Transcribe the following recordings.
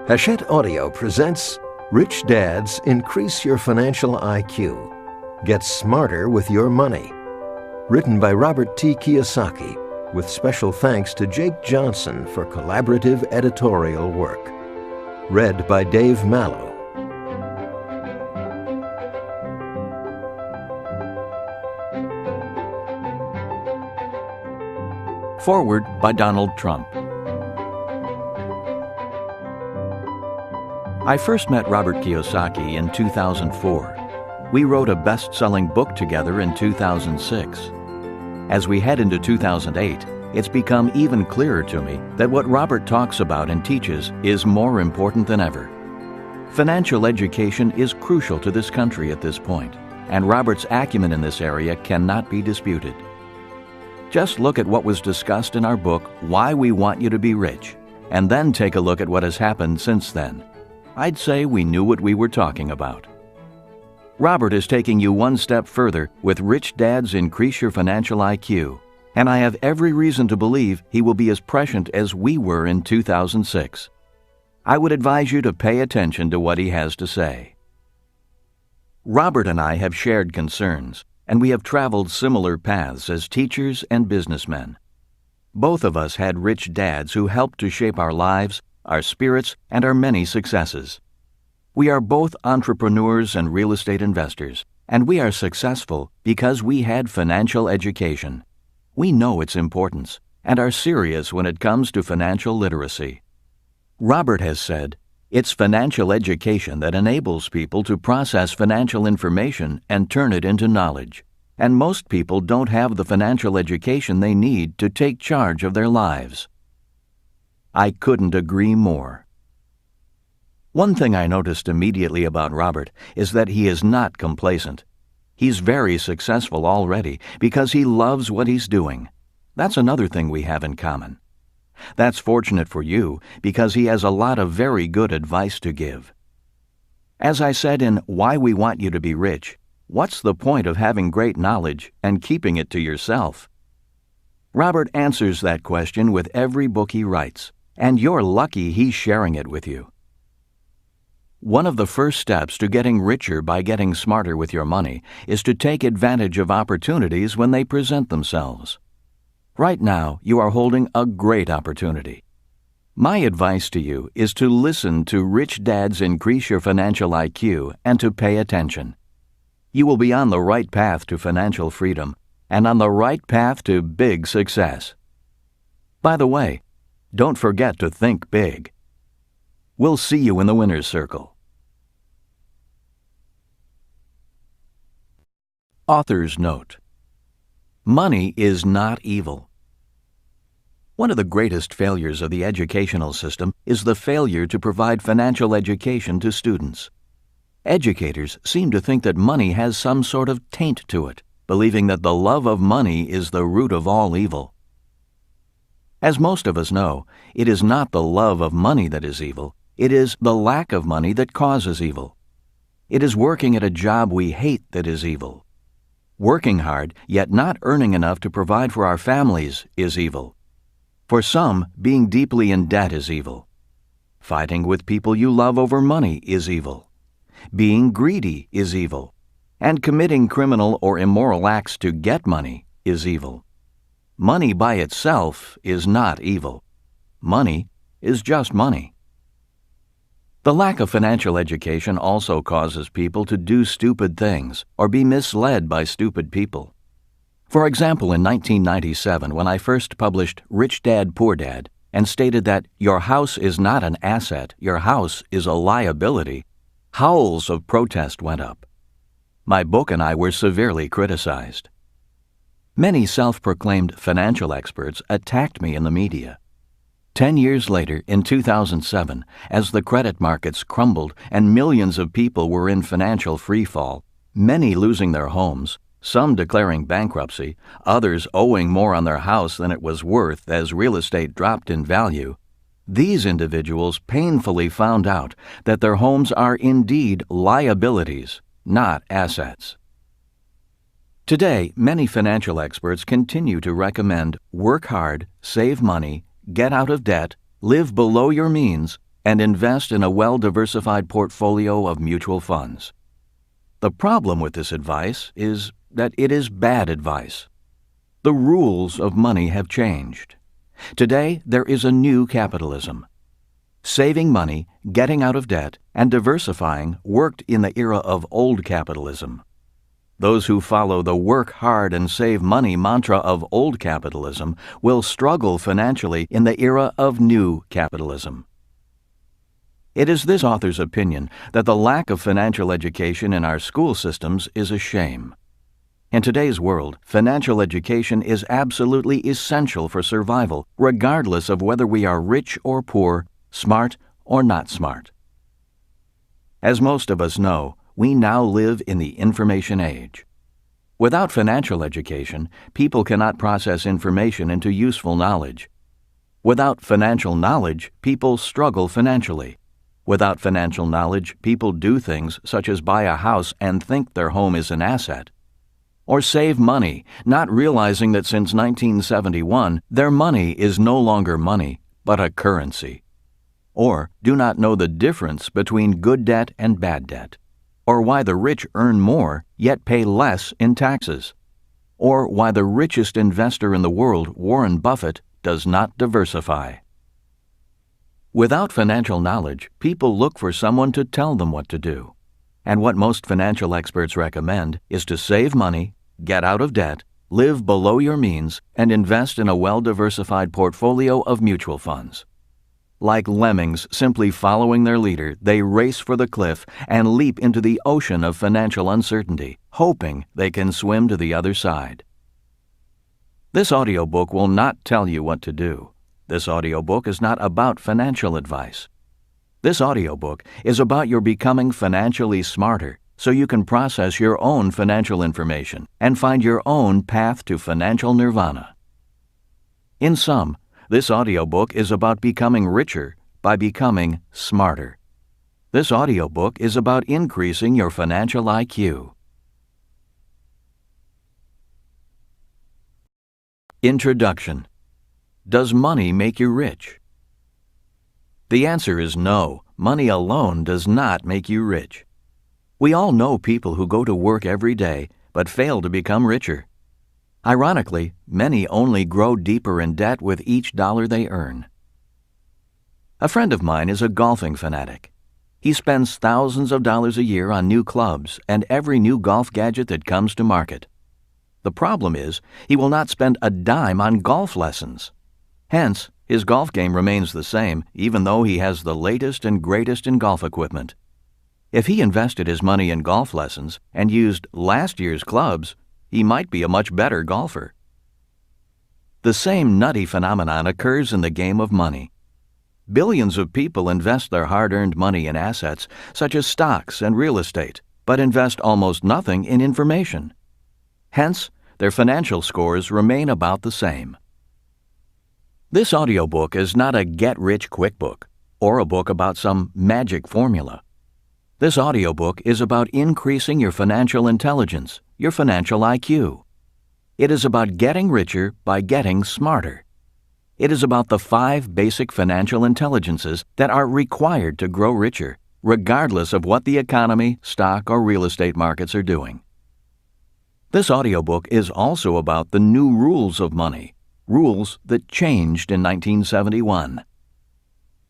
Hachette Audio presents Rich Dads Increase Your Financial IQ. Get smarter with your money. Written by Robert T. Kiyosaki, with special thanks to Jake Johnson for collaborative editorial work. Read by Dave Mallow. Foreword by Donald Trump. I first met Robert Kiyosaki in 2004. We wrote a best-selling book together in 2006. As we head into 2008, it's become even clearer to me that what Robert talks about and teaches is more important than ever. Financial education is crucial to this country at this point, and Robert's acumen in this area cannot be disputed. Just look at what was discussed in our book, Why We Want You to Be Rich, and then take a look at what has happened since then. I'd say we knew what we were talking about. Robert is taking you one step further with Rich Dads Increase Your Financial IQ, and I have every reason to believe he will be as prescient as we were in 2006. I would advise you to pay attention to what he has to say. Robert and I have shared concerns, and we have traveled similar paths as teachers and businessmen. Both of us had rich dads who helped to shape our lives, our spirits, and our many successes. We are both entrepreneurs and real estate investors, and we are successful because we had financial education. We know its importance and are serious when it comes to financial literacy. Robert has said, "It's financial education that enables people to process financial information and turn it into knowledge, and most people don't have the financial education they need to take charge of their lives." I couldn't agree more. One thing I noticed immediately about Robert is that he is not complacent. He's very successful already because he loves what he's doing. That's another thing we have in common. That's fortunate for you because he has a lot of very good advice to give. As I said in Why We Want You to Be Rich, what's the point of having great knowledge and keeping it to yourself? Robert answers that question with every book he writes, and you're lucky he's sharing it with you. One of the first steps to getting richer by getting smarter with your money is to take advantage of opportunities when they present themselves. Right now, you are holding a great opportunity. My advice to you is to listen to Rich Dads Increase Your Financial IQ and to pay attention. You will be on the right path to financial freedom and on the right path to big success. By the way, don't forget to think big. We'll see you in the winner's circle. Author's Note: Money is not evil. One of the greatest failures of the educational system is the failure to provide financial education to students. Educators seem to think that money has some sort of taint to it, believing that the love of money is the root of all evil. As most of us know, it is not the love of money that is evil. It is the lack of money that causes evil. It is working at a job we hate that is evil. Working hard, yet not earning enough to provide for our families, is evil. For some, being deeply in debt is evil. Fighting with people you love over money is evil. Being greedy is evil. And committing criminal or immoral acts to get money is evil. Money by itself is not evil. Money is just money. The lack of financial education also causes people to do stupid things or be misled by stupid people. For example, in 1997, when I first published Rich Dad, Poor Dad and stated that your house is not an asset, your house is a liability, howls of protest went up. My book and I were severely criticized. Many self-proclaimed financial experts attacked me in the media. 10 years later, in 2007, as the credit markets crumbled and millions of people were in financial freefall, many losing their homes, some declaring bankruptcy, others owing more on their house than it was worth as real estate dropped in value, these individuals painfully found out that their homes are indeed liabilities, not assets. Today, many financial experts continue to recommend work hard, save money, get out of debt, live below your means, and invest in a well-diversified portfolio of mutual funds. The problem with this advice is that it is bad advice. The rules of money have changed. Today, there is a new capitalism. Saving money, getting out of debt, and diversifying worked in the era of old capitalism. Those who follow the work hard and save money mantra of old capitalism will struggle financially in the era of new capitalism. It is this author's opinion that the lack of financial education in our school systems is a shame. In today's world, financial education is absolutely essential for survival, regardless of whether we are rich or poor, smart or not smart. As most of us know, we now live in the information age. Without financial education, people cannot process information into useful knowledge. Without financial knowledge, people struggle financially. Without financial knowledge, people do things such as buy a house and think their home is an asset. Or save money, not realizing that since 1971, their money is no longer money, but a currency. Or do not know the difference between good debt and bad debt. Or why the rich earn more, yet pay less in taxes. Or why the richest investor in the world, Warren Buffett, does not diversify. Without financial knowledge, people look for someone to tell them what to do. And what most financial experts recommend is to save money, get out of debt, live below your means, and invest in a well-diversified portfolio of mutual funds. Like lemmings simply following their leader, they race for the cliff and leap into the ocean of financial uncertainty, hoping they can swim to the other side. This audiobook will not tell you what to do. This audiobook is not about financial advice. This audiobook is about your becoming financially smarter so you can process your own financial information and find your own path to financial nirvana. In sum, this audiobook is about becoming richer by becoming smarter. This audiobook is about increasing your financial IQ. Introduction. Does money make you rich? The answer is no. Money alone does not make you rich. We all know people who go to work every day but fail to become richer. Ironically, many only grow deeper in debt with each dollar they earn. A friend of mine is a golfing fanatic. He spends thousands of dollars a year on new clubs and every new golf gadget that comes to market. The problem is, he will not spend a dime on golf lessons. Hence, his golf game remains the same, even though he has the latest and greatest in golf equipment. If he invested his money in golf lessons and used last year's clubs, he might be a much better golfer. The same nutty phenomenon occurs in the game of money. Billions of people invest their hard-earned money in assets such as stocks and real estate, but invest almost nothing in information. Hence, their financial scores remain about the same. This audiobook is not a get-rich-quick book or a book about some magic formula. This audiobook is about increasing your financial intelligence, your financial IQ. It is about getting richer by getting smarter. It is about the 5 basic financial intelligences that are required to grow richer, regardless of what the economy, stock, or real estate markets are doing. This audiobook is also about the new rules of money, rules that changed in 1971.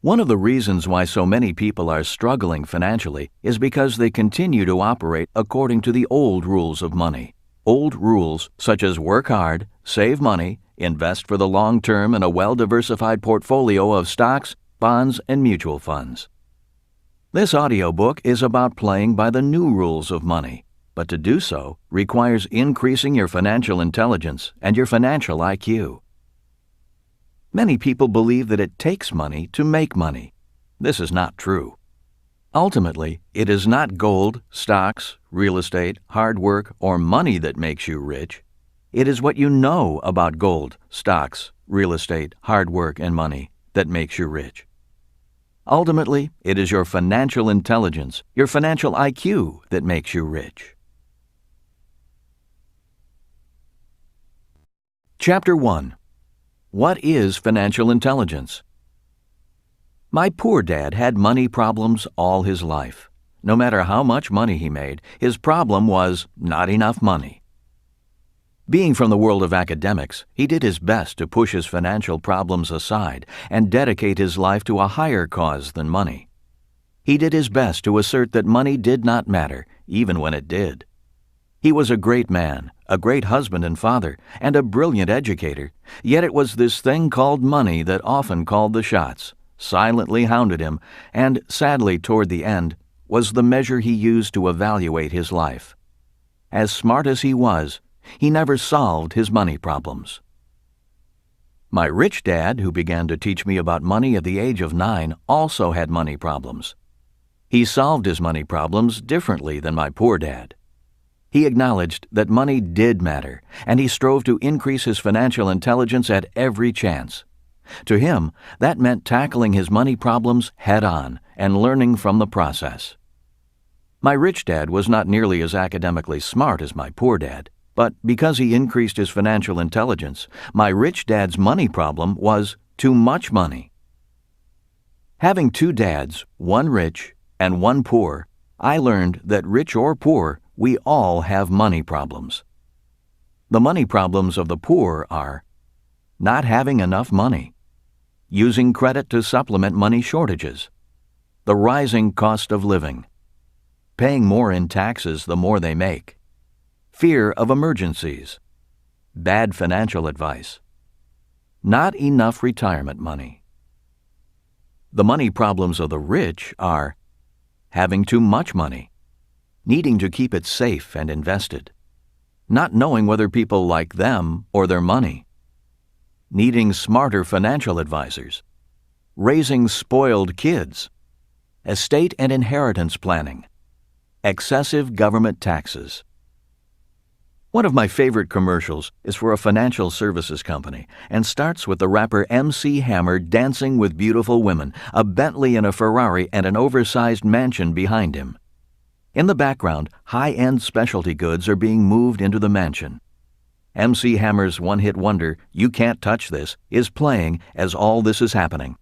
One of the reasons why so many people are struggling financially is because they continue to operate according to the old rules of money. Old rules such as work hard, save money, invest for the long term in a well-diversified portfolio of stocks, bonds, and mutual funds. This audiobook is about playing by the new rules of money, but to do so requires increasing your financial intelligence and your financial IQ. Many people believe that it takes money to make money. This is not true. Ultimately, it is not gold, stocks, real estate, hard work, or money that makes you rich. It is what you know about gold, stocks, real estate, hard work, and money that makes you rich. Ultimately, it is your financial intelligence, your financial IQ that makes you rich. Chapter 1. What is financial intelligence? My poor dad had money problems all his life. No matter how much money he made, his problem was not enough money. Being from the world of academics, he did his best to push his financial problems aside and dedicate his life to a higher cause than money. He did his best to assert that money did not matter, even when it did. He was a great man, a great husband and father, and a brilliant educator, yet it was this thing called money that often called the shots, silently hounded him, and, sadly toward the end, was the measure he used to evaluate his life. As smart as he was, he never solved his money problems. My rich dad, who began to teach me about money at the age of 9, also had money problems. He solved his money problems differently than my poor dad. He acknowledged that money did matter, and he strove to increase his financial intelligence at every chance. To him, that meant tackling his money problems head-on and learning from the process. My rich dad was not nearly as academically smart as my poor dad, but because he increased his financial intelligence, my rich dad's money problem was too much money. Having 2 dads, one rich and one poor, I learned that rich or poor, we all have money problems. The money problems of the poor are not having enough money, using credit to supplement money shortages, the rising cost of living, paying more in taxes the more they make, fear of emergencies, bad financial advice, not enough retirement money. The money problems of the rich are having too much money, needing to keep it safe and invested, not knowing whether people like them or their money, needing smarter financial advisors, raising spoiled kids, estate and inheritance planning, excessive government taxes. One of my favorite commercials is for a financial services company and starts with the rapper MC Hammer dancing with beautiful women, a Bentley and a Ferrari and an oversized mansion behind him. In the background, high-end specialty goods are being moved into the mansion. MC Hammer's one-hit wonder, "You Can't Touch This," is playing as all this is happening.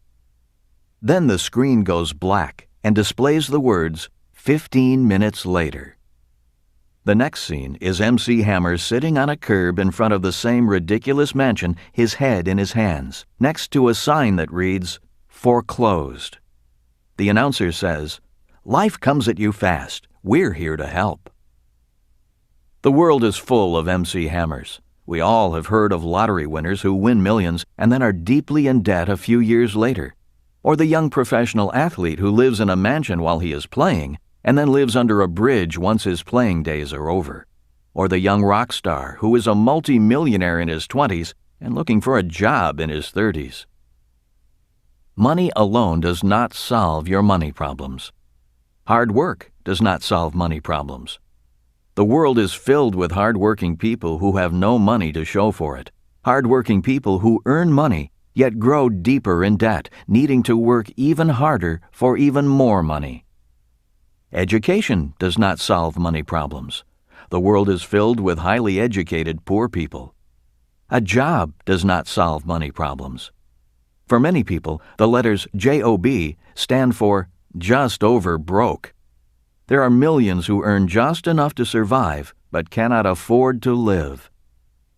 Then the screen goes black and displays the words, 15 minutes later. The next scene is MC Hammer sitting on a curb in front of the same ridiculous mansion, his head in his hands, next to a sign that reads, "Foreclosed." The announcer says, "Life comes at you fast. We're here to help." The world is full of MC Hammers. We all have heard of lottery winners who win millions and then are deeply in debt a few years later, or the young professional athlete who lives in a mansion while he is playing and then lives under a bridge once his playing days are over, or the young rock star who is a multi-millionaire in his 20s and looking for a job in his 30s. Money alone does not solve your money problems. Hard work does not solve money problems. The world is filled with hard-working people who have no money to show for it, hard-working people who earn money yet grow deeper in debt, needing to work even harder for even more money. Education does not solve money problems. The world is filled with highly educated poor people. A job does not solve money problems. For many people, the letters JOB stand for just over broke. There are millions who earn just enough to survive but cannot afford to live.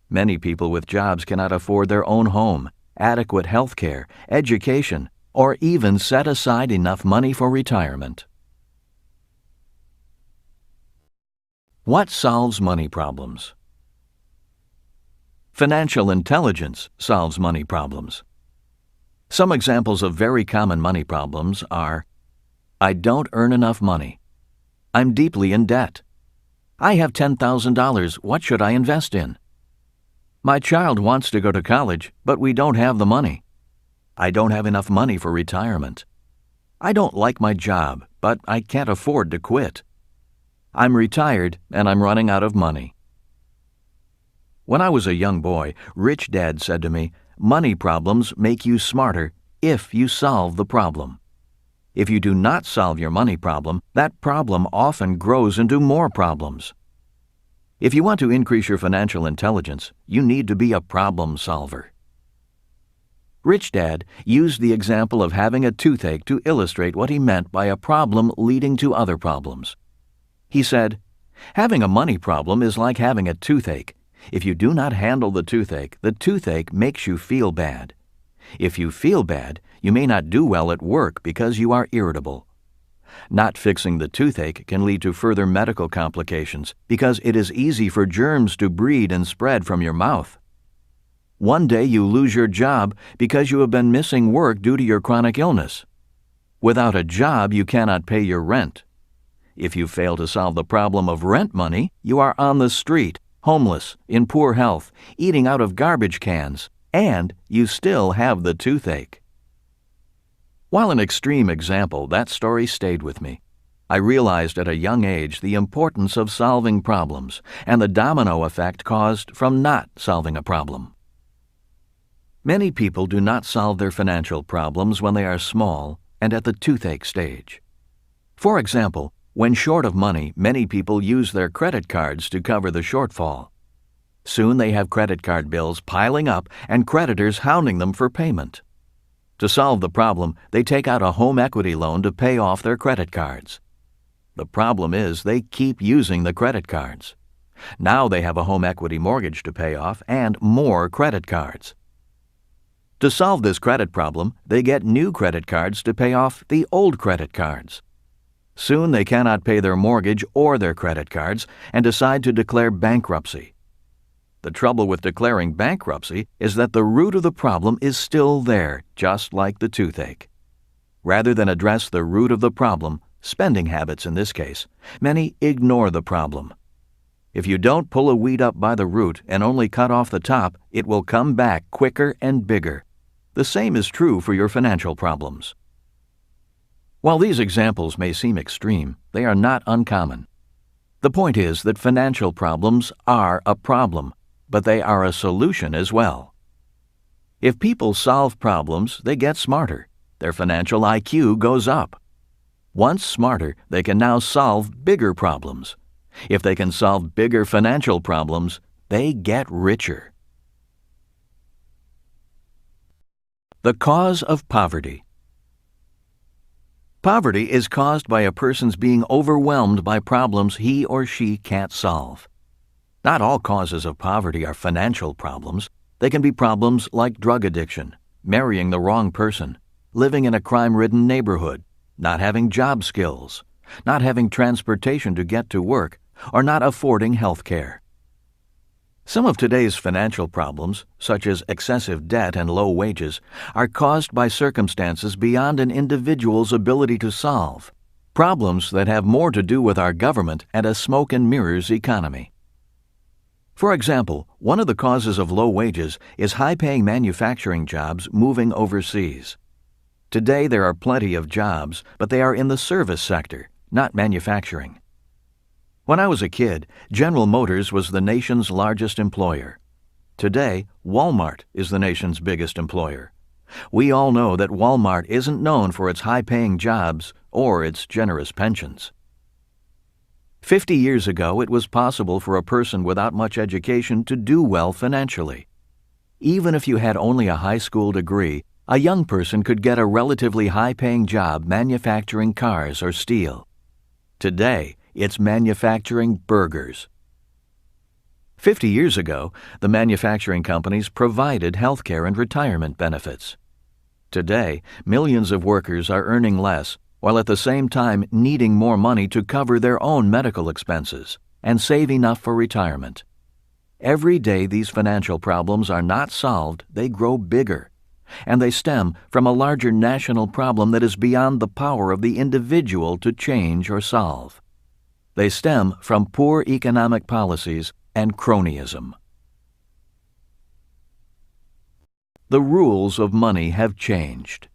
Many people with jobs cannot afford their own home, adequate health care, education, or even set aside enough money for retirement. What solves money problems? Financial intelligence solves money problems. Some examples of very common money problems are: I don't earn enough money. I'm deeply in debt. I have $10,000. What should I invest in? My child wants to go to college, but we don't have the money. I don't have enough money for retirement. I don't like my job, but I can't afford to quit. I'm retired and I'm running out of money. When I was a young boy, Rich Dad said to me, "Money problems make you smarter if you solve the problem. If you do not solve your money problem, that problem often grows into more problems." If you want to increase your financial intelligence, you need to be a problem solver. Rich Dad used the example of having a toothache to illustrate what he meant by a problem leading to other problems. He said, "Having a money problem is like having a toothache. If you do not handle the toothache makes you feel bad. If you feel bad, you may not do well at work because you are irritable. Not fixing the toothache can lead to further medical complications because it is easy for germs to breed and spread from your mouth. One day you lose your job because you have been missing work due to your chronic illness. Without a job, you cannot pay your rent. If you fail to solve the problem of rent money, you are on the street, homeless, in poor health, eating out of garbage cans, and you still have the toothache." While an extreme example, that story stayed with me. I realized at a young age the importance of solving problems and the domino effect caused from not solving a problem. Many people do not solve their financial problems when they are small and at the toothache stage. For example, when short of money, many people use their credit cards to cover the shortfall. Soon they have credit card bills piling up and creditors hounding them for payment. To solve the problem, they take out a home equity loan to pay off their credit cards. The problem is they keep using the credit cards. Now they have a home equity mortgage to pay off and more credit cards. To solve this credit problem, they get new credit cards to pay off the old credit cards. Soon they cannot pay their mortgage or their credit cards and decide to declare bankruptcy. The trouble with declaring bankruptcy is that the root of the problem is still there, just like the toothache. Rather than address the root of the problem, spending habits in this case, many ignore the problem. If you don't pull a weed up by the root and only cut off the top, it will come back quicker and bigger. The same is true for your financial problems. While these examples may seem extreme, they are not uncommon. The point is that financial problems are a problem, but they are a solution as well. If people solve problems, they get smarter. Their financial IQ goes up. Once smarter, they can now solve bigger problems. If they can solve bigger financial problems, they get richer. The cause of poverty. Poverty is caused by a person's being overwhelmed by problems he or she can't solve. Not all causes of poverty are financial problems. They can be problems like drug addiction, marrying the wrong person, living in a crime-ridden neighborhood, not having job skills, not having transportation to get to work, or not affording health care. Some of today's financial problems, such as excessive debt and low wages, are caused by circumstances beyond an individual's ability to solve, problems that have more to do with our government and a smoke and mirrors economy. For example, one of the causes of low wages is high-paying manufacturing jobs moving overseas. Today there are plenty of jobs, but they are in the service sector, not manufacturing. When I was a kid, General Motors was the nation's largest employer. Today, Walmart is the nation's biggest employer. We all know that Walmart isn't known for its high-paying jobs or its generous pensions. 50 years ago, it was possible for a person without much education to do well financially. Even if you had only a high school degree, a young person could get a relatively high-paying job manufacturing cars or steel. Today, it's manufacturing burgers. 50 years ago, the manufacturing companies provided health care and retirement benefits. Today, millions of workers are earning less, while at the same time needing more money to cover their own medical expenses and save enough for retirement. Every day these financial problems are not solved, they grow bigger, and they stem from a larger national problem that is beyond the power of the individual to change or solve. They stem from poor economic policies and cronyism. The rules of money have changed.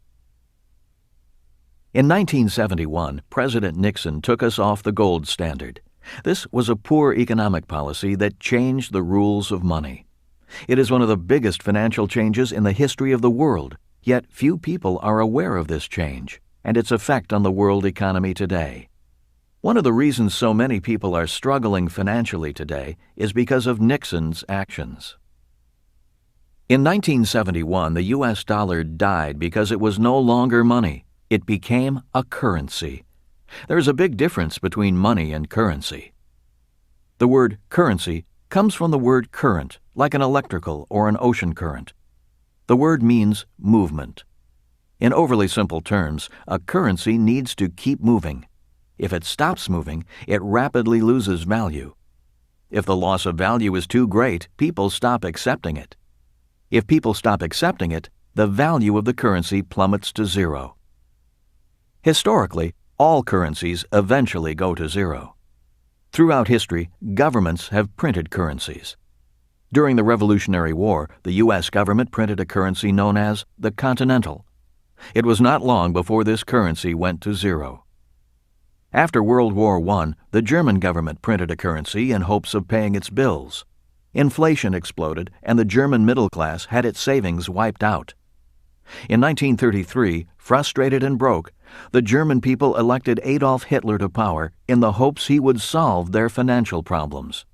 In 1971, President Nixon took us off the gold standard. This was a poor economic policy that changed the rules of money. It is one of the biggest financial changes in the history of the world, yet few people are aware of this change and its effect on the world economy today. One of the reasons so many people are struggling financially today is because of Nixon's actions. In 1971, the U.S. dollar died because it was no longer money. It became a currency. There's a big difference between money and currency. The word currency comes from the word current, like an electrical or an ocean current. The word means movement. In overly simple terms, a currency needs to keep moving. If it stops moving, it rapidly loses value. If the loss of value is too great, people stop accepting it. If people stop accepting it, the value of the currency plummets to zero. Historically, all currencies eventually go to zero. Throughout history, governments have printed currencies. During the Revolutionary War, the U.S. government printed a currency known as the Continental. It was not long before this currency went to zero. After World War I, the German government printed a currency in hopes of paying its bills. Inflation exploded, and the German middle class had its savings wiped out. In 1933, frustrated and broke, the German people elected Adolf Hitler to power in the hopes he would solve their financial problems.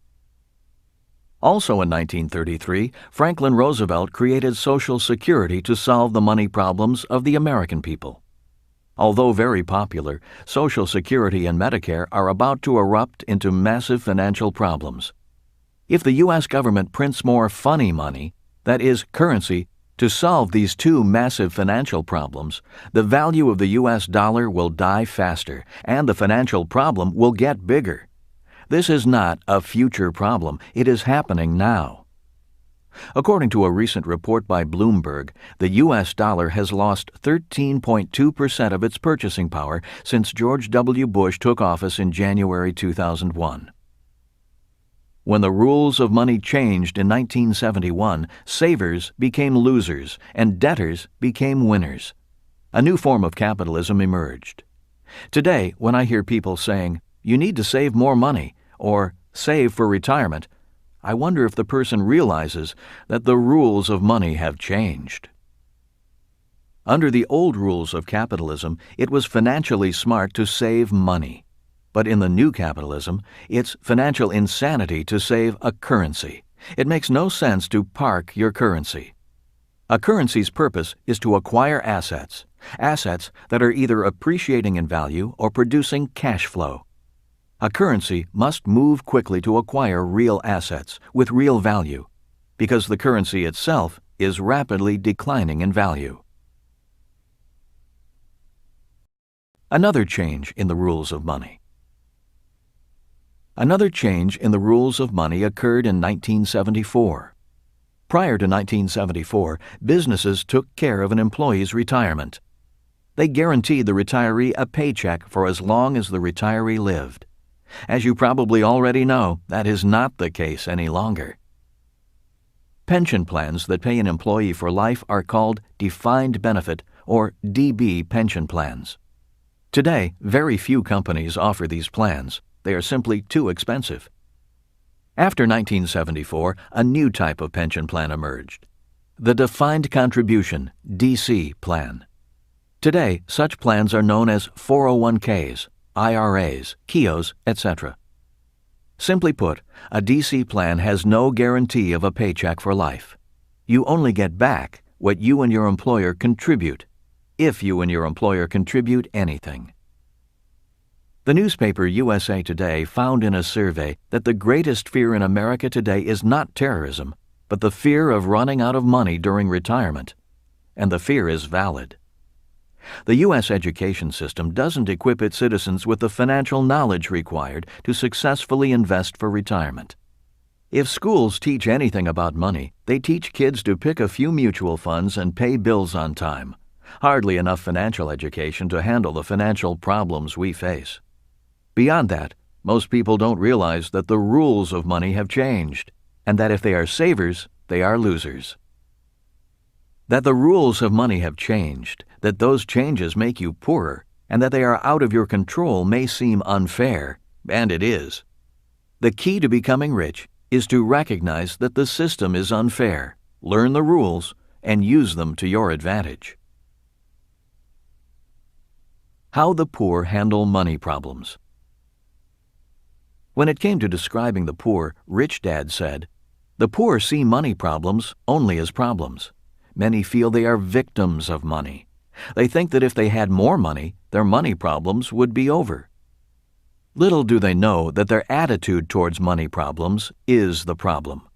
Also in 1933, Franklin Roosevelt created Social Security to solve the money problems of the American people. Although very popular, Social Security and Medicare are about to erupt into massive financial problems. If the U.S. government prints more funny money, that is, currency, to solve these two massive financial problems, the value of the U.S. dollar will die faster, and the financial problem will get bigger. This is not a future problem. It is happening now. According to a recent report by Bloomberg, the U.S. dollar has lost 13.2% of its purchasing power since George W. Bush took office in January 2001. When the rules of money changed in 1971, savers became losers and debtors became winners. A new form of capitalism emerged. Today, when I hear people saying, "You need to save more money," or "save for retirement," I wonder if the person realizes that the rules of money have changed. Under the old rules of capitalism, it was financially smart to save money. But in the new capitalism, it's financial insanity to save a currency. It makes no sense to park your currency. A currency's purpose is to acquire assets that are either appreciating in value or producing cash flow. A currency must move quickly to acquire real assets with real value, because the currency itself is rapidly declining in value. Another change in the rules of money. Another change in the rules of money occurred in 1974. Prior to 1974, businesses took care of an employee's retirement. They guaranteed the retiree a paycheck for as long as the retiree lived. As you probably already know, that is not the case any longer. Pension plans that pay an employee for life are called defined benefit or DB pension plans. Today, very few companies offer these plans. They are simply too expensive. After 1974, a new type of pension plan emerged, the Defined Contribution (DC) plan. Today, such plans are known as 401ks, IRAs, KIOs, etc. Simply put, a DC plan has no guarantee of a paycheck for life. You only get back what you and your employer contribute, if you and your employer contribute anything. The newspaper USA Today found in a survey that the greatest fear in America today is not terrorism, but the fear of running out of money during retirement. And the fear is valid. The U.S. education system doesn't equip its citizens with the financial knowledge required to successfully invest for retirement. If schools teach anything about money, they teach kids to pick a few mutual funds and pay bills on time. Hardly enough financial education to handle the financial problems we face. Beyond that, most people don't realize that the rules of money have changed, and that if they are savers, they are losers. That the rules of money have changed, that those changes make you poorer, and that they are out of your control may seem unfair, and it is. The key to becoming rich is to recognize that the system is unfair, learn the rules, and use them to your advantage. How the poor handle money problems. When it came to describing the poor, Rich Dad said, The poor see money problems only as problems. Many feel they are victims of money. They think that if they had more money, their money problems would be over. Little do they know that their attitude towards money problems is the problem.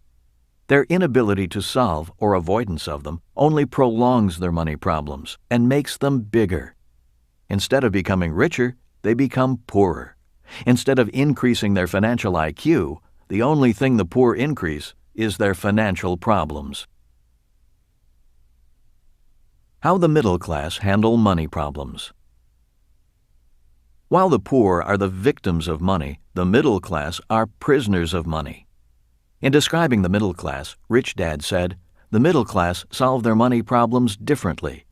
Their inability to solve or avoidance of them only prolongs their money problems and makes them bigger. Instead of becoming richer, they become poorer. Instead of increasing their financial IQ, the only thing the poor increase is their financial problems. How the middle class handle money problems. While the poor are the victims of money, the middle class are prisoners of money. In describing the middle class, Rich Dad said, "The middle class solve their money problems differently.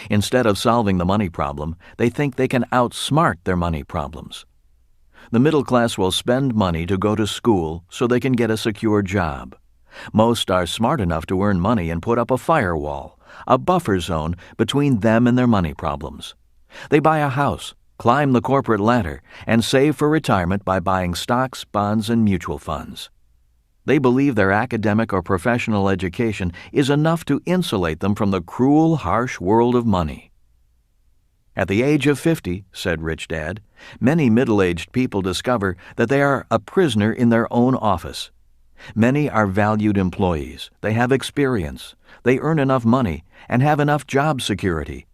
Instead of solving the money problem, they think they can outsmart their money problems. The middle class will spend money to go to school so they can get a secure job. Most are smart enough to earn money and put up a firewall, a buffer zone between them and their money problems. They buy a house, climb the corporate ladder, and save for retirement by buying stocks, bonds, and mutual funds. They believe their academic or professional education is enough to insulate them from the cruel, harsh world of money." At the age of 50, said Rich Dad, many middle-aged people discover that they are a prisoner in their own office. Many are valued employees. They have experience. They earn enough money and have enough job security.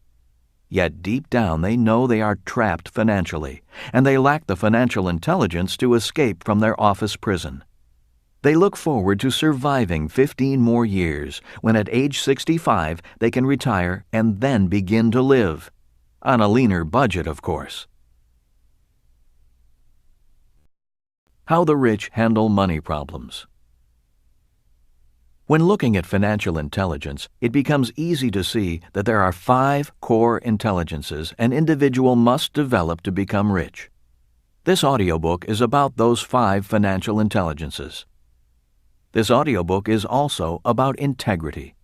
Yet deep down they know they are trapped financially, and they lack the financial intelligence to escape from their office prison. They look forward to surviving 15 more years, when at age 65 they can retire and then begin to live. On a leaner budget, of course. How the rich handle money problems. When looking at financial intelligence, it becomes easy to see that there are 5 core intelligences an individual must develop to become rich. This audiobook is about those 5 financial intelligences. This audiobook is also about integrity.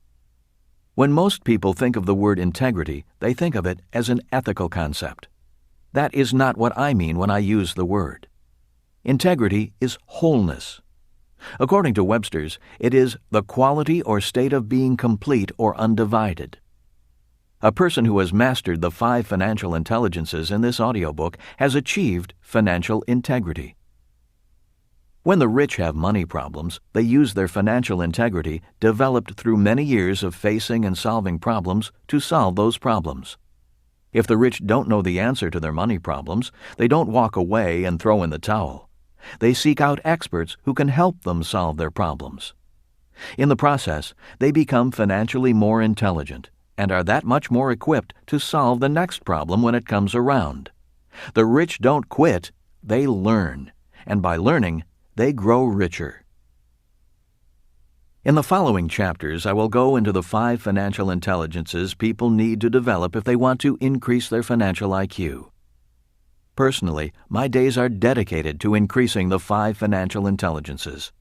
When most people think of the word integrity, they think of it as an ethical concept. That is not what I mean when I use the word. Integrity is wholeness. According to Webster's, it is the quality or state of being complete or undivided. A person who has mastered the 5 financial intelligences in this audiobook has achieved financial integrity. When the rich have money problems, they use their financial integrity, developed through many years of facing and solving problems, to solve those problems. If the rich don't know the answer to their money problems, they don't walk away and throw in the towel. They seek out experts who can help them solve their problems. In the process, they become financially more intelligent and are that much more equipped to solve the next problem when it comes around. The rich don't quit, they learn, and by learning, they grow richer. In the following chapters, I will go into the 5 financial intelligences people need to develop if they want to increase their financial IQ. Personally, my days are dedicated to increasing the 5 financial intelligences.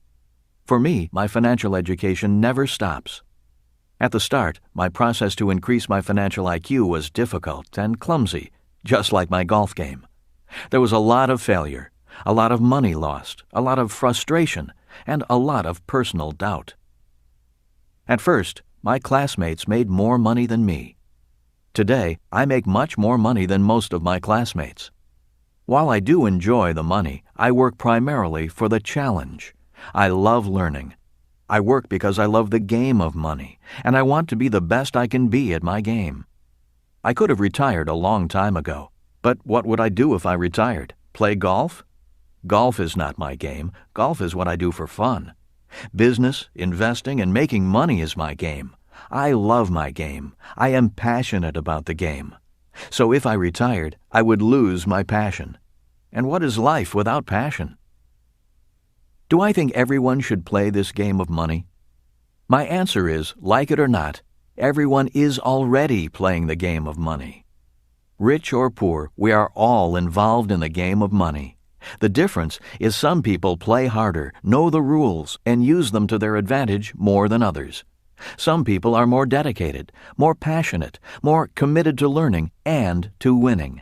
For me, my financial education never stops. At the start, my process to increase my financial IQ was difficult and clumsy, just like my golf game. There was a lot of failure, a lot of money lost, a lot of frustration, and a lot of personal doubt. At first, my classmates made more money than me. Today, I make much more money than most of my classmates. While I do enjoy the money, I work primarily for the challenge. I love learning. I work because I love the game of money, and I want to be the best I can be at my game. I could have retired a long time ago, but what would I do if I retired? Play golf? Golf is not my game. Golf is what I do for fun. Business, investing, and making money is my game. I love my game. I am passionate about the game. So if I retired, I would lose my passion. And what is life without passion? Do I think everyone should play this game of money? My answer is, like it or not, everyone is already playing the game of money. Rich or poor, we are all involved in the game of money. The difference is some people play harder, know the rules, and use them to their advantage more than others. Some people are more dedicated, more passionate, more committed to learning and to winning.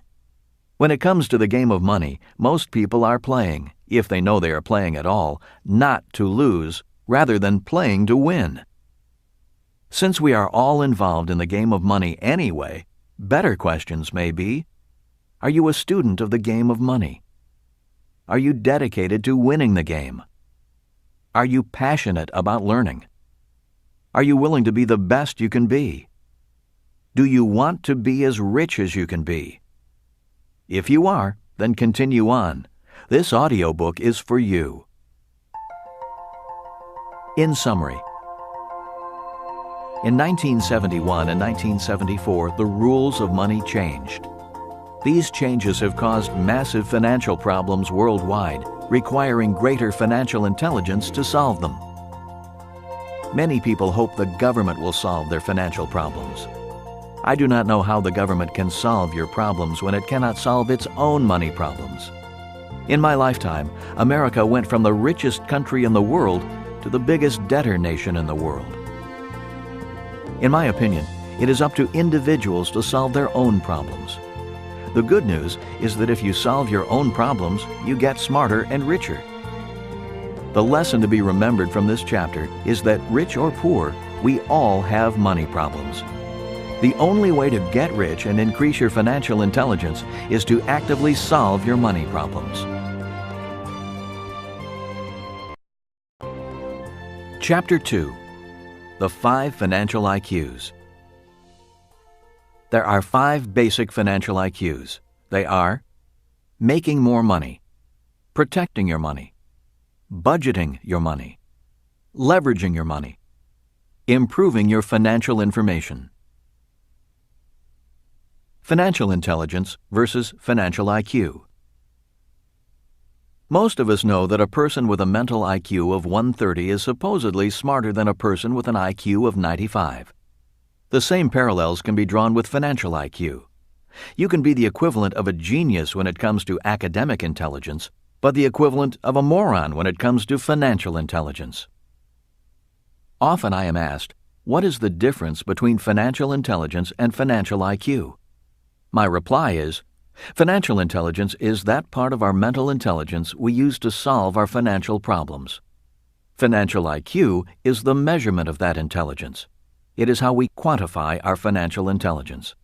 When it comes to the game of money, most people are playing, if they know they are playing at all, not to lose, rather than playing to win. Since we are all involved in the game of money anyway, better questions may be, are you a student of the game of money? Are you dedicated to winning the game? Are you passionate about learning? Are you willing to be the best you can be? Do you want to be as rich as you can be? If you are, then continue on. This audiobook is for you. In summary, in 1971 and 1974, the rules of money changed. These changes have caused massive financial problems worldwide, requiring greater financial intelligence to solve them. Many people hope the government will solve their financial problems. I do not know how the government can solve your problems when it cannot solve its own money problems. In my lifetime, America went from the richest country in the world to the biggest debtor nation in the world. In my opinion, it is up to individuals to solve their own problems. The good news is that if you solve your own problems, you get smarter and richer. The lesson to be remembered from this chapter is that rich or poor, we all have money problems. The only way to get rich and increase your financial intelligence is to actively solve your money problems. Chapter 2. The 5 Financial IQs. There are 5 basic financial IQs. They are making more money, protecting your money, budgeting your money, leveraging your money, improving your financial information. Financial intelligence versus financial IQ. Most of us know that a person with a mental IQ of 130 is supposedly smarter than a person with an IQ of 95. The same parallels can be drawn with financial IQ. You can be the equivalent of a genius when it comes to academic intelligence, but the equivalent of a moron when it comes to financial intelligence. Often I am asked, what is the difference between financial intelligence and financial IQ? My reply is, financial intelligence is that part of our mental intelligence we use to solve our financial problems. Financial IQ is the measurement of that intelligence. It is how we quantify our financial intelligence.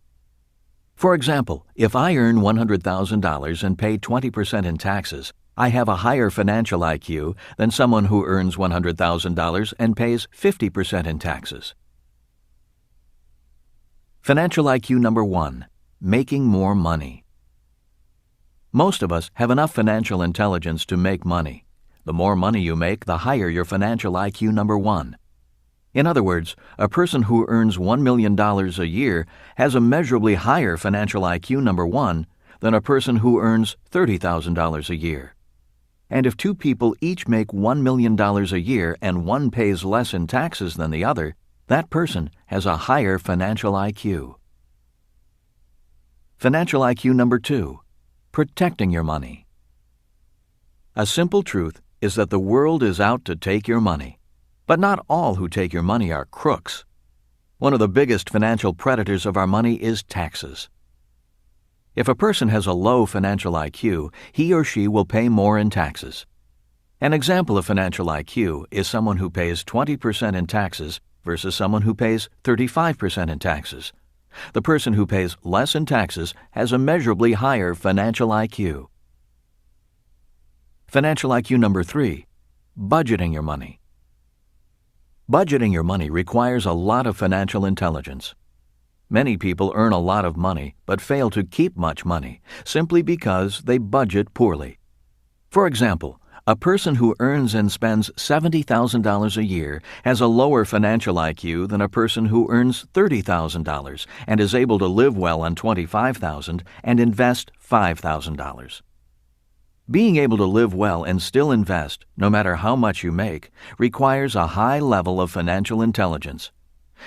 For example, if I earn $100,000 and pay 20% in taxes, I have a higher financial IQ than someone who earns $100,000 and pays 50% in taxes. Financial IQ number 1. Making more money. Most of us have enough financial intelligence to make money. The more money you make, the higher your financial IQ number 1. In other words, a person who earns $1 million a year has a measurably higher financial IQ number 1 than a person who earns $30,000 a year. And if 2 people each make $1 million a year and one pays less in taxes than the other, that person has a higher financial IQ. Financial IQ number 2. Protecting your money. A simple truth is that the world is out to take your money. But not all who take your money are crooks. One of the biggest financial predators of our money is taxes. If a person has a low financial IQ, he or she will pay more in taxes. An example of financial IQ is someone who pays 20% in taxes versus someone who pays 35% in taxes. The person who pays less in taxes has a measurably higher financial IQ. Financial IQ number 3. Budgeting your money. Budgeting your money requires a lot of financial intelligence. Many people earn a lot of money but fail to keep much money simply because they budget poorly. For example, a person who earns and spends $70,000 a year has a lower financial IQ than a person who earns $30,000 and is able to live well on $25,000 and invest $5,000. Being able to live well and still invest, no matter how much you make, requires a high level of financial intelligence.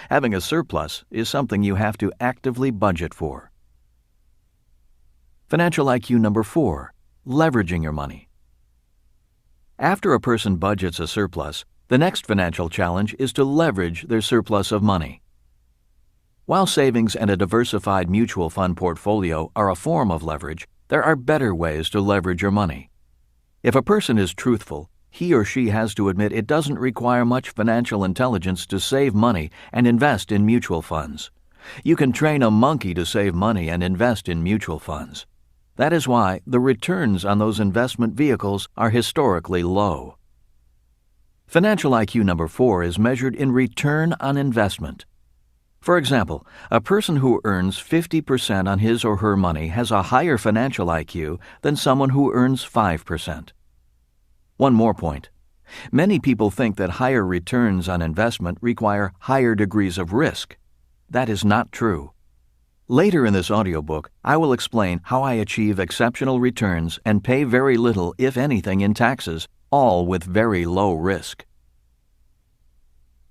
Having a surplus is something you have to actively budget for. Financial IQ number 4. Leveraging your money. After a person budgets a surplus, the next financial challenge is to leverage their surplus of money. While savings and a diversified mutual fund portfolio are a form of leverage, there are better ways to leverage your money. If a person is truthful, he or she has to admit it doesn't require much financial intelligence to save money and invest in mutual funds. You can train a monkey to save money and invest in mutual funds. That is why the returns on those investment vehicles are historically low. Financial IQ number 4 is measured in return on investment. For example, a person who earns 50% on his or her money has a higher financial IQ than someone who earns 5%. One more point. Many people think that higher returns on investment require higher degrees of risk. That is not true. Later in this audiobook, I will explain how I achieve exceptional returns and pay very little, if anything, in taxes, all with very low risk.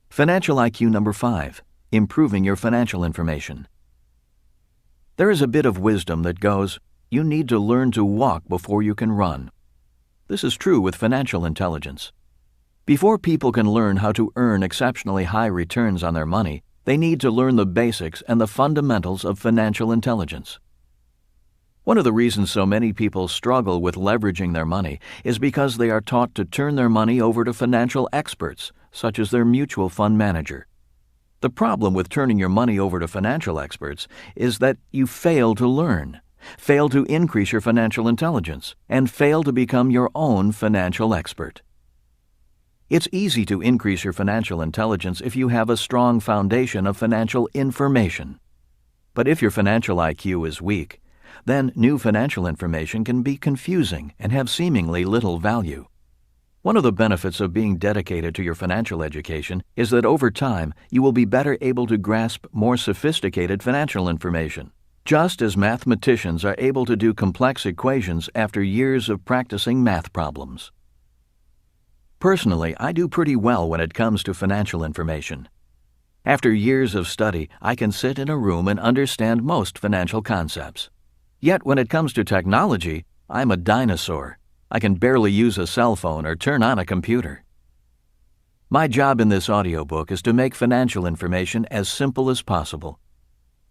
Financial IQ number 5. Improving your financial information. There is a bit of wisdom that goes, you need to learn to walk before you can run. This is true with financial intelligence. Before people can learn how to earn exceptionally high returns on their money, they need to learn the basics and the fundamentals of financial intelligence. One of the reasons so many people struggle with leveraging their money is because they are taught to turn their money over to financial experts, such as their mutual fund manager. The problem with turning your money over to financial experts is that you fail to learn, fail to increase your financial intelligence, and fail to become your own financial expert. It's easy to increase your financial intelligence if you have a strong foundation of financial information. But if your financial IQ is weak, then new financial information can be confusing and have seemingly little value. One of the benefits of being dedicated to your financial education is that over time you will be better able to grasp more sophisticated financial information, just as mathematicians are able to do complex equations after years of practicing math problems. Personally, I do pretty well when it comes to financial information. After years of study, I can sit in a room and understand most financial concepts. Yet when it comes to technology, I'm a dinosaur. I can barely use a cell phone or turn on a computer. My job in this audiobook is to make financial information as simple as possible.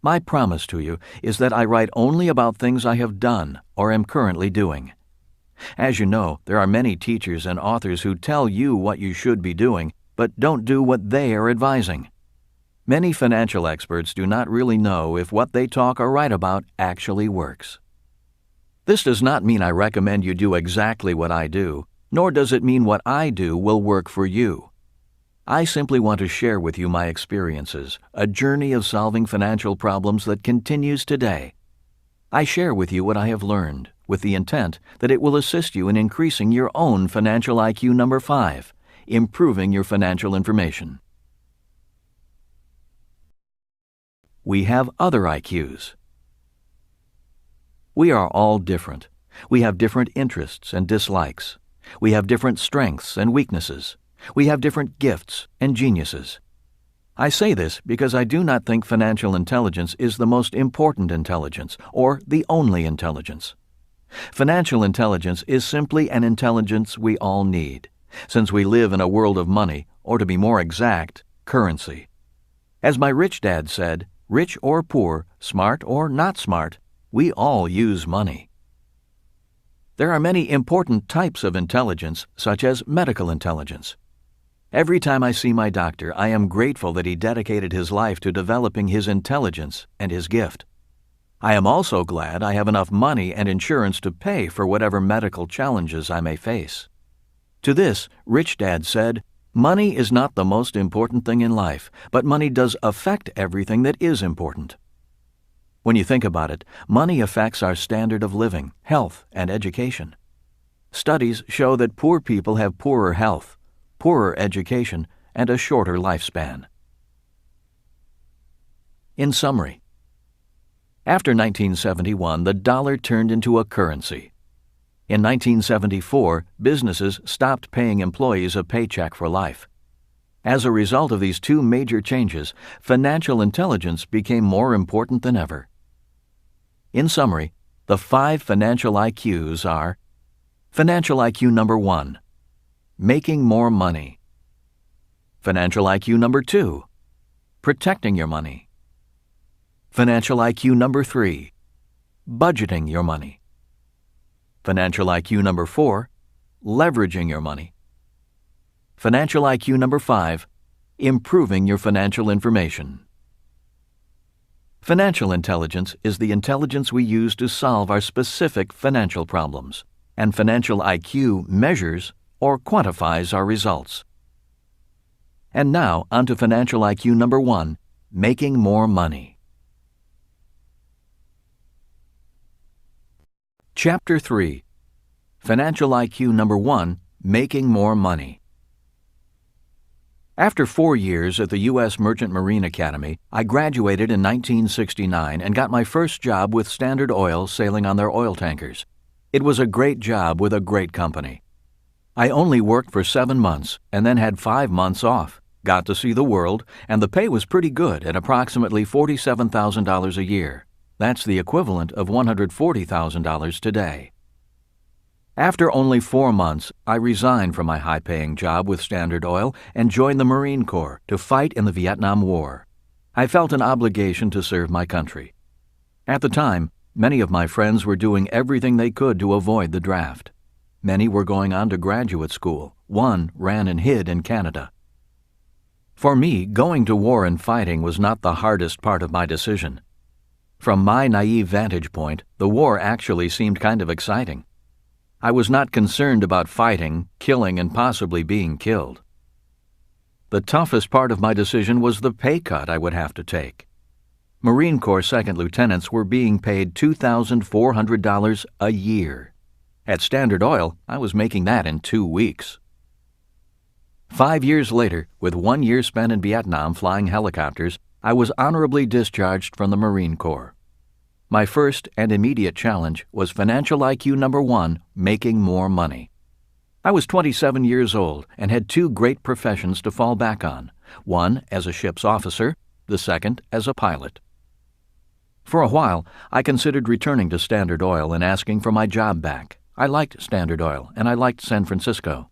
My promise to you is that I write only about things I have done or am currently doing. As you know, there are many teachers and authors who tell you what you should be doing, but don't do what they are advising. Many financial experts do not really know if what they talk or write about actually works. This does not mean I recommend you do exactly what I do, nor does it mean what I do will work for you. I simply want to share with you my experiences, a journey of solving financial problems that continues today. I share with you what I have learned, with the intent that it will assist you in increasing your own financial IQ number 5, improving your financial information. We have other IQs. We are all different. We have different interests and dislikes. We have different strengths and weaknesses. We have different gifts and geniuses. I say this because I do not think financial intelligence is the most important intelligence or the only intelligence. Financial intelligence is simply an intelligence we all need, since we live in a world of money, or to be more exact, currency. As my rich dad said, rich or poor, smart or not smart, we all use money. There are many important types of intelligence, such as medical intelligence. Every time I see my doctor, I am grateful that he dedicated his life to developing his intelligence and his gift. I am also glad I have enough money and insurance to pay for whatever medical challenges I may face. To this, Rich Dad said, "Money is not the most important thing in life, but money does affect everything that is important." When you think about it, money affects our standard of living, health, and education. Studies show that poor people have poorer health, poorer education, and a shorter lifespan. In summary, after 1971, the dollar turned into a currency. In 1974, businesses stopped paying employees a paycheck for life. As a result of these two major changes, financial intelligence became more important than ever. In summary, the 5 financial IQs are: Financial IQ number 1, making more money. Financial IQ number 2, protecting your money. Financial IQ number 3, budgeting your money. Financial IQ number 4, leveraging your money. Financial IQ number 5, improving your financial information. Financial intelligence is the intelligence we use to solve our specific financial problems, and financial IQ measures or quantifies our results. And now, on to financial IQ number 1, making more money. Chapter 3, Financial IQ number 1, making more money. After 4 years at the U.S. Merchant Marine Academy, I graduated in 1969 and got my first job with Standard Oil sailing on their oil tankers. It was a great job with a great company. I only worked for 7 months and then had 5 months off, got to see the world, and the pay was pretty good at approximately $47,000 a year. That's the equivalent of $140,000 today. After only 4 months, I resigned from my high-paying job with Standard Oil and joined the Marine Corps to fight in the Vietnam War. I felt an obligation to serve my country. At the time, many of my friends were doing everything they could to avoid the draft. Many were going on to graduate school. One ran and hid in Canada. For me, going to war and fighting was not the hardest part of my decision. From my naive vantage point, the war actually seemed kind of exciting. I was not concerned about fighting, killing, and possibly being killed. The toughest part of my decision was the pay cut I would have to take. Marine Corps second lieutenants were being paid $2,400 a year. At Standard Oil, I was making that in 2 weeks. 5 years later, with 1 year spent in Vietnam flying helicopters, I was honorably discharged from the Marine Corps. My first and immediate challenge was financial IQ number 1, making more money. I was 27 years old and had 2 great professions to fall back on, one as a ship's officer, the second as a pilot. For a while, I considered returning to Standard Oil and asking for my job back. I liked Standard Oil and I liked San Francisco.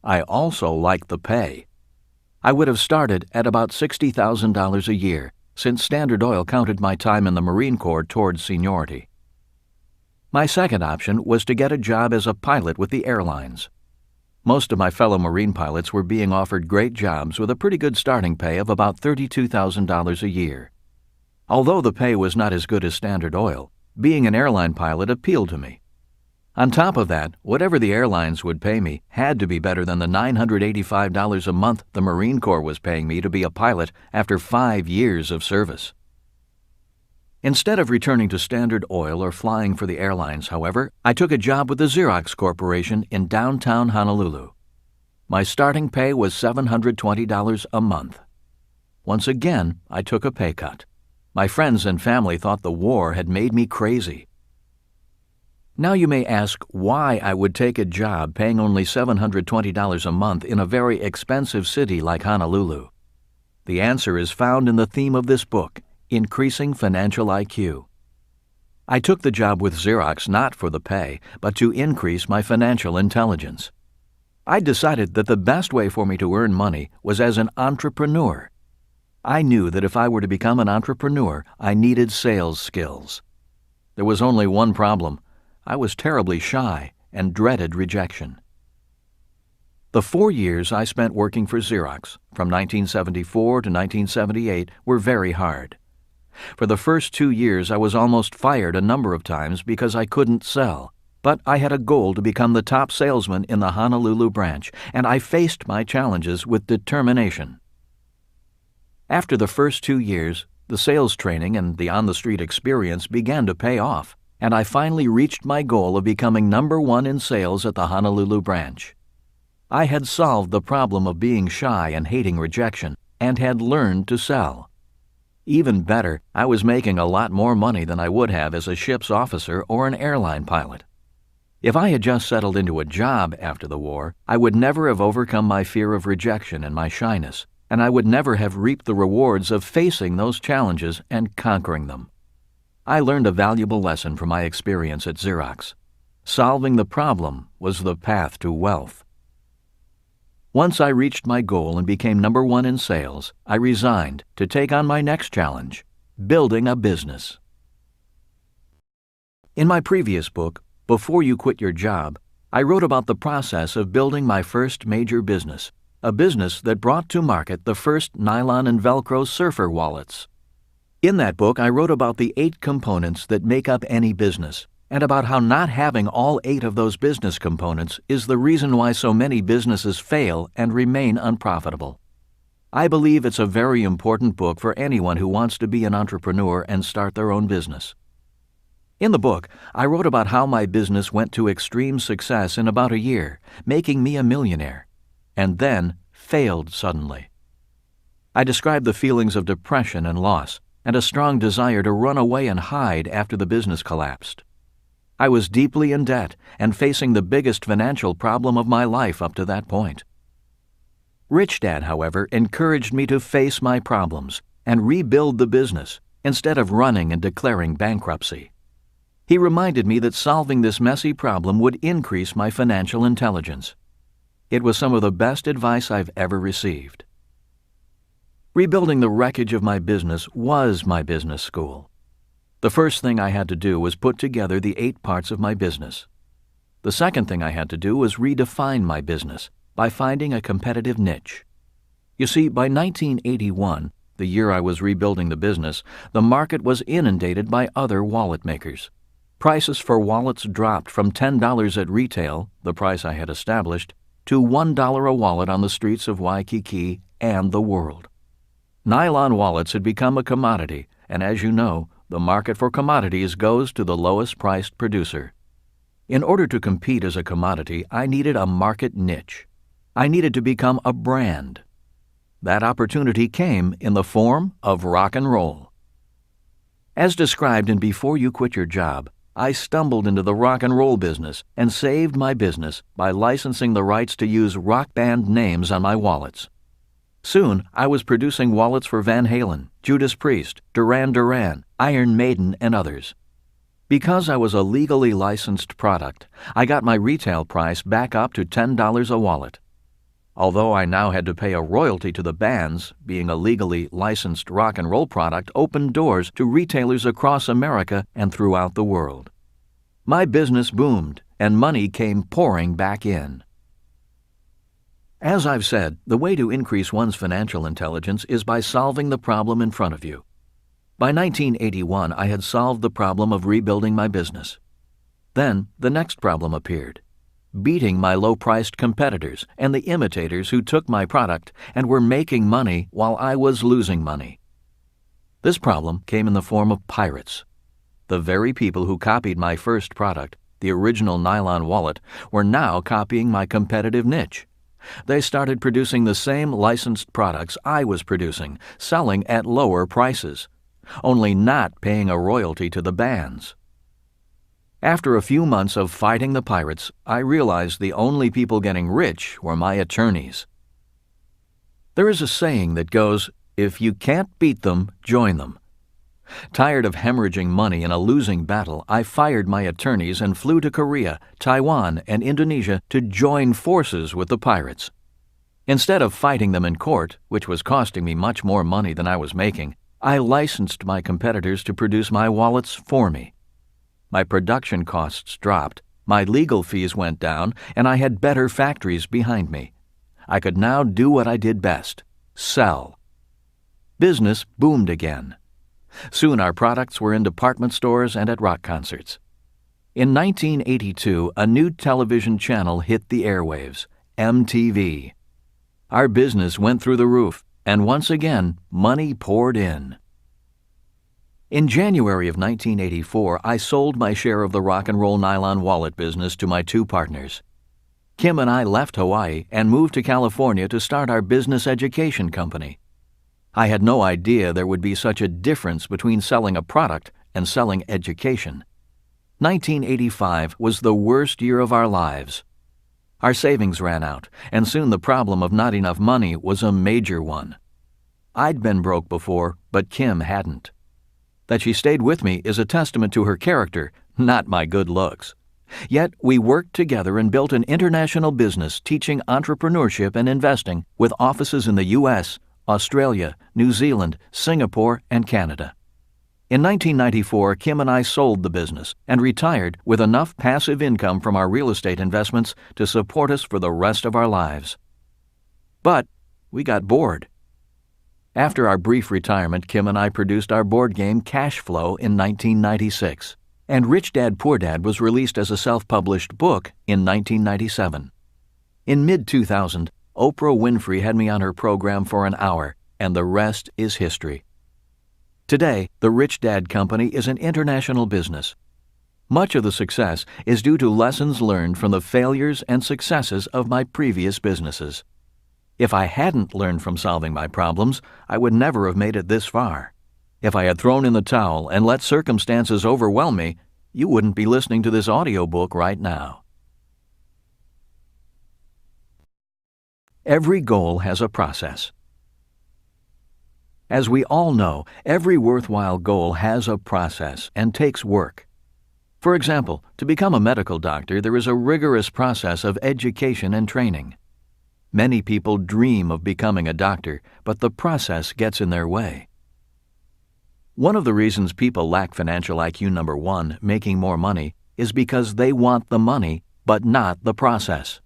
I also liked the pay. I would have started at about $60,000 a year, since Standard Oil counted my time in the Marine Corps towards seniority. My second option was to get a job as a pilot with the airlines. Most of my fellow Marine pilots were being offered great jobs with a pretty good starting pay of about $32,000 a year. Although the pay was not as good as Standard Oil, being an airline pilot appealed to me. On top of that, whatever the airlines would pay me had to be better than the $985 a month the Marine Corps was paying me to be a pilot after 5 years of service. Instead of returning to Standard Oil or flying for the airlines, however, I took a job with the Xerox Corporation in downtown Honolulu. My starting pay was $720 a month. Once again, I took a pay cut. My friends and family thought the war had made me crazy. Now you may ask why I would take a job paying only $720 a month in a very expensive city like Honolulu. The answer is found in the theme of this book, Increasing Financial IQ. I took the job with Xerox not for the pay, but to increase my financial intelligence. I decided that the best way for me to earn money was as an entrepreneur. I knew that if I were to become an entrepreneur, I needed sales skills. There was only one problem. I was terribly shy and dreaded rejection. The 4 years I spent working for Xerox, from 1974 to 1978, were very hard. For the first 2 years, I was almost fired a number of times because I couldn't sell, but I had a goal to become the top salesman in the Honolulu branch, and I faced my challenges with determination. After the first 2 years, the sales training and the on-the-street experience began to pay off, and I finally reached my goal of becoming number 1 in sales at the Honolulu branch. I had solved the problem of being shy and hating rejection, and had learned to sell. Even better, I was making a lot more money than I would have as a ship's officer or an airline pilot. If I had just settled into a job after the war, I would never have overcome my fear of rejection and my shyness, and I would never have reaped the rewards of facing those challenges and conquering them. I learned a valuable lesson from my experience at Xerox. Solving the problem was the path to wealth. Once I reached my goal and became number 1 in sales, I resigned to take on my next challenge, building a business. In my previous book, Before You Quit Your Job, I wrote about the process of building my first major business, a business that brought to market the first nylon and Velcro surfer wallets. In that book, I wrote about the 8 components that make up any business, and about how not having all 8 of those business components is the reason why so many businesses fail and remain unprofitable. I believe it's a very important book for anyone who wants to be an entrepreneur and start their own business. In the book, I wrote about how my business went to extreme success in about a year, making me a millionaire, and then failed suddenly. I described the feelings of depression and loss, and a strong desire to run away and hide after the business collapsed. I was deeply in debt and facing the biggest financial problem of my life up to that point. Rich Dad, however, encouraged me to face my problems and rebuild the business instead of running and declaring bankruptcy. He reminded me that solving this messy problem would increase my financial intelligence. It was some of the best advice I've ever received. Rebuilding the wreckage of my business was my business school. The first thing I had to do was put together the 8 parts of my business. The second thing I had to do was redefine my business by finding a competitive niche. You see, by 1981, the year I was rebuilding the business, the market was inundated by other wallet makers. Prices for wallets dropped from $10 at retail, the price I had established, to $1 a wallet on the streets of Waikiki and the world. Nylon wallets had become a commodity, and as you know, the market for commodities goes to the lowest-priced producer. In order to compete as a commodity, I needed a market niche. I needed to become a brand. That opportunity came in the form of rock and roll. As described in Before You Quit Your Job, I stumbled into the rock and roll business and saved my business by licensing the rights to use rock band names on my wallets. Soon, I was producing wallets for Van Halen, Judas Priest, Duran Duran, Iron Maiden, and others. Because I was a legally licensed product, I got my retail price back up to $10 a wallet. Although I now had to pay a royalty to the bands, being a legally licensed rock and roll product opened doors to retailers across America and throughout the world. My business boomed, and money came pouring back in. As I've said, the way to increase one's financial intelligence is by solving the problem in front of you. By 1981, I had solved the problem of rebuilding my business. Then, the next problem appeared: beating my low-priced competitors and the imitators who took my product and were making money while I was losing money. This problem came in the form of pirates. The very people who copied my first product, the original nylon wallet, were now copying my competitive niche. They started producing the same licensed products I was producing, selling at lower prices, only not paying a royalty to the bands. After a few months of fighting the pirates, I realized the only people getting rich were my attorneys. There is a saying that goes, "If you can't beat them, join them." Tired of hemorrhaging money in a losing battle, I fired my attorneys and flew to Korea, Taiwan, and Indonesia to join forces with the pirates. Instead of fighting them in court, which was costing me much more money than I was making, I licensed my competitors to produce my wallets for me. My production costs dropped, my legal fees went down, and I had better factories behind me. I could now do what I did best: sell. Business boomed again. Soon our products were in department stores and at rock concerts. In 1982, a new television channel hit the airwaves, MTV. Our business went through the roof, and once again, money poured in. In January of 1984, I sold my share of the rock and roll nylon wallet business to my 2 partners. Kim and I left Hawaii and moved to California to start our business education company. I had no idea there would be such a difference between selling a product and selling education. 1985 was the worst year of our lives. Our savings ran out, and soon the problem of not enough money was a major one. I'd been broke before, but Kim hadn't. That she stayed with me is a testament to her character, not my good looks. Yet we worked together and built an international business teaching entrepreneurship and investing with offices in the U.S., Australia, New Zealand, Singapore, and Canada. In 1994, Kim and I sold the business and retired with enough passive income from our real estate investments to support us for the rest of our lives. But we got bored. After our brief retirement, Kim and I produced our board game Cash Flow in 1996, and Rich Dad Poor Dad was released as a self-published book in 1997. In mid-2000, Oprah Winfrey had me on her program for an hour, and the rest is history. Today, the Rich Dad Company is an international business. Much of the success is due to lessons learned from the failures and successes of my previous businesses. If I hadn't learned from solving my problems, I would never have made it this far. If I had thrown in the towel and let circumstances overwhelm me, you wouldn't be listening to this audiobook right now. Every goal has a process. As we all know, every worthwhile goal has a process and takes work. For example, to become a medical doctor, there is a rigorous process of education and training. Many people dream of becoming a doctor, but the process gets in their way. One of the reasons people lack financial IQ number 1, making more money, is because they want the money, but not the process.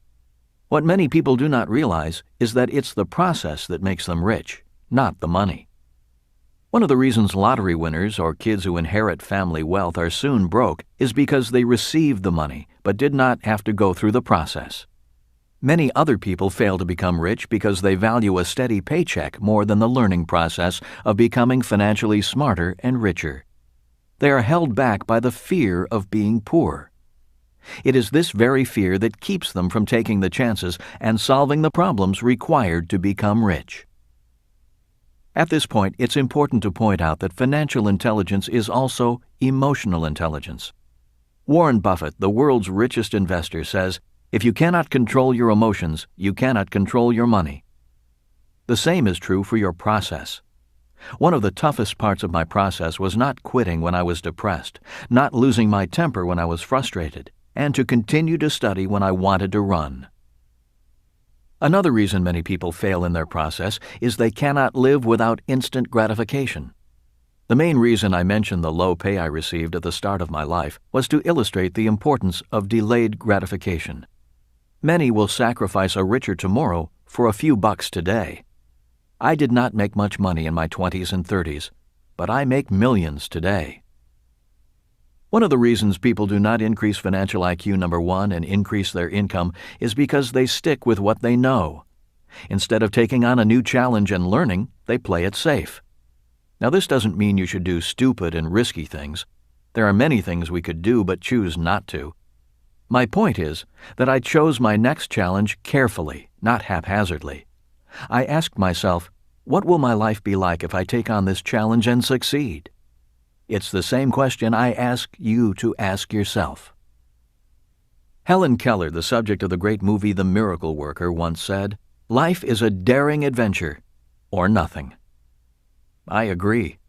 What many people do not realize is that it's the process that makes them rich, not the money. One of the reasons lottery winners or kids who inherit family wealth are soon broke is because they received the money, but did not have to go through the process. Many other people fail to become rich because they value a steady paycheck more than the learning process of becoming financially smarter and richer. They are held back by the fear of being poor. It is this very fear that keeps them from taking the chances and solving the problems required to become rich. At this point, it's important to point out that financial intelligence is also emotional intelligence. Warren Buffett, the world's richest investor, says, "If you cannot control your emotions, you cannot control your money." The same is true for your process. One of the toughest parts of my process was not quitting when I was depressed, not losing my temper when I was frustrated, and to continue to study when I wanted to run. Another reason many people fail in their process is they cannot live without instant gratification. The main reason I mentioned the low pay I received at the start of my life was to illustrate the importance of delayed gratification. Many will sacrifice a richer tomorrow for a few bucks today. I did not make much money in my 20s and 30s, but I make millions today. One of the reasons people do not increase financial IQ number 1 and increase their income is because they stick with what they know. Instead of taking on a new challenge and learning, they play it safe. Now, this doesn't mean you should do stupid and risky things. There are many things we could do but choose not to. My point is that I chose my next challenge carefully, not haphazardly. I asked myself, what will my life be like if I take on this challenge and succeed? It's the same question I ask you to ask yourself. Helen Keller, the subject of the great movie The Miracle Worker, once said, "Life is a daring adventure, or nothing." I agree.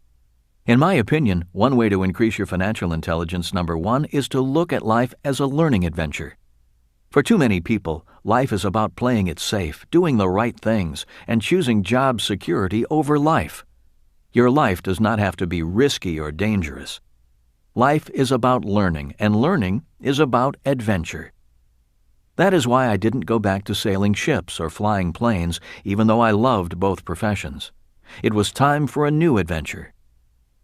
In my opinion, one way to increase your financial intelligence number 1 is to look at life as a learning adventure. For too many people, life is about playing it safe, doing the right things, and choosing job security over life. Your life does not have to be risky or dangerous. Life is about learning, and learning is about adventure. That is why I didn't go back to sailing ships or flying planes, even though I loved both professions. It was time for a new adventure.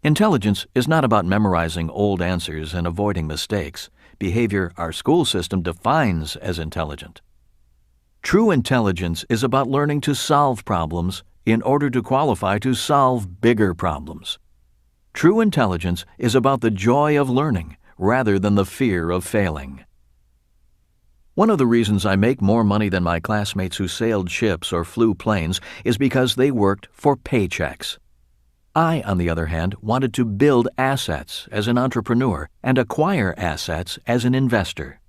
Intelligence is not about memorizing old answers and avoiding mistakes, behavior our school system defines as intelligent. True intelligence is about learning to solve problems in order to qualify to solve bigger problems. True intelligence is about the joy of learning rather than the fear of failing. One of the reasons I make more money than my classmates who sailed ships or flew planes is because they worked for paychecks. I, on the other hand, wanted to build assets as an entrepreneur and acquire assets as an investor.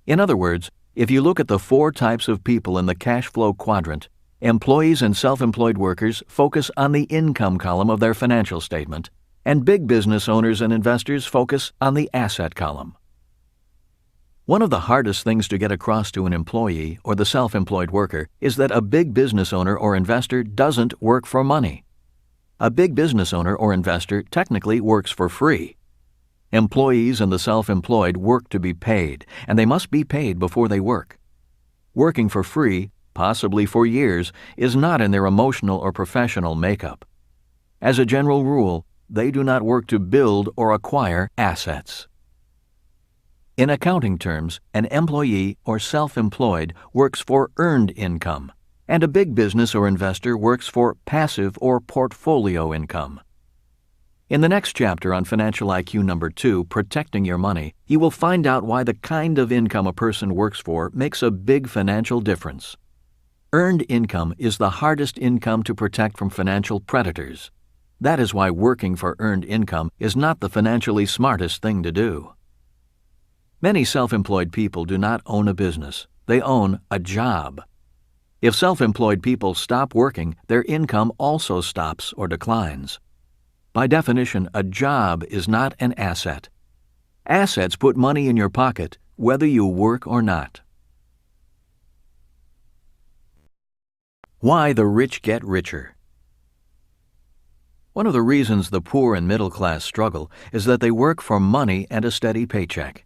In other words, if you look at the 4 types of people in the cash flow quadrant, employees and self-employed workers focus on the income column of their financial statement, and big business owners and investors focus on the asset column. One of the hardest things to get across to an employee or the self-employed worker is that a big business owner or investor doesn't work for money. A big business owner or investor technically works for free. Employees and the self-employed work to be paid, and they must be paid before they work. Working for free possibly for years, is not in their emotional or professional makeup. As a general rule, they do not work to build or acquire assets. In accounting terms, an employee or self-employed works for earned income, and a big business or investor works for passive or portfolio income. In the next chapter on Financial IQ number 2, Protecting Your Money, you will find out why the kind of income a person works for makes a big financial difference. Earned income is the hardest income to protect from financial predators. That is why working for earned income is not the financially smartest thing to do. Many self-employed people do not own a business. They own a job. If self-employed people stop working, their income also stops or declines. By definition, a job is not an asset. Assets put money in your pocket, whether you work or not. Why the rich get richer. One of the reasons the poor and middle class struggle is that they work for money and a steady paycheck.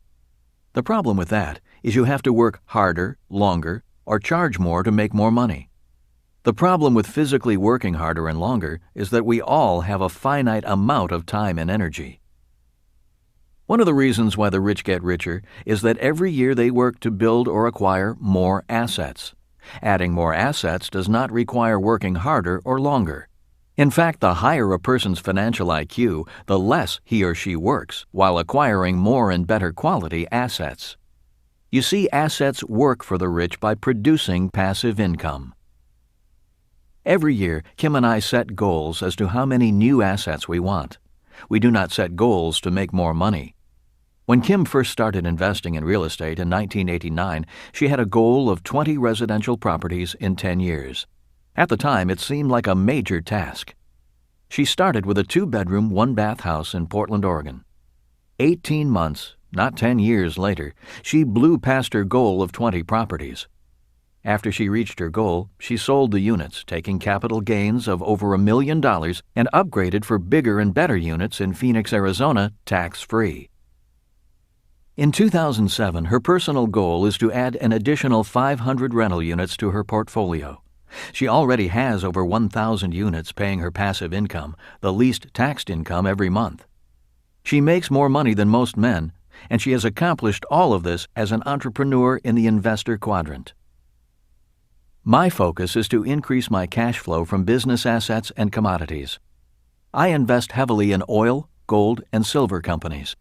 The problem with that is you have to work harder, longer, or charge more to make more money. The problem with physically working harder and longer is that we all have a finite amount of time and energy. One of the reasons why the rich get richer is that every year they work to build or acquire more assets. Adding more assets does not require working harder or longer. In fact, the higher a person's financial IQ, the less he or she works, while acquiring more and better quality assets. You see, assets work for the rich by producing passive income. Every year, Kim and I set goals as to how many new assets we want. We do not set goals to make more money. When Kim first started investing in real estate in 1989, she had a goal of 20 residential properties in 10 years. At the time, it seemed like a major task. She started with a 2-bedroom, 1-bath house in Portland, Oregon. 18 months, not 10 years later, she blew past her goal of 20 properties. After she reached her goal, she sold the units, taking capital gains of over $1 million and upgraded for bigger and better units in Phoenix, Arizona, tax-free. In 2007, her personal goal is to add an additional 500 rental units to her portfolio. She already has over 1,000 units paying her passive income, the least taxed income every month. She makes more money than most men, and she has accomplished all of this as an entrepreneur in the investor quadrant. My focus is to increase my cash flow from business assets and commodities. I invest heavily in oil, gold, and silver companies.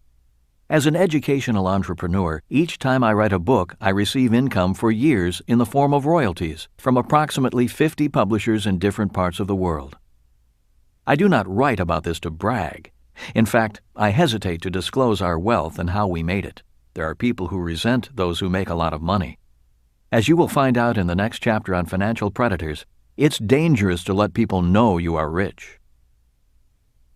As an educational entrepreneur, each time I write a book, I receive income for years in the form of royalties from approximately 50 publishers in different parts of the world. I do not write about this to brag. In fact, I hesitate to disclose our wealth and how we made it. There are people who resent those who make a lot of money. As you will find out in the next chapter on financial predators, it's dangerous to let people know you are rich.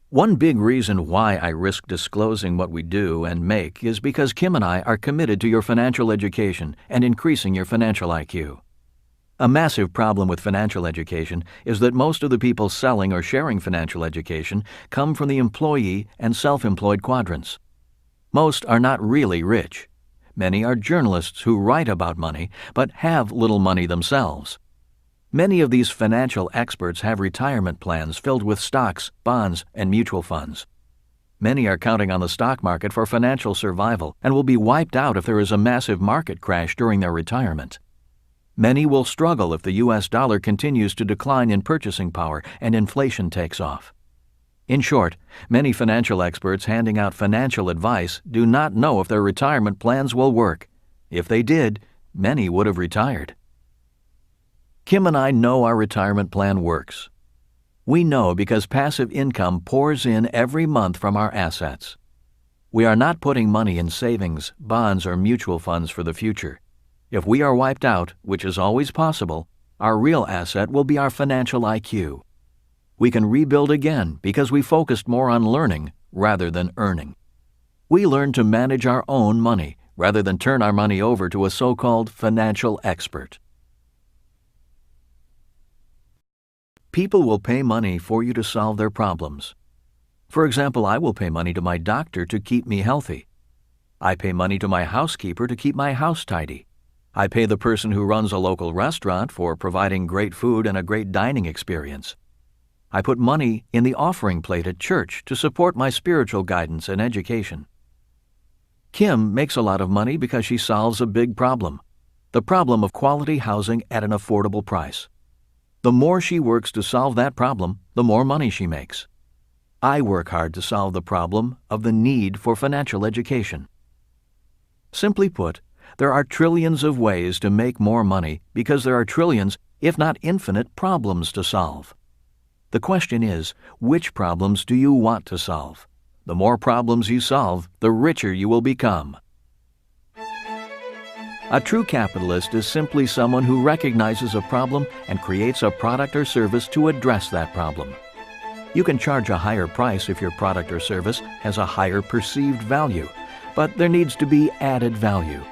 One big reason why I risk disclosing what we do and make is because Kim and I are committed to your financial education and increasing your financial IQ. A massive problem with financial education is that most of the people selling or sharing financial education come from the employee and self-employed quadrants. Most are not really rich. Many are journalists who write about money but have little money themselves. Many of these financial experts have retirement plans filled with stocks, bonds, and mutual funds. Many are counting on the stock market for financial survival and will be wiped out if there is a massive market crash during their retirement. Many will struggle if the U.S. dollar continues to decline in purchasing power and inflation takes off. In short, many financial experts handing out financial advice do not know if their retirement plans will work. If they did, many would have retired. Kim and I know our retirement plan works. We know because passive income pours in every month from our assets. We are not putting money in savings, bonds, or mutual funds for the future. If we are wiped out, which is always possible, our real asset will be our financial IQ. We can rebuild again because we focused more on learning rather than earning. We learned to manage our own money rather than turn our money over to a so-called financial expert. People will pay money for you to solve their problems. For example, I will pay money to my doctor to keep me healthy. I pay money to my housekeeper to keep my house tidy. I pay the person who runs a local restaurant for providing great food and a great dining experience. I put money in the offering plate at church to support my spiritual guidance and education. Kim makes a lot of money because she solves a big problem, the problem of quality housing at an affordable price. The more she works to solve that problem, the more money she makes. I work hard to solve the problem of the need for financial education. Simply put, there are trillions of ways to make more money because there are trillions, if not infinite, problems to solve. The question is, which problems do you want to solve? The more problems you solve, the richer you will become. A true capitalist is simply someone who recognizes a problem and creates a product or service to address that problem. You can charge a higher price if your product or service has a higher perceived value, but there needs to be added value.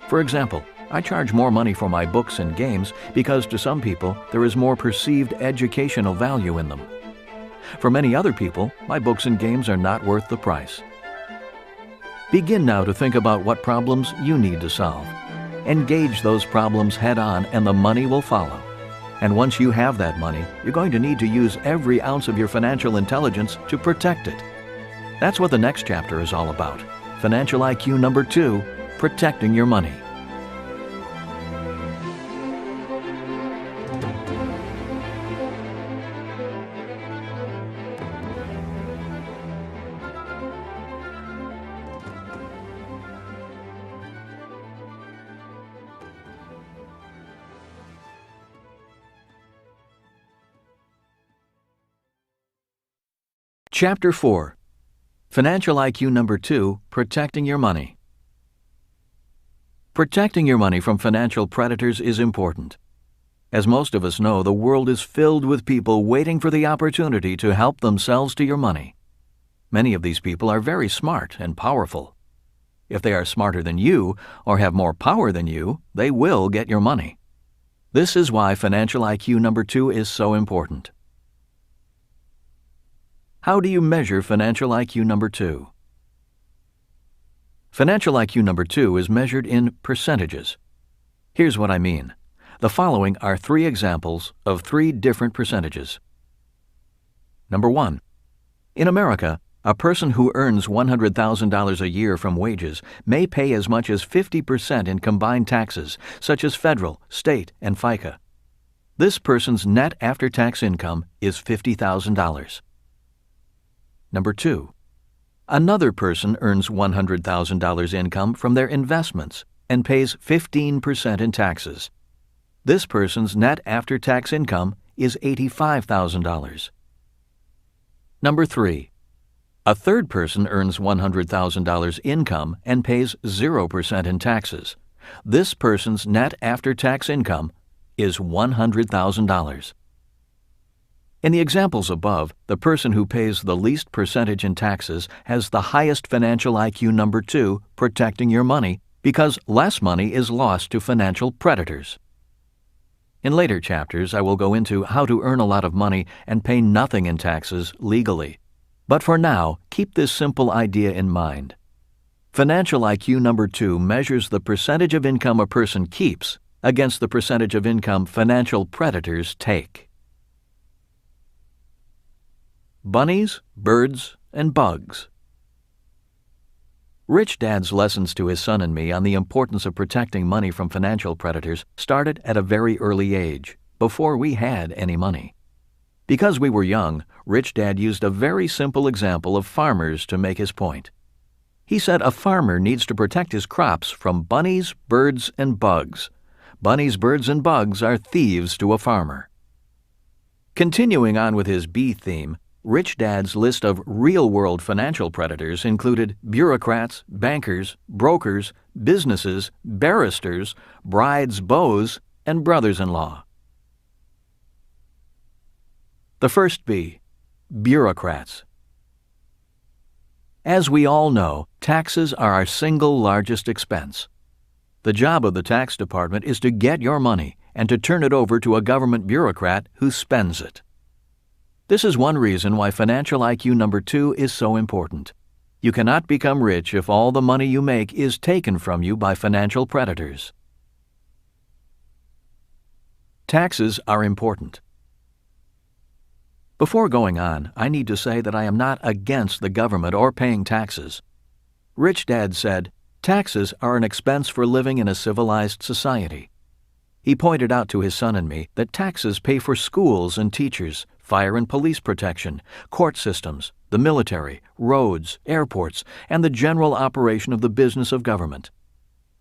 For example, I charge more money for my books and games because to some people there is more perceived educational value in them. For many other people, my books and games are not worth the price. Begin now to think about what problems you need to solve. Engage those problems head-on and the money will follow. And once you have that money, you're going to need to use every ounce of your financial intelligence to protect it. That's what the next chapter is all about. Financial IQ number 2, protecting your money. Chapter 4. Financial IQ number 2, protecting your money. Protecting your money from financial predators is important. As most of us know, the world is filled with people waiting for the opportunity to help themselves to your money. Many of these people are very smart and powerful. If they are smarter than you or have more power than you, they will get your money. This is why financial IQ number 2 is so important. How do you measure financial IQ number 2? Financial IQ number 2 is measured in percentages. Here's what I mean. The following are 3 examples of 3 different percentages. Number 1. In America, a person who earns $100,000 a year from wages may pay as much as 50% in combined taxes, such as federal, state, and FICA. This person's net after-tax income is $50,000. Number 2. Another person earns $100,000 income from their investments and pays 15% in taxes. This person's net after-tax income is $85,000. Number 3. A third person earns $100,000 income and pays 0% in taxes. This person's net after-tax income is $100,000. In the examples above, the person who pays the least percentage in taxes has the highest financial IQ number 2, protecting your money, because less money is lost to financial predators. In later chapters, I will go into how to earn a lot of money and pay nothing in taxes legally. But for now, keep this simple idea in mind. Financial IQ number 2 measures the percentage of income a person keeps against the percentage of income financial predators take. Bunnies, birds, and bugs. Rich Dad's lessons to his son and me on the importance of protecting money from financial predators started at a very early age, before we had any money. Because we were young, Rich Dad used a very simple example of farmers to make his point. He said a farmer needs to protect his crops from bunnies, birds, and bugs. Bunnies, birds, and bugs are thieves to a farmer. Continuing on with his bee theme, Rich Dad's list of real-world financial predators included bureaucrats, bankers, brokers, businesses, barristers, brides, beaux, and brothers-in-law. The first B, bureaucrats. As we all know, taxes are our single largest expense. The job of the tax department is to get your money and to turn it over to a government bureaucrat who spends it. This is one reason why financial IQ number 2 is so important. You cannot become rich if all the money you make is taken from you by financial predators. Taxes are important. Before going on, I need to say that I am not against the government or paying taxes. Rich Dad said, "Taxes are an expense for living in a civilized society." He pointed out to his son and me that taxes pay for schools and teachers, fire and police protection, court systems, the military, roads, airports, and the general operation of the business of government.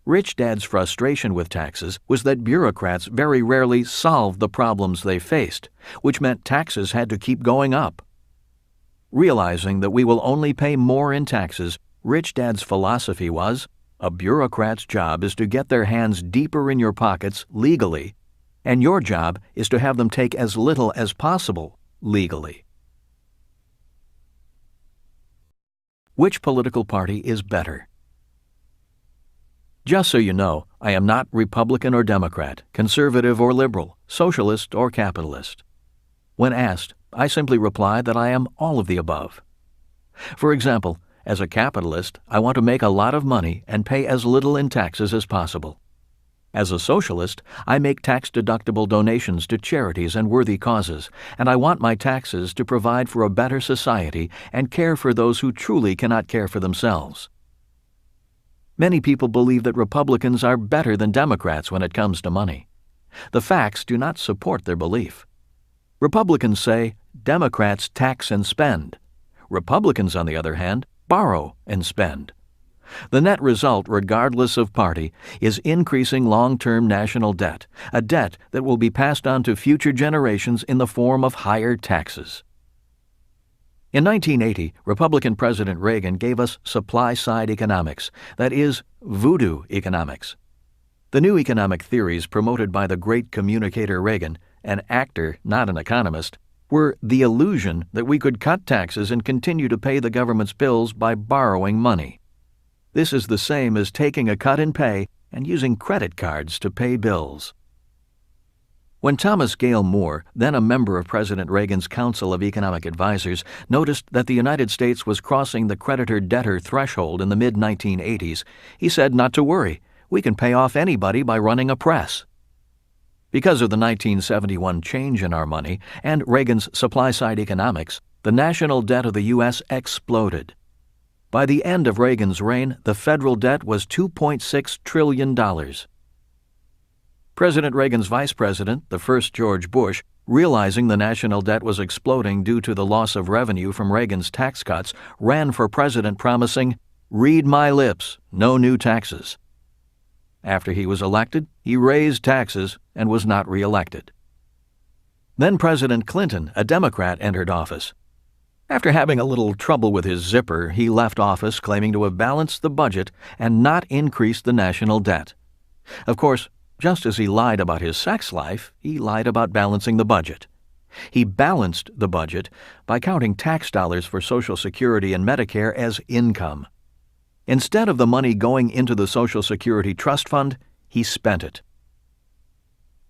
Rich Dad's frustration with taxes was that bureaucrats very rarely solved the problems they faced, which meant taxes had to keep going up. Realizing that we will only pay more in taxes, Rich Dad's philosophy was, a bureaucrat's job is to get their hands deeper in your pockets legally, and your job is to have them take as little as possible legally. Which political party is better? Just so you know, I am not Republican or Democrat, conservative or liberal, socialist or capitalist. When asked, I simply reply that I am all of the above. For example, as a capitalist, I want to make a lot of money and pay as little in taxes as possible. As a socialist, I make tax-deductible donations to charities and worthy causes, and I want my taxes to provide for a better society and care for those who truly cannot care for themselves. Many people believe that Republicans are better than Democrats when it comes to money. The facts do not support their belief. Republicans say Democrats tax and spend. Republicans, on the other hand, borrow and spend. The net result, regardless of party, is increasing long-term national debt, a debt that will be passed on to future generations in the form of higher taxes. In 1980, Republican President Reagan gave us supply-side economics, that is, voodoo economics. The new economic theories promoted by the great communicator Reagan, an actor, not an economist, were the illusion that we could cut taxes and continue to pay the government's bills by borrowing money. This is the same as taking a cut in pay and using credit cards to pay bills. When Thomas Gale Moore, then a member of President Reagan's Council of Economic Advisers, noticed that the United States was crossing the creditor-debtor threshold in the mid-1980s, he said not to worry, we can pay off anybody by running a press. Because of the 1971 change in our money and Reagan's supply-side economics, the national debt of the U.S. exploded. By the end of Reagan's reign, the federal debt was $2.6 trillion. President Reagan's vice president, the first George Bush, realizing the national debt was exploding due to the loss of revenue from Reagan's tax cuts, ran for president promising, "Read my lips, no new taxes." After he was elected, he raised taxes and was not reelected. Then President Clinton, a Democrat, entered office. After having a little trouble with his zipper, he left office claiming to have balanced the budget and not increased the national debt. Of course, just as he lied about his sex life, he lied about balancing the budget. He balanced the budget by counting tax dollars for Social Security and Medicare as income. Instead of the money going into the Social Security Trust Fund, he spent it.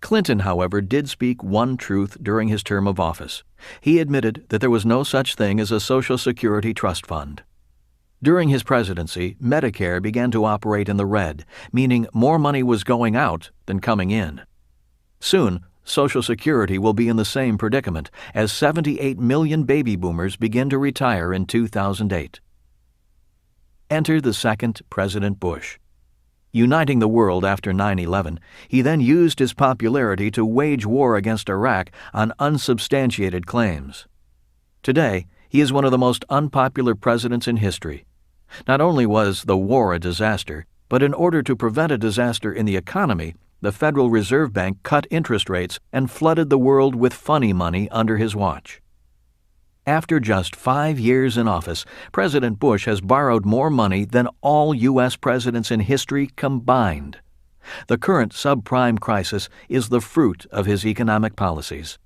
Clinton, however, did speak one truth during his term of office. He admitted that there was no such thing as a Social Security Trust Fund. During his presidency, Medicare began to operate in the red, meaning more money was going out than coming in. Soon, Social Security will be in the same predicament, as 78 million baby boomers begin to retire in 2008. Enter the second President Bush. Uniting the world after 9/11, he then used his popularity to wage war against Iraq on unsubstantiated claims. Today, he is one of the most unpopular presidents in history. Not only was the war a disaster, but in order to prevent a disaster in the economy, the Federal Reserve Bank cut interest rates and flooded the world with funny money under his watch. After just 5 years in office, President Bush has borrowed more money than all U.S. presidents in history combined. The current subprime crisis is the fruit of his economic policies.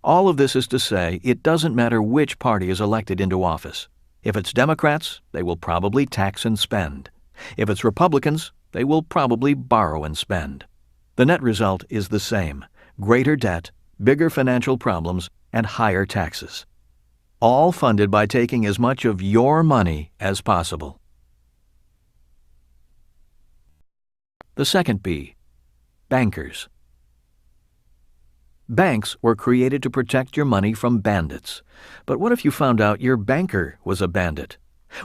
All of this is to say, it doesn't matter which party is elected into office. If it's Democrats, they will probably tax and spend. If it's Republicans, they will probably borrow and spend. The net result is the same: greater debt, bigger financial problems, and higher taxes. All funded by taking as much of your money as possible. The second B, bankers. Banks were created to protect your money from bandits. But what if you found out your banker was a bandit?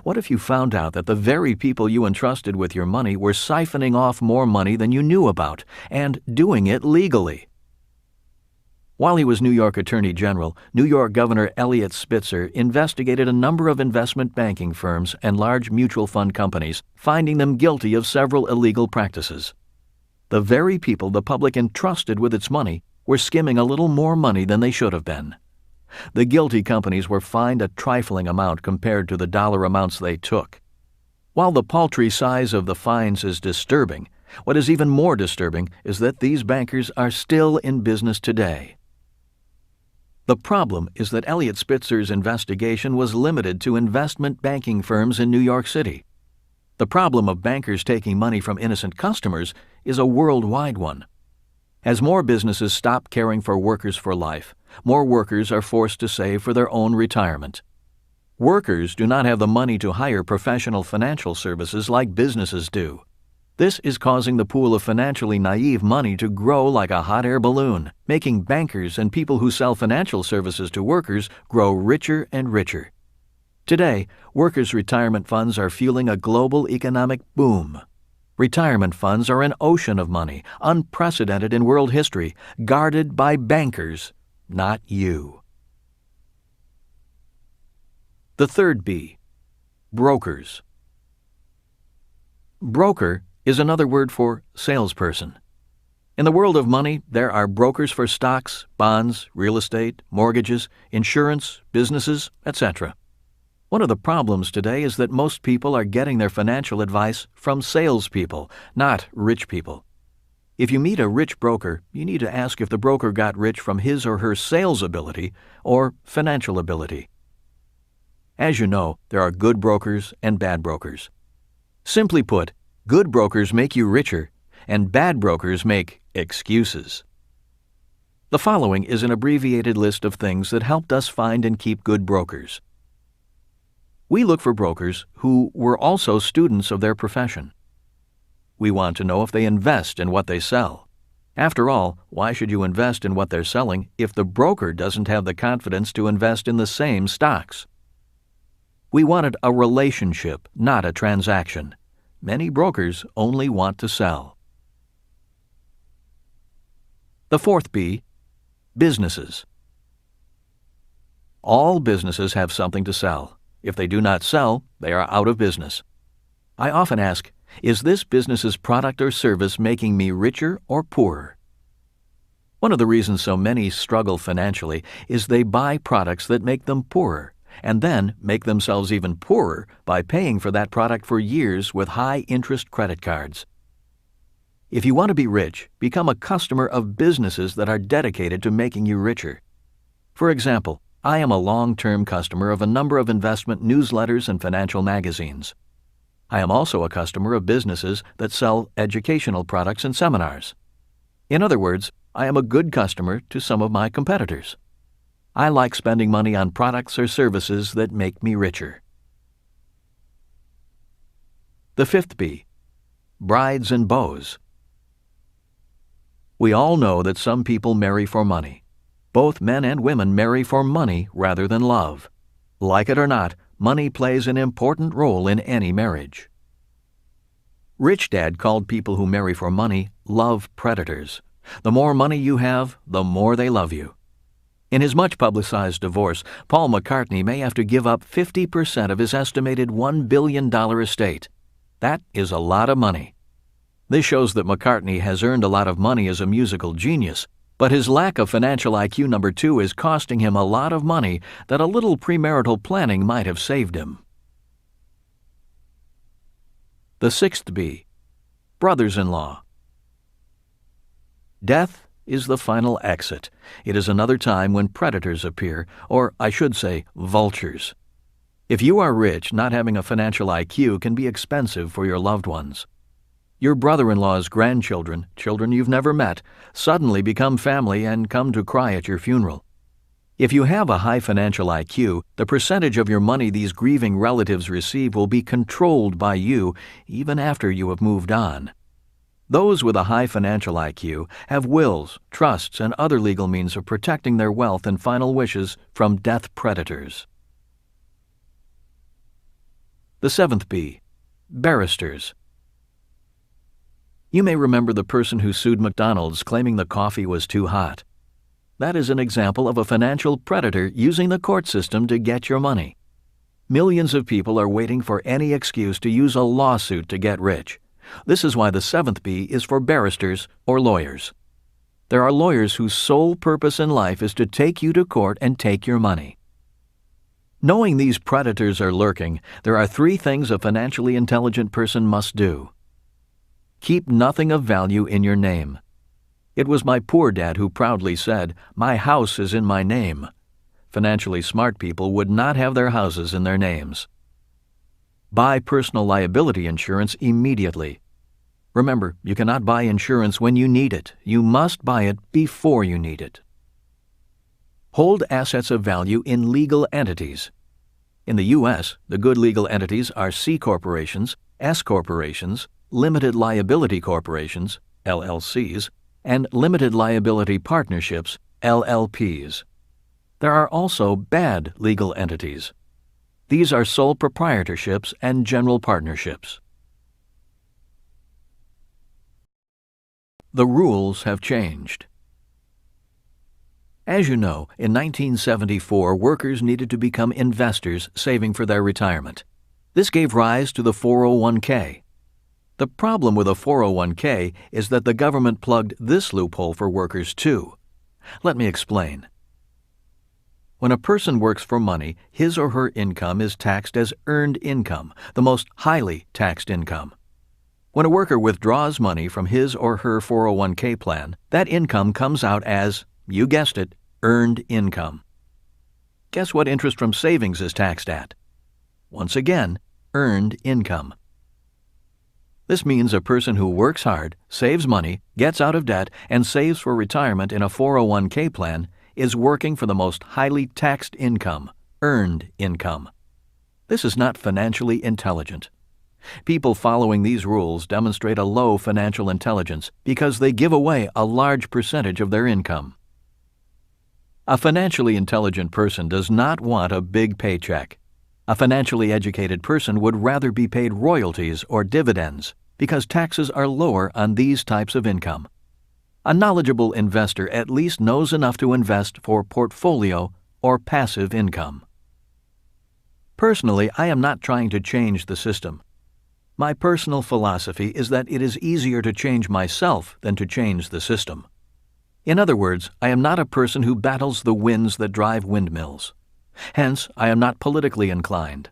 What if you found out that the very people you entrusted with your money were siphoning off more money than you knew about, and doing it legally? While he was New York Attorney General, New York Governor Eliot Spitzer investigated a number of investment banking firms and large mutual fund companies, finding them guilty of several illegal practices. The very people the public entrusted with its money were skimming a little more money than they should have been. The guilty companies were fined a trifling amount compared to the dollar amounts they took. While the paltry size of the fines is disturbing, what is even more disturbing is that these bankers are still in business today. The problem is that Eliot Spitzer's investigation was limited to investment banking firms in New York City. The problem of bankers taking money from innocent customers is a worldwide one. As more businesses stop caring for workers for life, more workers are forced to save for their own retirement. Workers do not have the money to hire professional financial services like businesses do. This is causing the pool of financially naive money to grow like a hot air balloon, making bankers and people who sell financial services to workers grow richer and richer. Today, workers' retirement funds are fueling a global economic boom. Retirement funds are an ocean of money, unprecedented in world history, guarded by bankers, not you. The third B, brokers. Broker is another word for salesperson. In the world of money, there are brokers for stocks, bonds, real estate, mortgages, insurance, businesses, etc. One of the problems today is that most people are getting their financial advice from salespeople, not rich people. If you meet a rich broker, you need to ask if the broker got rich from his or her sales ability or financial ability. As you know, there are good brokers and bad brokers. Simply put, good brokers make you richer, and bad brokers make excuses. The following is an abbreviated list of things that helped us find and keep good brokers. We look for brokers who were also students of their profession. We want to know if they invest in what they sell. After all, why should you invest in what they're selling if the broker doesn't have the confidence to invest in the same stocks? We wanted a relationship, not a transaction. Many brokers only want to sell. The fourth B, businesses. All businesses have something to sell. If they do not sell, they are out of business. I often ask, is this business's product or service making me richer or poorer? One of the reasons so many struggle financially is they buy products that make them poorer, and then make themselves even poorer by paying for that product for years with high-interest credit cards. If you want to be rich, become a customer of businesses that are dedicated to making you richer. For example, I am a long-term customer of a number of investment newsletters and financial magazines. I am also a customer of businesses that sell educational products and seminars. In other words, I am a good customer to some of my competitors. I like spending money on products or services that make me richer. The fifth B, brides and beaux. We all know that some people marry for money. Both men and women marry for money rather than love. Like it or not, money plays an important role in any marriage. Rich Dad called people who marry for money love predators. The more money you have, the more they love you. In his much-publicized divorce, Paul McCartney may have to give up 50% of his estimated $1 billion estate. That is a lot of money. This shows that McCartney has earned a lot of money as a musical genius, but his lack of financial IQ number 2 is costing him a lot of money that a little premarital planning might have saved him. The sixth B, brothers-in-law. Death is the final exit. It is another time when predators appear, or I should say, vultures. If you are rich, not having a financial IQ can be expensive for your loved ones. Your brother-in-law's grandchildren, children you've never met, suddenly become family and come to cry at your funeral. If you have a high financial IQ, the percentage of your money these grieving relatives receive will be controlled by you even after you have moved on. Those with a high financial IQ have wills, trusts, and other legal means of protecting their wealth and final wishes from death predators. The seventh B, barristers. You may remember the person who sued McDonald's claiming the coffee was too hot. That is an example of a financial predator using the court system to get your money. Millions of people are waiting for any excuse to use a lawsuit to get rich. This is why the seventh B is for barristers or lawyers. There are lawyers whose sole purpose in life is to take you to court and take your money. Knowing these predators are lurking, there are 3 things a financially intelligent person must do. Keep nothing of value in your name. It was my poor dad who proudly said, "My house is in my name." Financially smart people would not have their houses in their names. Buy personal liability insurance immediately. Remember, you cannot buy insurance when you need it. You must buy it before you need it. Hold assets of value in legal entities. In the U.S., the good legal entities are C corporations, S corporations, limited liability corporations, LLCs, and limited liability partnerships, LLPs. There are also bad legal entities. These are sole proprietorships and general partnerships. The rules have changed. As you know, in 1974, workers needed to become investors saving for their retirement. This gave rise to the 401k. The problem with a 401k is that the government plugged this loophole for workers too. Let me explain. When a person works for money, his or her income is taxed as earned income, the most highly taxed income. When a worker withdraws money from his or her 401k plan, that income comes out as, you guessed it, earned income. Guess what interest from savings is taxed at? Once again, earned income. This means a person who works hard, saves money, gets out of debt, and saves for retirement in a 401k plan is working for the most highly taxed income, earned income. This is not financially intelligent. People following these rules demonstrate a low financial intelligence because they give away a large percentage of their income. A financially intelligent person does not want a big paycheck. A financially educated person would rather be paid royalties or dividends because taxes are lower on these types of income. A knowledgeable investor at least knows enough to invest for portfolio or passive income. Personally, I am not trying to change the system. My personal philosophy is that it is easier to change myself than to change the system. In other words, I am not a person who battles the winds that drive windmills. Hence, I am not politically inclined.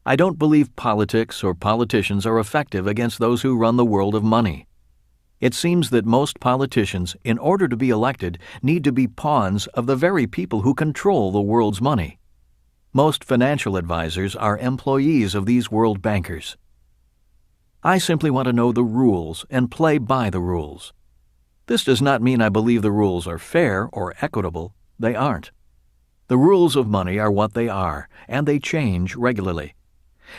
I don't believe politics or politicians are effective against those who run the world of money. It seems that most politicians, in order to be elected, need to be pawns of the very people who control the world's money. Most financial advisors are employees of these world bankers. I simply want to know the rules and play by the rules. This does not mean I believe the rules are fair or equitable. They aren't. The rules of money are what they are, and they change regularly.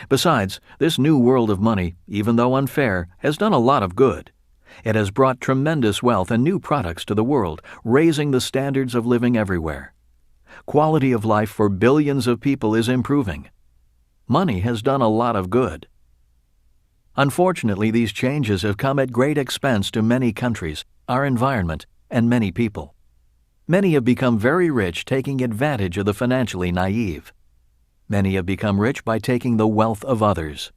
Besides, this new world of money, even though unfair, has done a lot of good. It has brought tremendous wealth and new products to the world, raising the standards of living everywhere. Quality of life for billions of people is improving. Money has done a lot of good. Unfortunately, these changes have come at great expense to many countries, our environment, and many people. Many have become very rich taking advantage of the financially naive. Many have become rich by taking the wealth of others.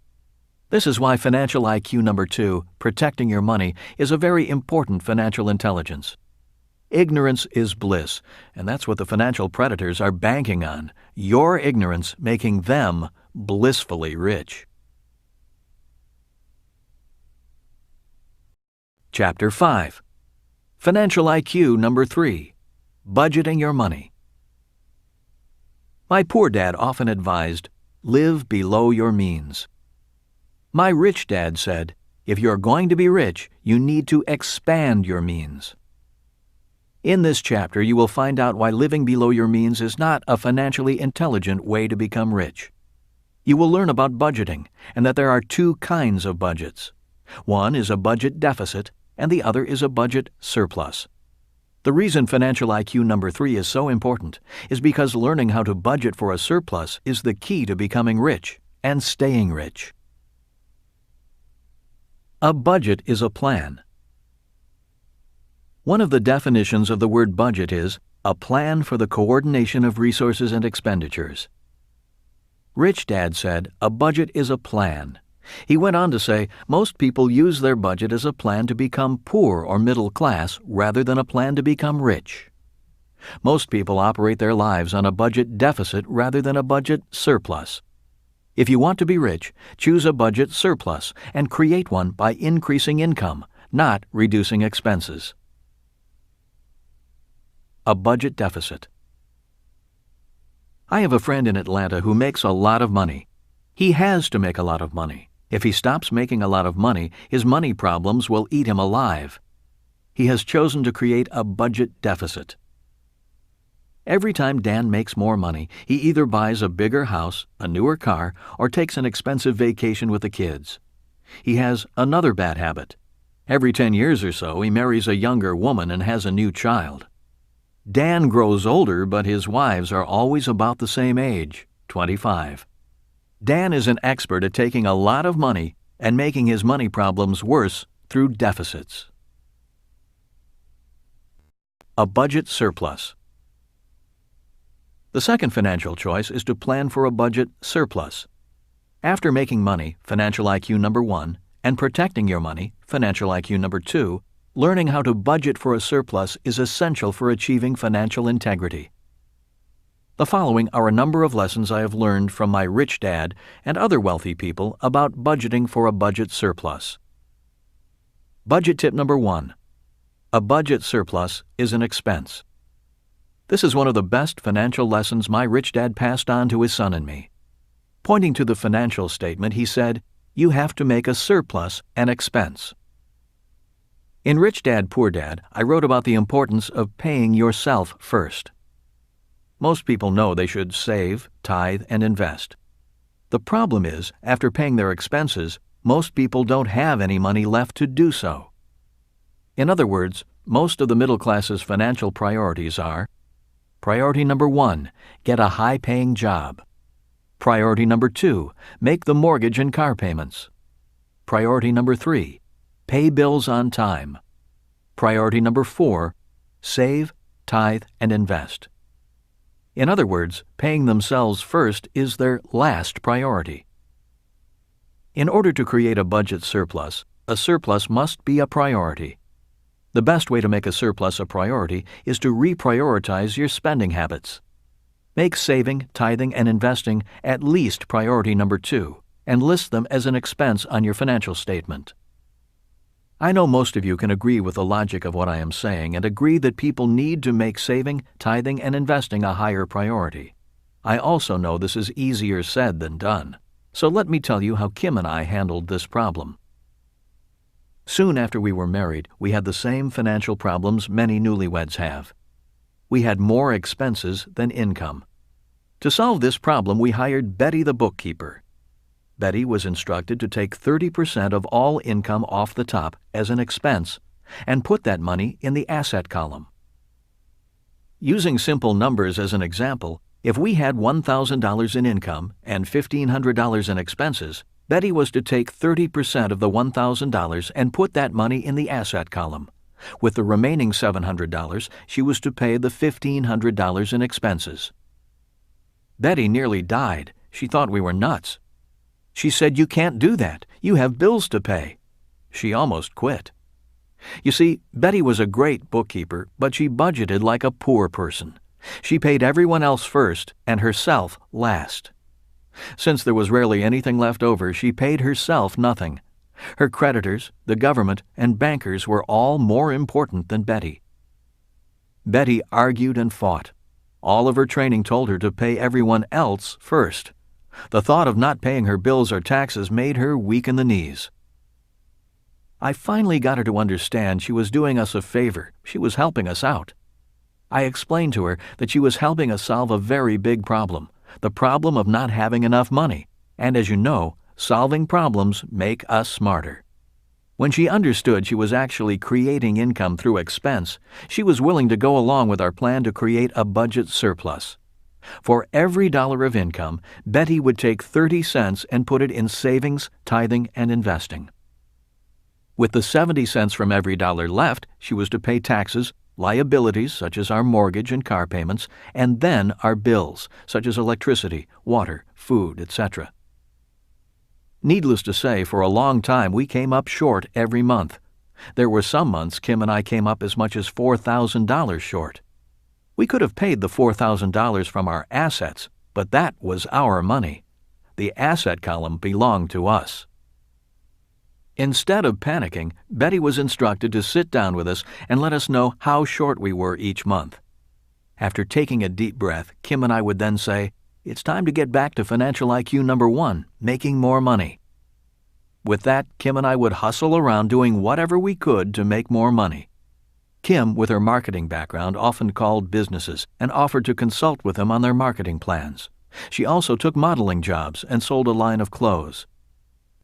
This is why financial IQ number 2, protecting your money, is a very important financial intelligence. Ignorance is bliss, and that's what the financial predators are banking on, your ignorance making them blissfully rich. Chapter 5. Financial IQ number 3, budgeting your money. My poor dad often advised, live below your means. My rich dad said, if you're going to be rich, you need to expand your means. In this chapter, you will find out why living below your means is not a financially intelligent way to become rich. You will learn about budgeting and that there are 2 kinds of budgets. One is a budget deficit, and the other is a budget surplus. The reason financial IQ number 3 is so important is because learning how to budget for a surplus is the key to becoming rich and staying rich. A budget is a plan. One of the definitions of the word budget is a plan for the coordination of resources and expenditures. Rich Dad said, a budget is a plan. He went on to say, most people use their budget as a plan to become poor or middle class rather than a plan to become rich. Most people operate their lives on a budget deficit rather than a budget surplus. If you want to be rich, choose a budget surplus and create one by increasing income, not reducing expenses. A budget deficit. I have a friend in Atlanta who makes a lot of money. He has to make a lot of money. If he stops making a lot of money, his money problems will eat him alive. He has chosen to create a budget deficit. Every time Dan makes more money, he either buys a bigger house, a newer car, or takes an expensive vacation with the kids. He has another bad habit. Every 10 years or so, he marries a younger woman and has a new child. Dan grows older, but his wives are always about the same age, 25. Dan is an expert at taking a lot of money and making his money problems worse through deficits. A budget surplus. The second financial choice is to plan for a budget surplus. After making money, financial IQ number 1, and protecting your money, financial IQ number 2, learning how to budget for a surplus is essential for achieving financial integrity. The following are a number of lessons I have learned from my rich dad and other wealthy people about budgeting for a budget surplus. Budget tip number 1. A budget surplus is an expense. This is one of the best financial lessons my rich dad passed on to his son and me. Pointing to the financial statement, he said, "You have to make a surplus an expense." In Rich Dad, Poor Dad, I wrote about the importance of paying yourself first. Most people know they should save, tithe, and invest. The problem is, after paying their expenses, most people don't have any money left to do so. In other words, most of the middle class's financial priorities are: priority number 1, get a high-paying job. Priority number 2, make the mortgage and car payments. Priority number 3, pay bills on time. Priority number 4, save, tithe, and invest. In other words, paying themselves first is their last priority. In order to create a budget surplus, a surplus must be a priority. The best way to make a surplus a priority is to reprioritize your spending habits. Make saving, tithing, and investing at least priority number 2, and list them as an expense on your financial statement. I know most of you can agree with the logic of what I am saying and agree that people need to make saving, tithing, and investing a higher priority. I also know this is easier said than done, so let me tell you how Kim and I handled this problem. Soon after we were married, we had the same financial problems many newlyweds have. We had more expenses than income. To solve this problem, we hired Betty the bookkeeper. Betty was instructed to take 30% of all income off the top as an expense and put that money in the asset column. Using simple numbers as an example, if we had $1,000 in income and $1,500 in expenses, Betty was to take 30% of the $1,000 and put that money in the asset column. With the remaining $700, she was to pay the $1,500 in expenses. Betty nearly died. She thought we were nuts. She said, "You can't do that. You have bills to pay." She almost quit. You see, Betty was a great bookkeeper, but she budgeted like a poor person. She paid everyone else first and herself last. Since there was rarely anything left over, she paid herself nothing. Her creditors, the government, and bankers were all more important than Betty. Betty argued and fought. All of her training told her to pay everyone else first. The thought of not paying her bills or taxes made her weak in the knees. I finally got her to understand she was doing us a favor. She was helping us out. I explained to her that she was helping us solve a very big problem, the problem of not having enough money. And as you know, solving problems make us smarter. When she understood she was actually creating income through expense, she was willing to go along with our plan to create a budget surplus. For every dollar of income, Betty would take 30 cents and put it in savings, tithing, and investing. With the 70 cents from every dollar left, she was to pay taxes, liabilities such as our mortgage and car payments, and then our bills such as electricity, water, food, etc. Needless to say, for a long time we came up short every month. There were some months Kim and I came up as much as $4,000 short. We could have paid the $4,000 from our assets, but that was our money. The asset column belonged to us. Instead of panicking, Betty was instructed to sit down with us and let us know how short we were each month. After taking a deep breath, Kim and I would then say, "It's time to get back to financial IQ number 1, making more money." With that, Kim and I would hustle around doing whatever we could to make more money. Kim, with her marketing background, often called businesses and offered to consult with them on their marketing plans. She also took modeling jobs and sold a line of clothes.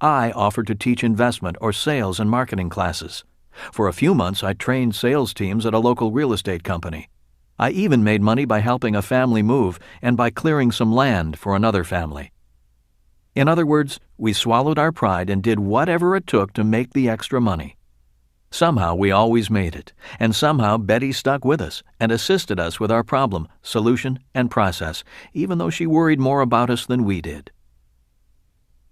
I offered to teach investment or sales and marketing classes. For a few months, I trained sales teams at a local real estate company. I even made money by helping a family move and by clearing some land for another family. In other words, we swallowed our pride and did whatever it took to make the extra money. Somehow we always made it, and somehow Betty stuck with us and assisted us with our problem, solution, and process, even though she worried more about us than we did.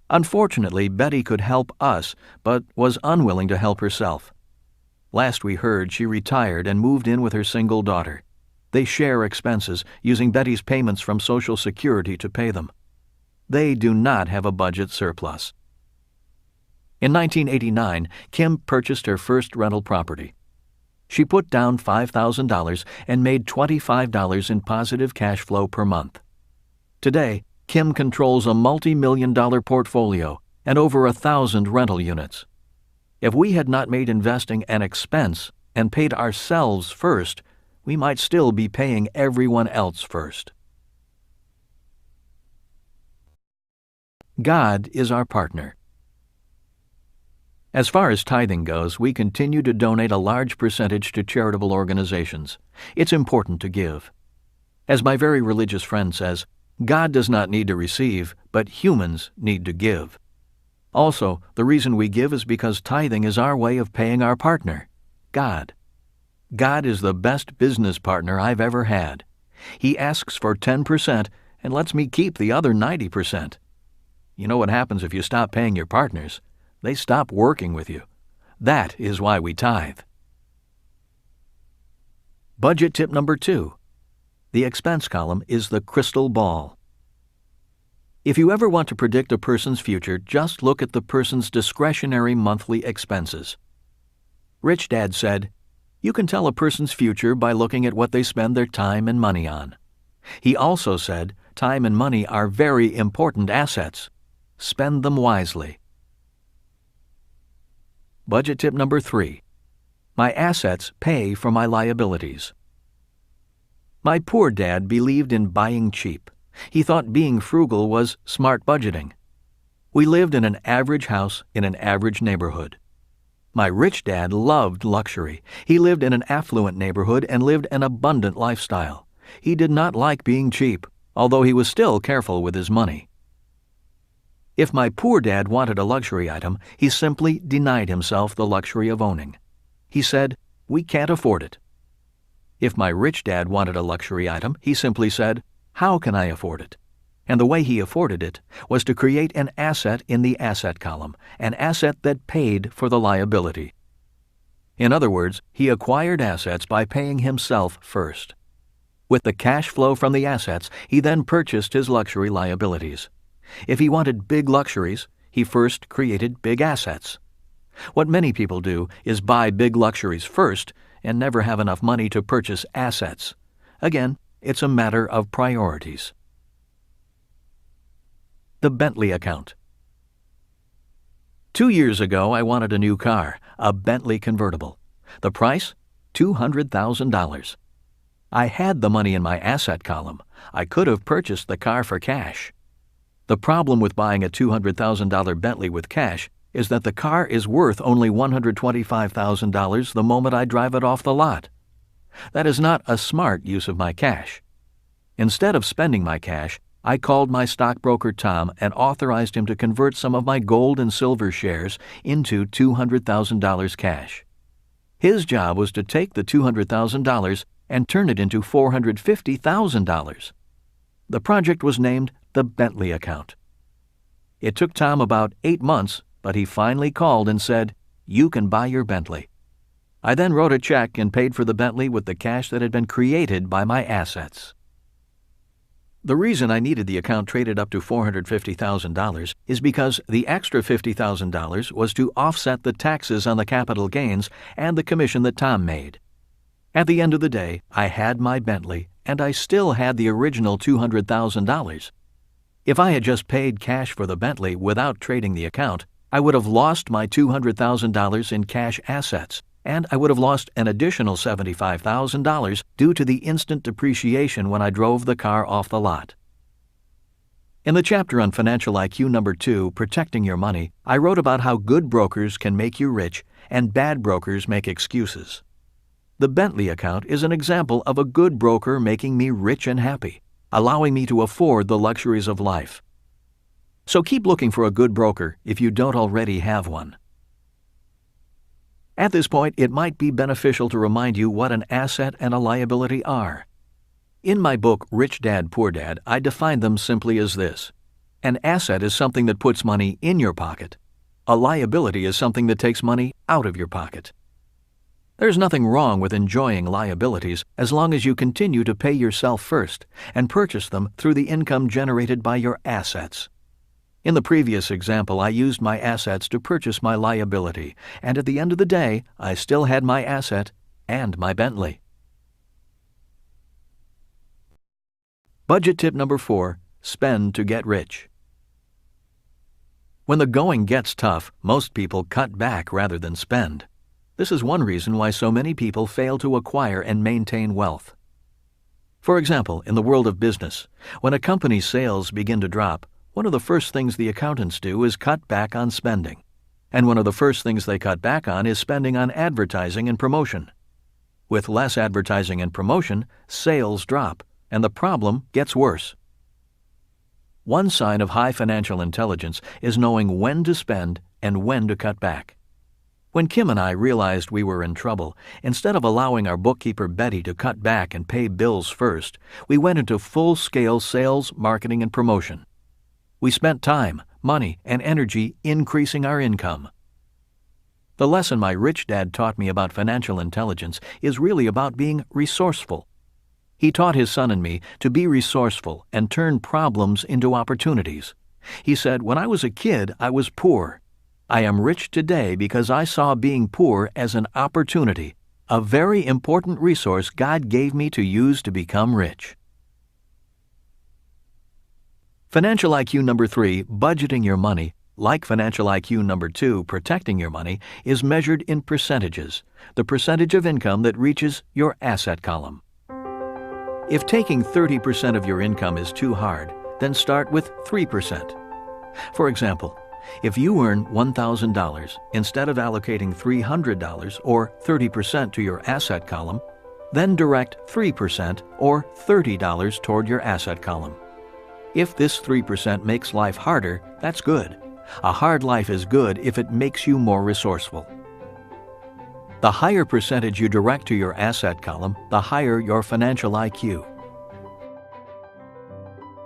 Unfortunately, Betty could help us, but was unwilling to help herself. Last we heard, she retired and moved in with her single daughter. They share expenses, using Betty's payments from Social Security to pay them. They do not have a budget surplus. In 1989, Kim purchased her first rental property. She put down $5,000 and made $25 in positive cash flow per month. Today, Kim controls a multi-million-dollar portfolio and over 1,000 rental units. If we had not made investing an expense and paid ourselves first, we might still be paying everyone else first. God is our partner. As far as tithing goes, we continue to donate a large percentage to charitable organizations. It's important to give. As my very religious friend says, God does not need to receive, but humans need to give. Also, the reason we give is because tithing is our way of paying our partner, God. God is the best business partner I've ever had. He asks for 10% and lets me keep the other 90%. You know what happens if you stop paying your partners? They stop working with you. That is why we tithe. Budget tip number 2. The expense column is the crystal ball. If you ever want to predict a person's future, just look at the person's discretionary monthly expenses. Rich Dad said, "You can tell a person's future by looking at what they spend their time and money on." He also said, time and money are very important assets. Spend them wisely. Budget tip number 3. My assets pay for my liabilities. My poor dad believed in buying cheap. He thought being frugal was smart budgeting. We lived in an average house in an average neighborhood. My rich dad loved luxury. He lived in an affluent neighborhood and lived an abundant lifestyle. He did not like being cheap, although he was still careful with his money. If my poor dad wanted a luxury item, he simply denied himself the luxury of owning. He said, "We can't afford it." If my rich dad wanted a luxury item, he simply said, "How can I afford it?" And the way he afforded it was to create an asset in the asset column, an asset that paid for the liability. In other words, he acquired assets by paying himself first. With the cash flow from the assets, he then purchased his luxury liabilities. If he wanted big luxuries, he first created big assets. What many people do is buy big luxuries first and never have enough money to purchase assets. Again, it's a matter of priorities. The Bentley account. 2 years ago, I wanted a new car, a Bentley convertible. The price? $200,000. I had the money in my asset column. I could have purchased the car for cash. The problem with buying a $200,000 Bentley with cash is that the car is worth only $125,000 the moment I drive it off the lot. That is not a smart use of my cash. Instead of spending my cash, I called my stockbroker Tom and authorized him to convert some of my gold and silver shares into $200,000 cash. His job was to take the $200,000 and turn it into $450,000. The project was named the Bentley account. It took Tom about 8 months, but he finally called and said, "You can buy your Bentley." I then wrote a check and paid for the Bentley with the cash that had been created by my assets. The reason I needed the account traded up to $450,000 is because the extra $50,000 was to offset the taxes on the capital gains and the commission that Tom made. At the end of the day, I had my Bentley, and I still had the original $200,000. If I had just paid cash for the Bentley without trading the account, I would have lost my $200,000 in cash assets, and I would have lost an additional $75,000 due to the instant depreciation when I drove the car off the lot. In the chapter on Financial IQ number 2, Protecting Your Money, I wrote about how good brokers can make you rich and bad brokers make excuses. The Bentley account is an example of a good broker making me rich and happy, allowing me to afford the luxuries of life. So keep looking for a good broker if you don't already have one. At this point, it might be beneficial to remind you what an asset and a liability are. In my book, Rich Dad, Poor Dad, I define them simply as this. An asset is something that puts money in your pocket. A liability is something that takes money out of your pocket. There's nothing wrong with enjoying liabilities as long as you continue to pay yourself first and purchase them through the income generated by your assets. In the previous example, I used my assets to purchase my liability, and at the end of the day, I still had my asset and my Bentley. Budget tip number 4, spend to get rich. When the going gets tough, most people cut back rather than spend. This is one reason why so many people fail to acquire and maintain wealth. For example, in the world of business, when a company's sales begin to drop, one of the first things the accountants do is cut back on spending. And one of the first things they cut back on is spending on advertising and promotion. With less advertising and promotion, sales drop, and the problem gets worse. One sign of high financial intelligence is knowing when to spend and when to cut back. When Kim and I realized we were in trouble, instead of allowing our bookkeeper Betty to cut back and pay bills first, we went into full-scale sales, marketing, and promotion. We spent time, money, and energy increasing our income. The lesson my rich dad taught me about financial intelligence is really about being resourceful. He taught his son and me to be resourceful and turn problems into opportunities. He said, "When I was a kid, I was poor. I am rich today because I saw being poor as an opportunity, a very important resource God gave me to use to become rich." Financial IQ number 3, budgeting your money, like Financial IQ number 2, protecting your money, is measured in percentages, the percentage of income that reaches your asset column. If taking 30% of your income is too hard, then start with 3%. For example, if you earn $1,000, instead of allocating $300 or 30% to your asset column, then direct 3% or $30 toward your asset column. If this 3% makes life harder, that's good. A hard life is good if it makes you more resourceful. The higher percentage you direct to your asset column, the higher your financial IQ.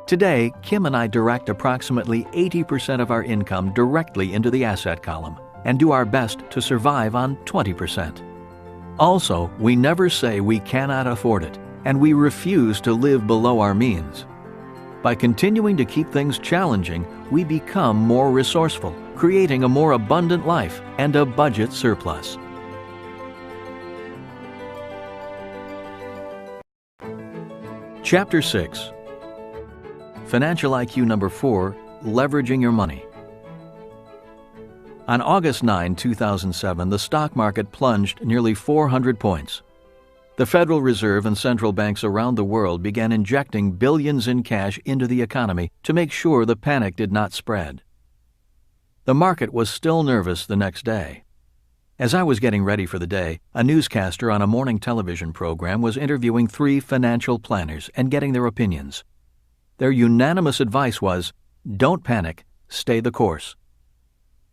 Today, Kim and I direct approximately 80% of our income directly into the asset column and do our best to survive on 20%. Also, we never say we cannot afford it, and we refuse to live below our means. By continuing to keep things challenging, we become more resourceful, creating a more abundant life and a budget surplus. Chapter 6. Financial IQ number 4, Leveraging Your Money. On August 9, 2007, the stock market plunged nearly 400 points. The Federal Reserve and central banks around the world began injecting billions in cash into the economy to make sure the panic did not spread. The market was still nervous the next day. As I was getting ready for the day, a newscaster on a morning television program was interviewing 3 financial planners and getting their opinions. Their unanimous advice was, don't panic, stay the course.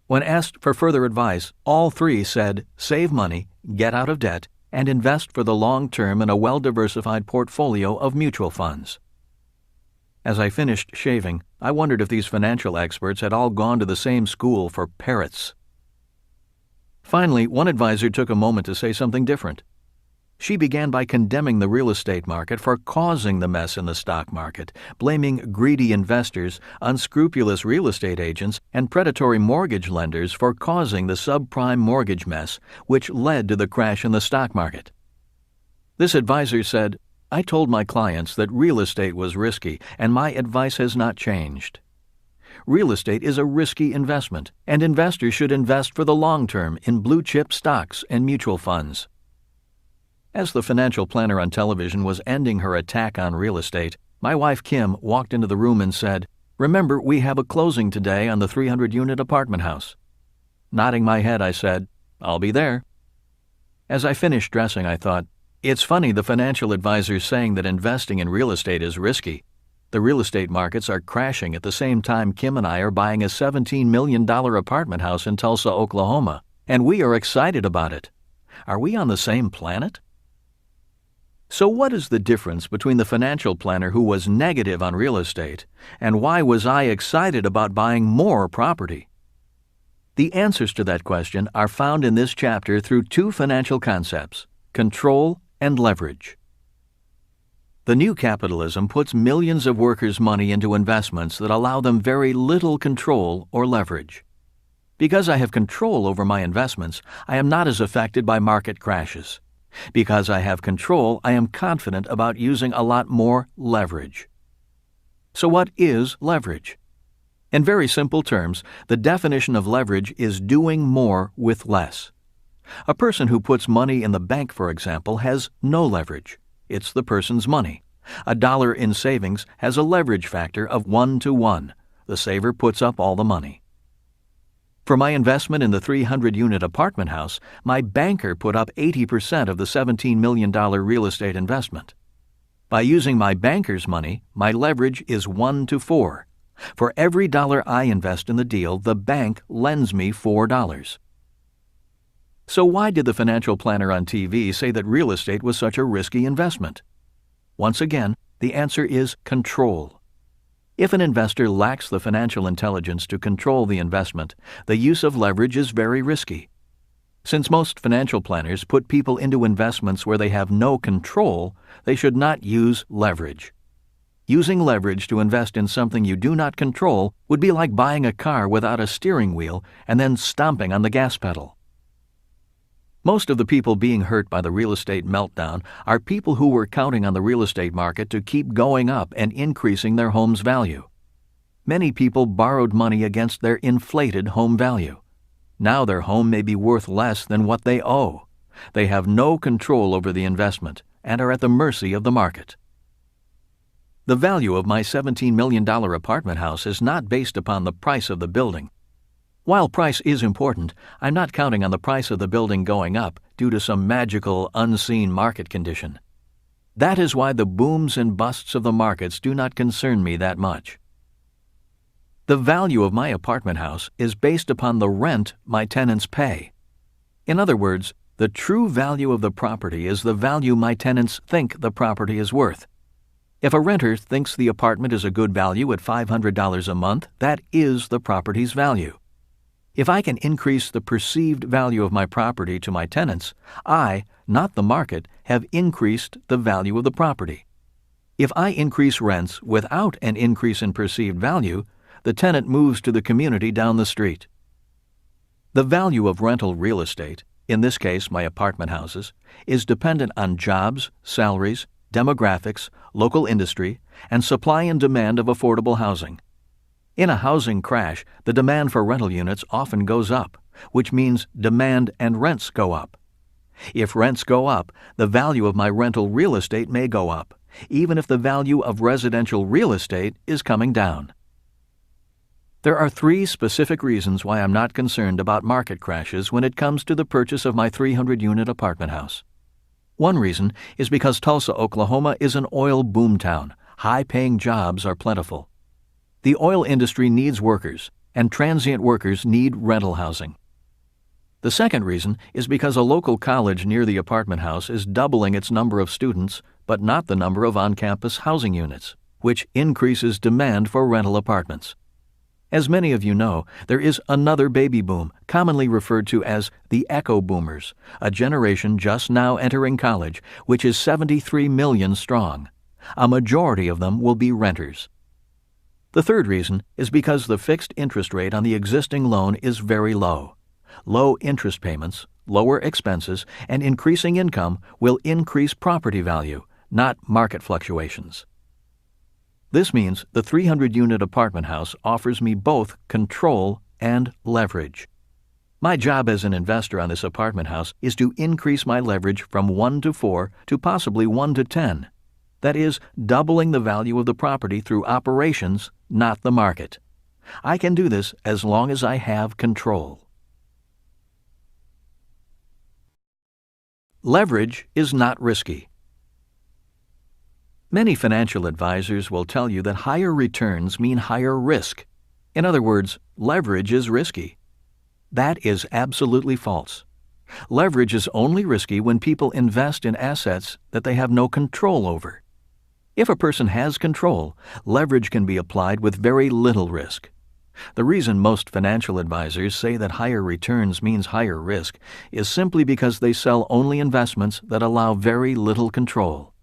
When asked for further advice, all 3 said, save money, get out of debt, and invest for the long term in a well-diversified portfolio of mutual funds. As I finished shaving, I wondered if these financial experts had all gone to the same school for parrots. Finally, one advisor took a moment to say something different. She began by condemning the real estate market for causing the mess in the stock market, blaming greedy investors, unscrupulous real estate agents, and predatory mortgage lenders for causing the subprime mortgage mess, which led to the crash in the stock market. This advisor said, I told my clients that real estate was risky, and my advice has not changed. Real estate is a risky investment, and investors should invest for the long term in blue-chip stocks and mutual funds. As the financial planner on television was ending her attack on real estate, my wife Kim walked into the room and said, Remember, we have a closing today on the 300-unit apartment house. Nodding my head, I said, I'll be there. As I finished dressing, I thought, it's funny the financial advisor's saying that investing in real estate is risky. The real estate markets are crashing at the same time Kim and I are buying a $17 million apartment house in Tulsa, Oklahoma, and we are excited about it. Are we on the same planet? So what is the difference between the financial planner who was negative on real estate and why was I excited about buying more property? The answers to that question are found in this chapter through 2 financial concepts, control and leverage. The new capitalism puts millions of workers' money into investments that allow them very little control or leverage. Because I have control over my investments, I am not as affected by market crashes. Because I have control, I am confident about using a lot more leverage. So what is leverage? In very simple terms, the definition of leverage is doing more with less. A person who puts money in the bank, for example, has no leverage. It's the person's money. $1 in savings has a leverage factor of 1 to 1. The saver puts up all the money. For my investment in the 300-unit apartment house, my banker put up 80% of the $17 million real estate investment. By using my banker's money, my leverage is 1 to 4. For every dollar I invest in the deal, the bank lends me $4. So why did the financial planner on TV say that real estate was such a risky investment? Once again, the answer is control. If an investor lacks the financial intelligence to control the investment, the use of leverage is very risky. Since most financial planners put people into investments where they have no control, they should not use leverage. Using leverage to invest in something you do not control would be like buying a car without a steering wheel and then stomping on the gas pedal. Most of the people being hurt by the real estate meltdown are people who were counting on the real estate market to keep going up and increasing their home's value. Many people borrowed money against their inflated home value. Now their home may be worth less than what they owe. They have no control over the investment and are at the mercy of the market. The value of my $17 million apartment house is not based upon the price of the building. While price is important, I'm not counting on the price of the building going up due to some magical, unseen market condition. That is why the booms and busts of the markets do not concern me that much. The value of my apartment house is based upon the rent my tenants pay. In other words, the true value of the property is the value my tenants think the property is worth. If a renter thinks the apartment is a good value at $500 a month, that is the property's value. If I can increase the perceived value of my property to my tenants, I, not the market, have increased the value of the property. If I increase rents without an increase in perceived value, the tenant moves to the community down the street. The value of rental real estate, in this case my apartment houses, is dependent on jobs, salaries, demographics, local industry, and supply and demand of affordable housing. In a housing crash, the demand for rental units often goes up, which means demand and rents go up. If rents go up, the value of my rental real estate may go up, even if the value of residential real estate is coming down. There are 3 specific reasons why I'm not concerned about market crashes when it comes to the purchase of my 300-unit apartment house. One reason is because Tulsa, Oklahoma is an oil boomtown. High-paying jobs are plentiful. The oil industry needs workers, and transient workers need rental housing. The second reason is because a local college near the apartment house is doubling its number of students, but not the number of on-campus housing units, which increases demand for rental apartments. As many of you know, there is another baby boom, commonly referred to as the Echo Boomers, a generation just now entering college, which is 73 million strong. A majority of them will be renters. The third reason is because the fixed interest rate on the existing loan is very low. Low interest payments, lower expenses, and increasing income will increase property value, not market fluctuations. This means the 300-unit apartment house offers me both control and leverage. My job as an investor on this apartment house is to increase my leverage from 1 to 4 to possibly 1 to 10. That is, doubling the value of the property through operations, not the market. I can do this as long as I have control. Leverage is not risky. Many financial advisors will tell you that higher returns mean higher risk. In other words, leverage is risky. That is absolutely false. Leverage is only risky when people invest in assets that they have no control over. If a person has control, leverage can be applied with very little risk. The reason most financial advisors say that higher returns means higher risk is simply because they sell only investments that allow very little control.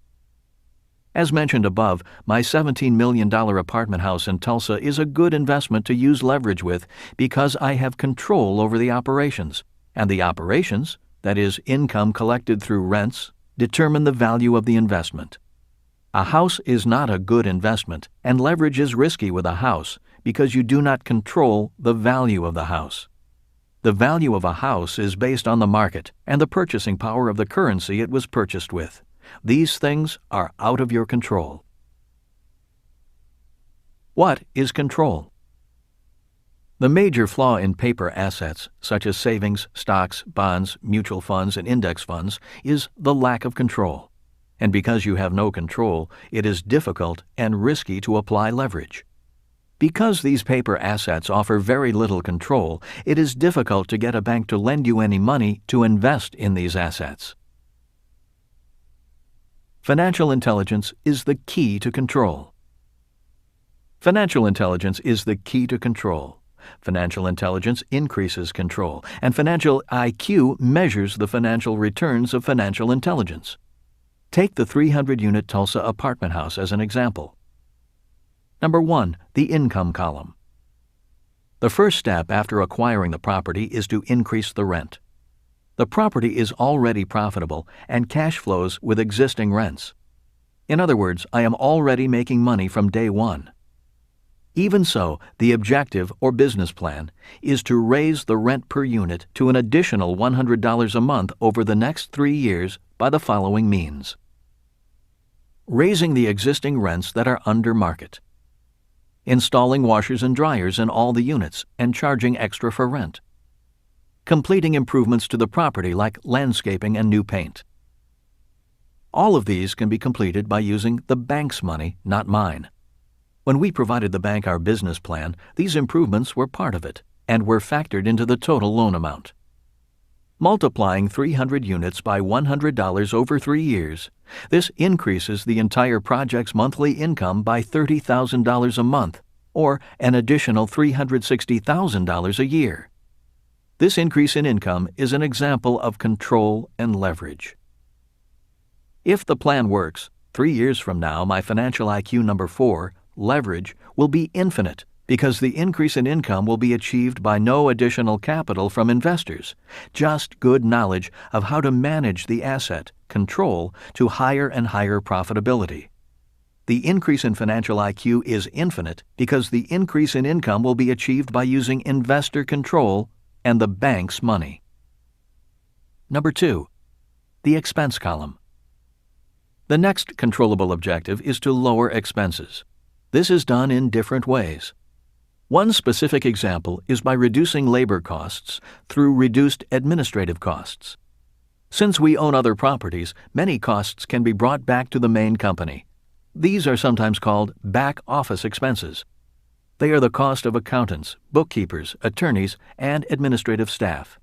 As mentioned above, my $17 million apartment house in Tulsa is a good investment to use leverage with because I have control over the operations, and the operations, that is, income collected through rents, determine the value of the investment. A house is not a good investment, and leverage is risky with a house because you do not control the value of the house. The value of a house is based on the market and the purchasing power of the currency it was purchased with. These things are out of your control. What is control? The major flaw in paper assets, such as savings, stocks, bonds, mutual funds, and index funds, is the lack of control. And because you have no control, it is difficult and risky to apply leverage. Because these paper assets offer very little control, it is difficult to get a bank to lend you any money to invest in these assets. Financial intelligence is the key to control. Financial intelligence is the key to control. Financial intelligence increases control, and financial IQ measures the financial returns of financial intelligence. Take the 300-unit Tulsa apartment house as an example. Number 1, the income column. The first step after acquiring the property is to increase the rent. The property is already profitable and cash flows with existing rents. In other words, I am already making money from day one. Even so, the objective or business plan is to raise the rent per unit to an additional $100 a month over the next 3 years by the following means. Raising the existing rents that are under market. Installing washers and dryers in all the units and charging extra for rent. Completing improvements to the property like landscaping and new paint. All of these can be completed by using the bank's money, not mine. When we provided the bank our business plan, these improvements were part of it and were factored into the total loan amount. Multiplying 300 units by $100 over 3 years, this increases the entire project's monthly income by $30,000 a month, or an additional $360,000 a year. This increase in income is an example of control and leverage. If the plan works, 3 years from now my financial IQ number 4, leverage, will be infinite because the increase in income will be achieved by no additional capital from investors, just good knowledge of how to manage the asset, control, to higher and higher profitability. The increase in financial IQ is infinite because the increase in income will be achieved by using investor control and the bank's money. Number 2, the expense column. The next controllable objective is to lower expenses. This is done in different ways. One specific example is by reducing labor costs through reduced administrative costs. Since we own other properties, many costs can be brought back to the main company. These are sometimes called back office expenses. They are the cost of accountants, bookkeepers, attorneys, and administrative staff.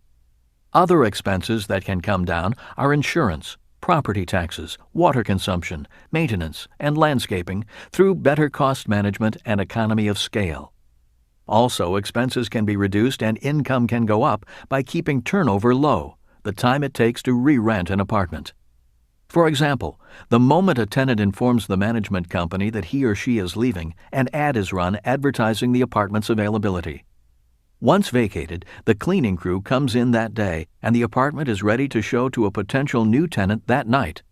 Other expenses that can come down are insurance, property taxes, water consumption, maintenance, and landscaping through better cost management and economy of scale. Also, expenses can be reduced and income can go up by keeping turnover low, the time it takes to re-rent an apartment. For example, the moment a tenant informs the management company that he or she is leaving, an ad is run advertising the apartment's availability. Once vacated, the cleaning crew comes in that day and the apartment is ready to show to a potential new tenant that night.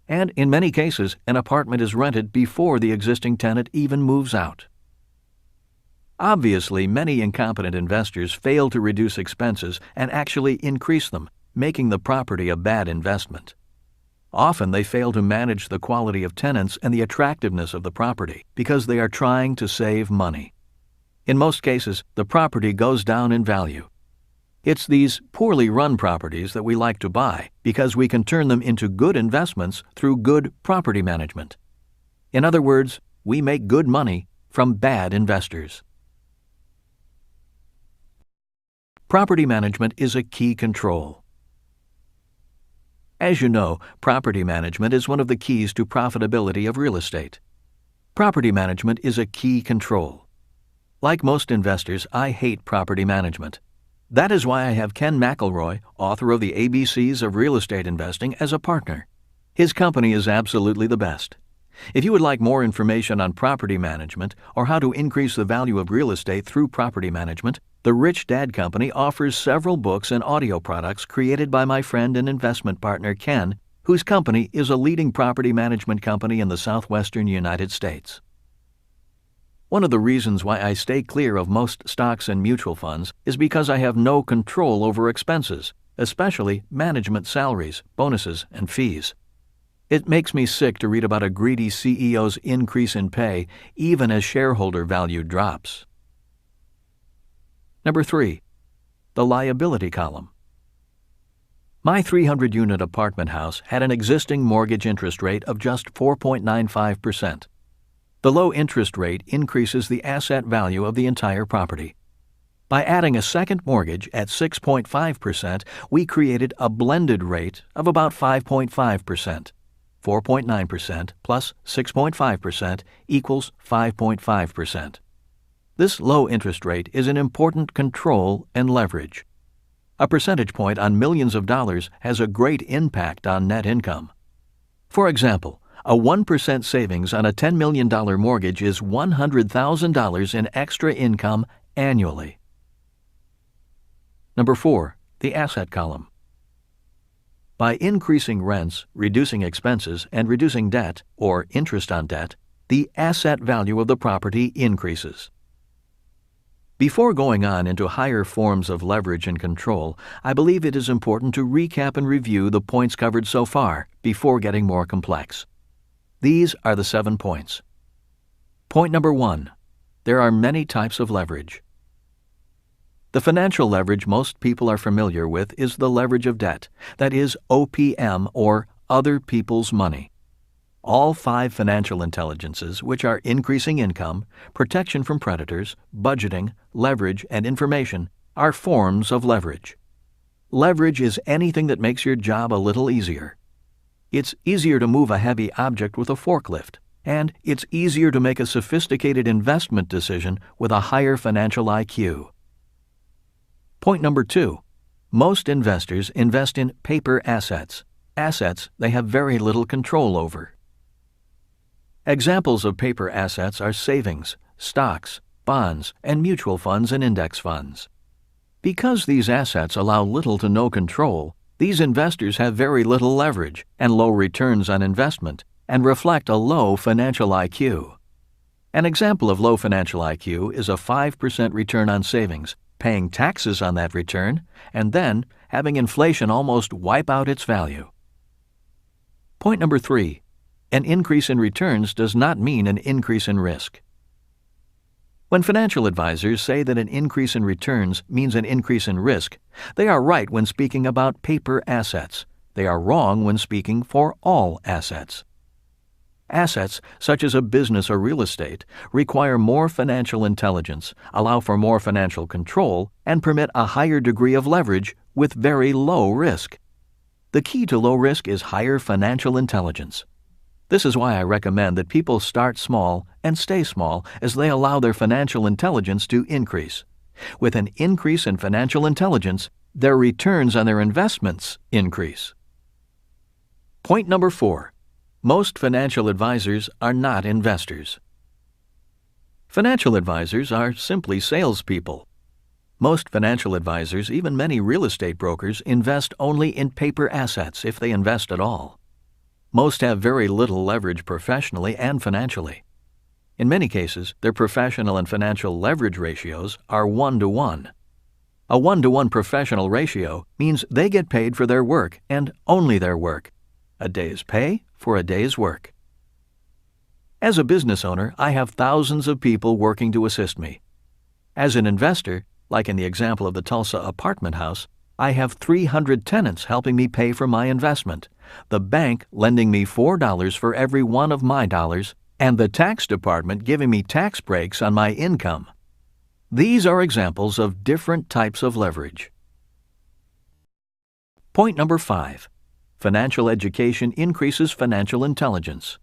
And in many cases, an apartment is rented before the existing tenant even moves out. Obviously, many incompetent investors fail to reduce expenses and actually increase them, making the property a bad investment. Often they fail to manage the quality of tenants and the attractiveness of the property because they are trying to save money. In most cases, the property goes down in value. It's these poorly run properties that we like to buy because we can turn them into good investments through good property management. In other words, we make good money from bad investors. Property management is a key control. As you know, property management is one of the keys to profitability of real estate. Property management is a key control. Like most investors, I hate property management. That is why I have Ken McElroy, author of the ABCs of Real Estate Investing, as a partner. His company is absolutely the best. If you would like more information on property management or how to increase the value of real estate through property management, the Rich Dad Company offers several books and audio products created by my friend and investment partner Ken, whose company is a leading property management company in the southwestern United States. One of the reasons why I stay clear of most stocks and mutual funds is because I have no control over expenses, especially management salaries, bonuses, and fees. It makes me sick to read about a greedy CEO's increase in pay even as shareholder value drops. Number 3. The liability column. My 300-unit apartment house had an existing mortgage interest rate of just 4.95%. The low interest rate increases the asset value of the entire property. By adding a second mortgage at 6.5%, we created a blended rate of about 5.5%. 4.9% plus 6.5% equals 5.5%. This low interest rate is an important control and leverage. A percentage point on millions of dollars has a great impact on net income. For example, a 1% savings on a $10 million mortgage is $100,000 in extra income annually. Number 4. The asset column. By increasing rents, reducing expenses, and reducing debt, or interest on debt, the asset value of the property increases. Before going on into higher forms of leverage and control, I believe it is important to recap and review the points covered so far before getting more complex. These are the 7 points. Point number 1. There are many types of leverage. The financial leverage most people are familiar with is the leverage of debt, that is OPM, or other people's money. All 5 financial intelligences, which are increasing income, protection from predators, budgeting, leverage, and information, are forms of leverage. Leverage is anything that makes your job a little easier. It's easier to move a heavy object with a forklift, and it's easier to make a sophisticated investment decision with a higher financial IQ. Point number 2. Most investors invest in paper assets they have very little control over. Examples of paper assets are savings, stocks, bonds, and mutual funds and index funds. Because these assets allow little to no control, these investors have very little leverage and low returns on investment and reflect a low financial IQ. An example of low financial IQ is a 5% return on savings, paying taxes on that return, and then having inflation almost wipe out its value. Point number 3. An increase in returns does not mean an increase in risk. When financial advisors say that an increase in returns means an increase in risk, they are right when speaking about paper assets. They are wrong when speaking for all assets. Assets, such as a business or real estate, require more financial intelligence, allow for more financial control, and permit a higher degree of leverage with very low risk. The key to low risk is higher financial intelligence. This is why I recommend that people start small and stay small as they allow their financial intelligence to increase. With an increase in financial intelligence, their returns on their investments increase. Point number 4. Most financial advisors are not investors. Financial advisors are simply salespeople. Most financial advisors, even many real estate brokers, invest only in paper assets if they invest at all. Most have very little leverage professionally and financially. In many cases, their professional and financial leverage ratios are 1-to-1. A 1-to-1 professional ratio means they get paid for their work and only their work. A day's pay for a day's work. As a business owner, I have thousands of people working to assist me. As an investor, like in the example of the Tulsa apartment house, I have 300 tenants helping me pay for my investment, the bank lending me $4 for every one of my dollars, and the tax department giving me tax breaks on my income. These are examples of different types of leverage. Point number 5. Financial education increases financial intelligence.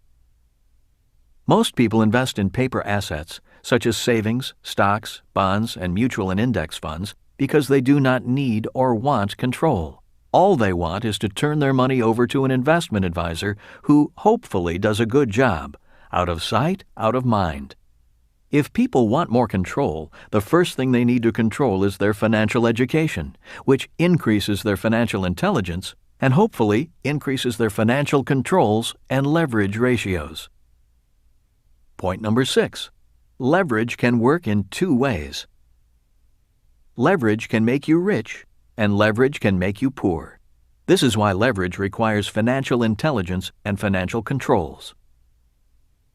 Most people invest in paper assets, such as savings, stocks, bonds, and mutual and index funds, because they do not need or want control. All they want is to turn their money over to an investment advisor who hopefully does a good job. Out of sight, out of mind. If people want more control, the first thing they need to control is their financial education, which increases their financial intelligence and hopefully increases their financial controls and leverage ratios. Point number 6. Leverage can work in 2 ways. Leverage can make you rich, and leverage can make you poor. This is why leverage requires financial intelligence and financial controls.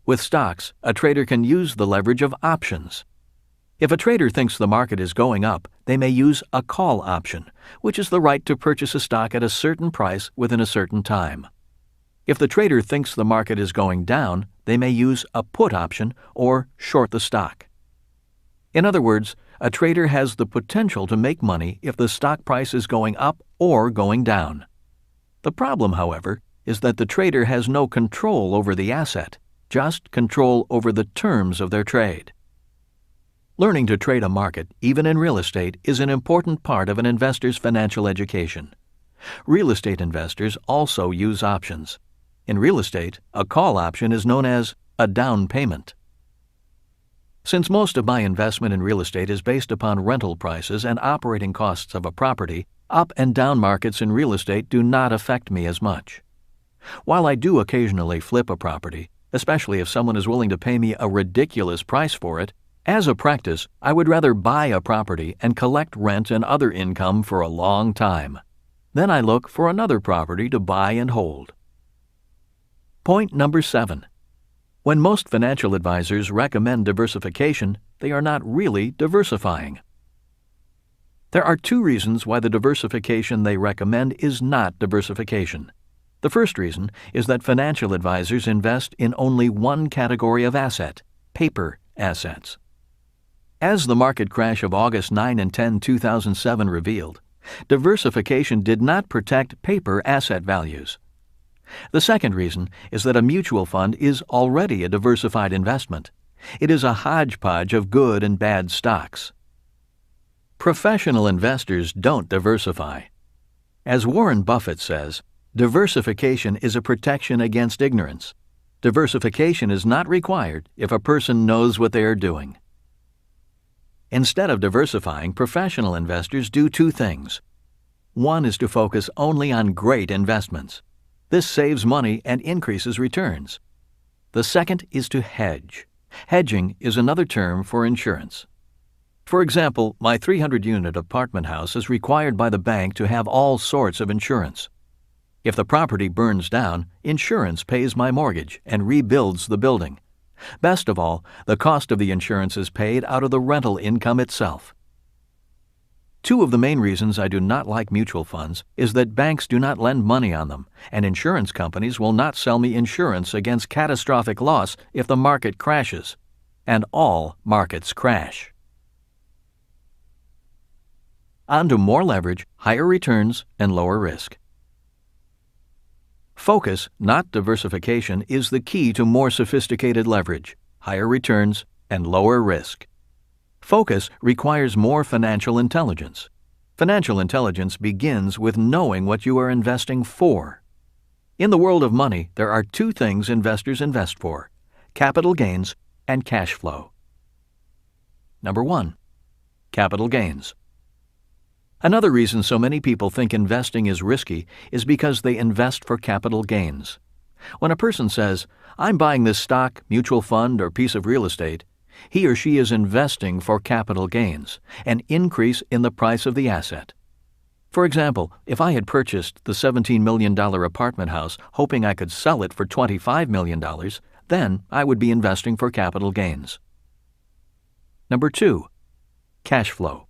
With stocks, a trader can use the leverage of options. If a trader thinks the market is going up, they may use a call option, which is the right to purchase a stock at a certain price within a certain time. If the trader thinks the market is going down, they may use a put option or short the stock. In other words, a trader has the potential to make money if the stock price is going up or going down. The problem, however, is that the trader has no control over the asset, just control over the terms of their trade. Learning to trade a market, even in real estate, is an important part of an investor's financial education. Real estate investors also use options. In real estate, a call option is known as a down payment. Since most of my investment in real estate is based upon rental prices and operating costs of a property, up and down markets in real estate do not affect me as much. While I do occasionally flip a property, especially if someone is willing to pay me a ridiculous price for it, as a practice, I would rather buy a property and collect rent and other income for a long time. Then I look for another property to buy and hold. Point number 7. When most financial advisors recommend diversification, they are not really diversifying. There are 2 reasons why the diversification they recommend is not diversification. The first reason is that financial advisors invest in only one category of asset, paper assets. As the market crash of August 9 and 10, 2007 revealed, diversification did not protect paper asset values. The second reason is that a mutual fund is already a diversified investment. It is a hodgepodge of good and bad stocks. Professional investors don't diversify. As Warren Buffett says, diversification is a protection against ignorance. Diversification is not required if a person knows what they are doing. Instead of diversifying, professional investors do 2 things. One is to focus only on great investments. This saves money and increases returns. The second is to hedge. Hedging is another term for insurance. For example, my 300-unit apartment house is required by the bank to have all sorts of insurance. If the property burns down, insurance pays my mortgage and rebuilds the building. Best of all, the cost of the insurance is paid out of the rental income itself. Two of the main reasons I do not like mutual funds is that banks do not lend money on them, and insurance companies will not sell me insurance against catastrophic loss if the market crashes. And all markets crash. On to more leverage, higher returns, and lower risk. Focus, not diversification, is the key to more sophisticated leverage, higher returns, and lower risk. Focus requires more financial intelligence. Financial intelligence begins with knowing what you are investing for. In the world of money, there are two things investors invest for: capital gains and cash flow. Number 1. Capital gains. Another reason so many people think investing is risky is because they invest for capital gains. When a person says, "I'm buying this stock, mutual fund, or piece of real estate," he or she is investing for capital gains, an increase in the price of the asset. For example, if I had purchased the $17 million apartment house hoping I could sell it for $25 million, then I would be investing for capital gains. Number 2. Cash flow.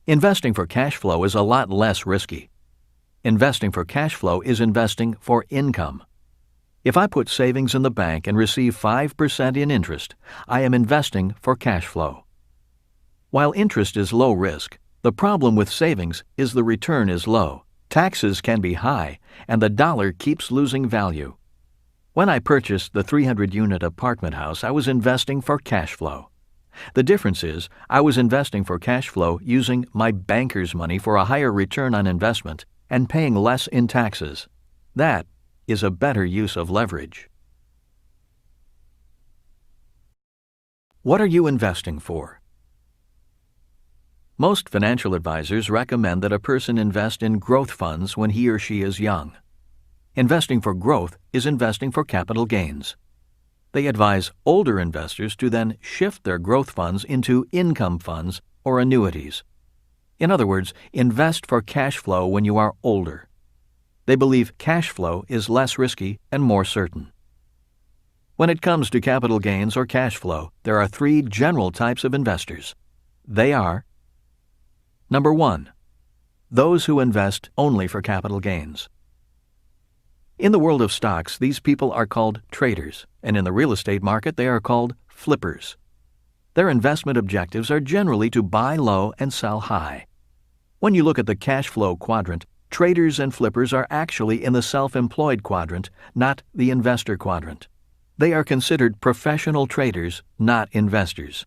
Investing for cash flow is a lot less risky. Investing for cash flow is investing for income. If I put savings in the bank and receive 5% in interest, I am investing for cash flow. While interest is low risk, the problem with savings is the return is low, taxes can be high, and the dollar keeps losing value. When I purchased the 300-unit apartment house, I was investing for cash flow. The difference is, I was investing for cash flow using my banker's money for a higher return on investment and paying less in taxes. That is a better use of leverage. What are you investing for? Most financial advisors recommend that a person invest in growth funds when he or she is young. Investing for growth is investing for capital gains. They advise older investors to then shift their growth funds into income funds or annuities. In other words, invest for cash flow when you are older. They believe cash flow is less risky and more certain. When it comes to capital gains or cash flow, there are three general types of investors. They are: Number 1. Those who invest only for capital gains. In the world of stocks, these people are called traders, and in the real estate market they are called flippers. Their investment objectives are generally to buy low and sell high. When you look at the cash flow quadrant, traders and flippers are actually in the self-employed quadrant, not the investor quadrant. They are considered professional traders, not investors.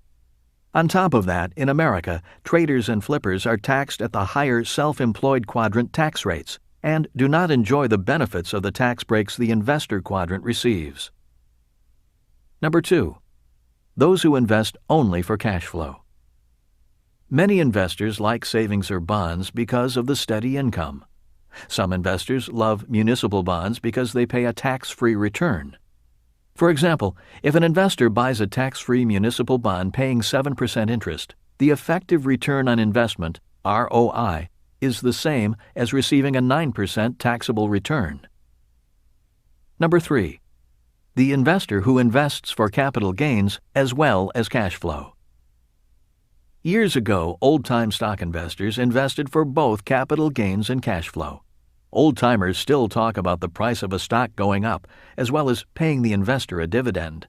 On top of that, in America, traders and flippers are taxed at the higher self-employed quadrant tax rates and do not enjoy the benefits of the tax breaks the investor quadrant receives. Number 2. Those who invest only for cash flow. Many investors like savings or bonds because of the steady income. Some investors love municipal bonds because they pay a tax-free return. For example, if an investor buys a tax-free municipal bond paying 7% interest, the effective return on investment, ROI, is the same as receiving a 9% taxable return. Number 3. The investor who invests for capital gains as well as cash flow. Years ago, old-time stock investors invested for both capital gains and cash flow. Old-timers still talk about the price of a stock going up, as well as paying the investor a dividend.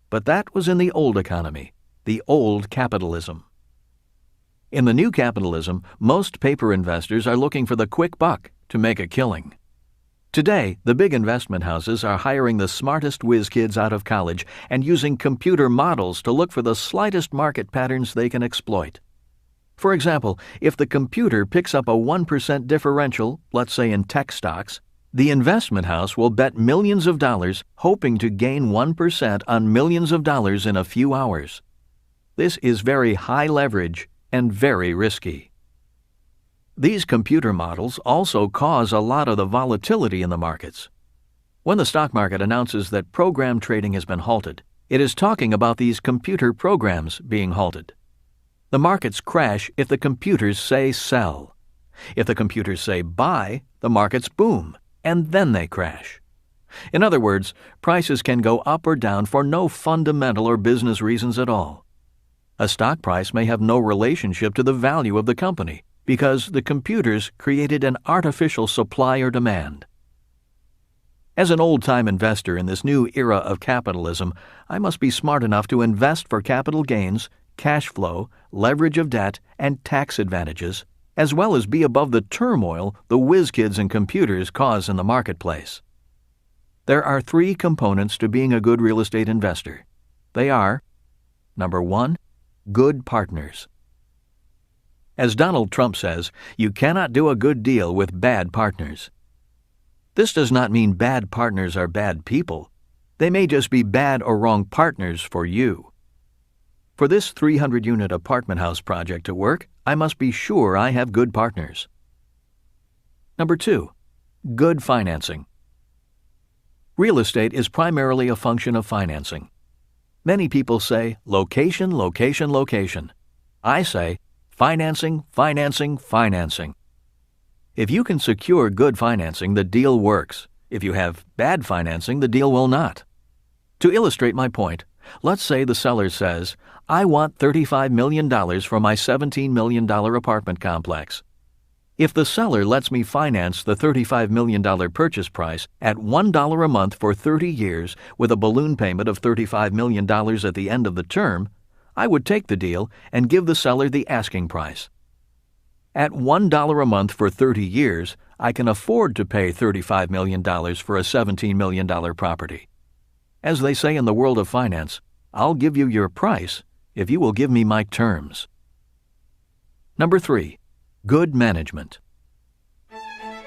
But that was in the old economy, the old capitalism. In the new capitalism, most paper investors are looking for the quick buck to make a killing. Today, the big investment houses are hiring the smartest whiz kids out of college and using computer models to look for the slightest market patterns they can exploit. For example, if the computer picks up a 1% differential, let's say in tech stocks, the investment house will bet millions of dollars hoping to gain 1% on millions of dollars in a few hours. This is very high leverage and very risky. These computer models also cause a lot of the volatility in the markets. When the stock market announces that program trading has been halted, it is talking about these computer programs being halted. The markets crash if the computers say sell. If the computers say buy, the markets boom, and then they crash. In other words, prices can go up or down for no fundamental or business reasons at all. A stock price may have no relationship to the value of the company because the computers created an artificial supply or demand. As an old-time investor in this new era of capitalism, I must be smart enough to invest for capital gains, cash flow, leverage of debt, and tax advantages, as well as be above the turmoil the whiz-kids and computers cause in the marketplace. There are 3 components to being a good real estate investor. They are, number 1, good partners. As Donald Trump says, you cannot do a good deal with bad partners. This does not mean bad partners are bad people. They may just be bad or wrong partners for you. For this 300-unit apartment house project to work, I must be sure I have good partners. Number 2, good financing. Real estate is primarily a function of financing. Many people say, location, location, location. I say, financing, financing, financing. If you can secure good financing, the deal works. If you have bad financing, the deal will not. To illustrate my point, let's say the seller says, I want $35 million for my $17 million apartment complex. If the seller lets me finance the $35 million purchase price at $1 a month for 30 years with a balloon payment of $35 million at the end of the term, I would take the deal and give the seller the asking price. At $1 a month for 30 years, I can afford to pay $35 million for a $17 million property. As they say in the world of finance, I'll give you your price if you will give me my terms. Number 3, good management.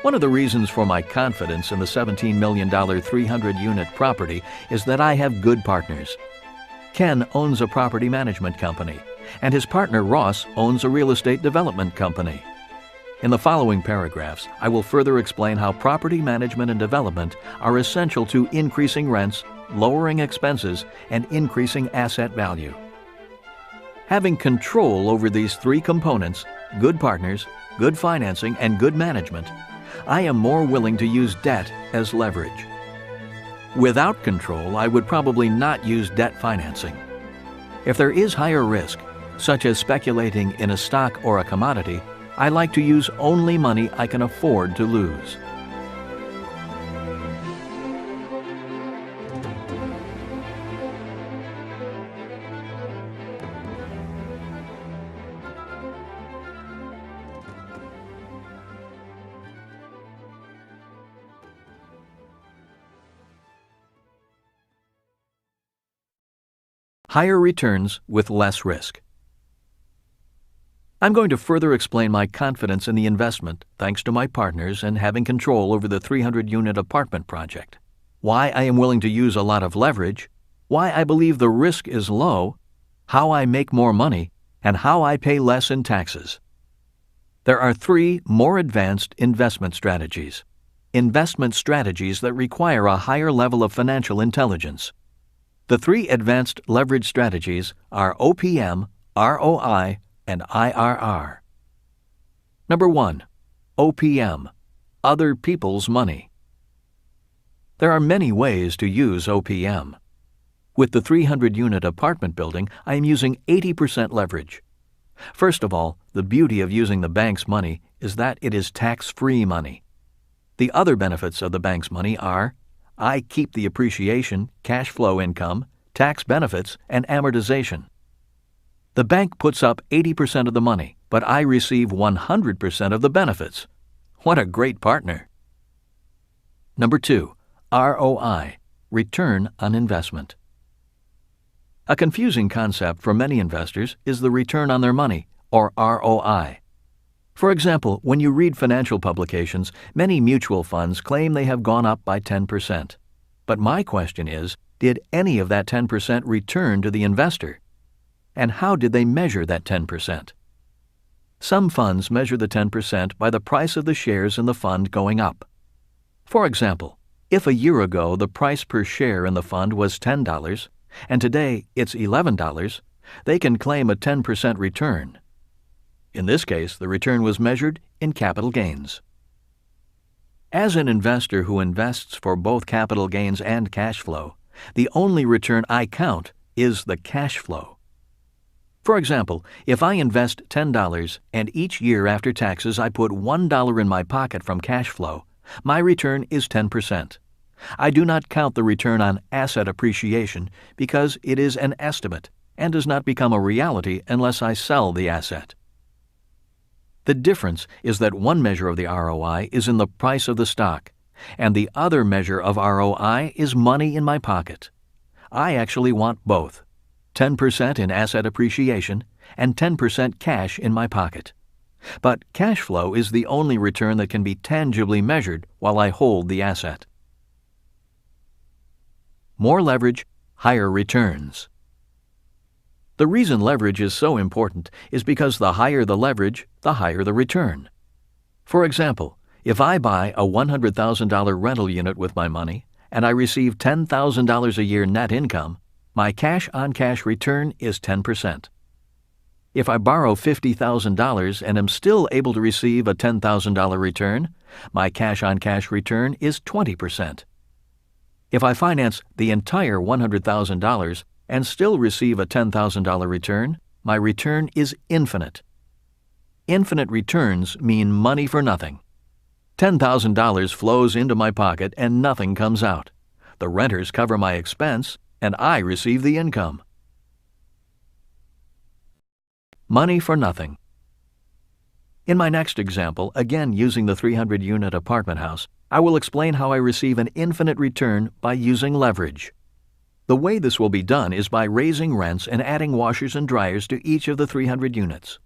One of the reasons for my confidence in the $17 million 300-unit property is that I have good partners. Ken owns a property management company, and his partner Ross owns a real estate development company. In the following paragraphs, I will further explain how property management and development are essential to increasing rents, lowering expenses, and increasing asset value. Having control over these 3 components, good partners, good financing, and good management, I am more willing to use debt as leverage. Without control, I would probably not use debt financing. If there is higher risk, such as speculating in a stock or a commodity, I like to use only money I can afford to lose. Higher returns with less risk. I'm going to further explain my confidence in the investment thanks to my partners and having control over the 300-unit apartment project, why I am willing to use a lot of leverage, why I believe the risk is low, how I make more money, and how I pay less in taxes. There are 3 more advanced investment strategies that require a higher level of financial intelligence. The 3 advanced leverage strategies are OPM, ROI, and IRR. Number 1, OPM, other people's money. There are many ways to use OPM. With the 300-unit apartment building, I am using 80% leverage. First of all, the beauty of using the bank's money is that it is tax-free money. The other benefits of the bank's money are I keep the appreciation, cash flow income, tax benefits, and amortization. The bank puts up 80% of the money, but I receive 100% of the benefits. What a great partner! Number 2, ROI, return on investment. A confusing concept for many investors is the return on their money, or ROI. For example, when you read financial publications, many mutual funds claim they have gone up by 10%. But my question is, did any of that 10% return to the investor? And how did they measure that 10%? Some funds measure the 10% by the price of the shares in the fund going up. For example, if a year ago the price per share in the fund was $10 and today it's $11, they can claim a 10% return. In this case, the return was measured in capital gains. As an investor who invests for both capital gains and cash flow, the only return I count is the cash flow. For example, if I invest $10 and each year after taxes I put $1 in my pocket from cash flow, my return is 10%. I do not count the return on asset appreciation because it is an estimate and does not become a reality unless I sell the asset. The difference is that one measure of the ROI is in the price of the stock, and the other measure of ROI is money in my pocket. I actually want both, 10% in asset appreciation and 10% cash in my pocket. But cash flow is the only return that can be tangibly measured while I hold the asset. More leverage, higher returns. The reason leverage is so important is because the higher the leverage, the higher the return. For example, if I buy a $100,000 rental unit with my money and I receive $10,000 a year net income, my cash-on-cash return is 10%. If I borrow $50,000 and am still able to receive a $10,000 return, my cash-on-cash return is 20%. If I finance the entire $100,000 and still receive a $10,000 return, my return is infinite. Infinite returns mean money for nothing. $10,000 flows into my pocket and nothing comes out. The renters cover my expense and I receive the income. Money for nothing. In my next example, again using the 300-unit apartment house, I will explain how I receive an infinite return by using leverage. The way this will be done is by raising rents and adding washers and dryers to each of the 300 units.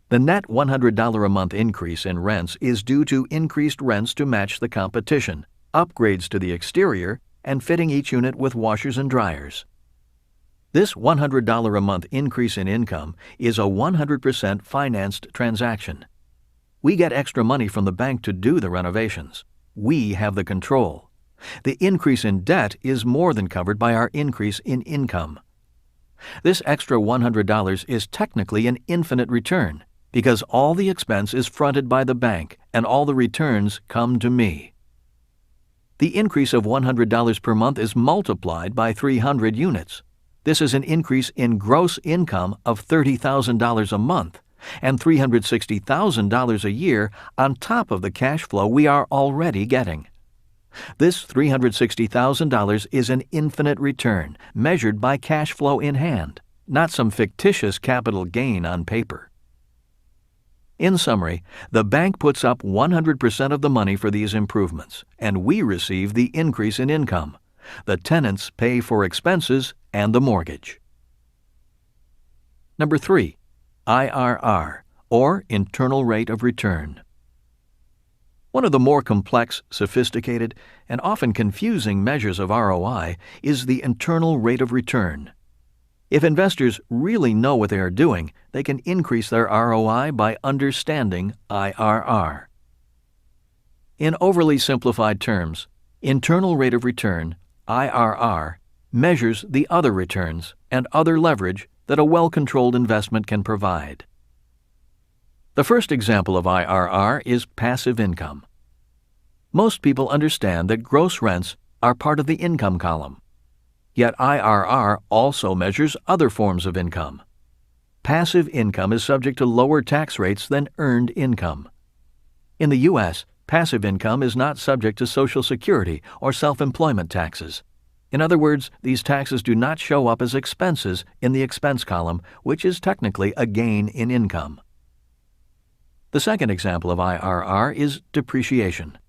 The net $100 a month increase in rents is due to increased rents to match the competition, upgrades to the exterior, and fitting each unit with washers and dryers. This $100 a month increase in income is a 100% financed transaction. We get extra money from the bank to do the renovations. We have the control. The increase in debt is more than covered by our increase in income. This extra $100 is technically an infinite return because all the expense is fronted by the bank and all the returns come to me. The increase of $100 per month is multiplied by 300 units. This is an increase in gross income of $30,000 a month and $360,000 a year on top of the cash flow we are already getting. This $360,000 is an infinite return measured by cash flow in hand, not some fictitious capital gain on paper. In summary, the bank puts up 100% of the money for these improvements, and we receive the increase in income. The tenants pay for expenses and the mortgage. Number 3, IRR, or internal rate of return. One of the more complex, sophisticated, and often confusing measures of ROI is the internal rate of return. If investors really know what they are doing, they can increase their ROI by understanding IRR. In overly simplified terms, internal rate of return, IRR, measures the other returns and other leverage that a well-controlled investment can provide. The first example of IRR is passive income. Most people understand that gross rents are part of the income column. Yet IRR also measures other forms of income. Passive income is subject to lower tax rates than earned income. In the U.S., passive income is not subject to Social Security or self-employment taxes. In other words, these taxes do not show up as expenses in the expense column, which is technically a gain in income. The second example of IRR is depreciation.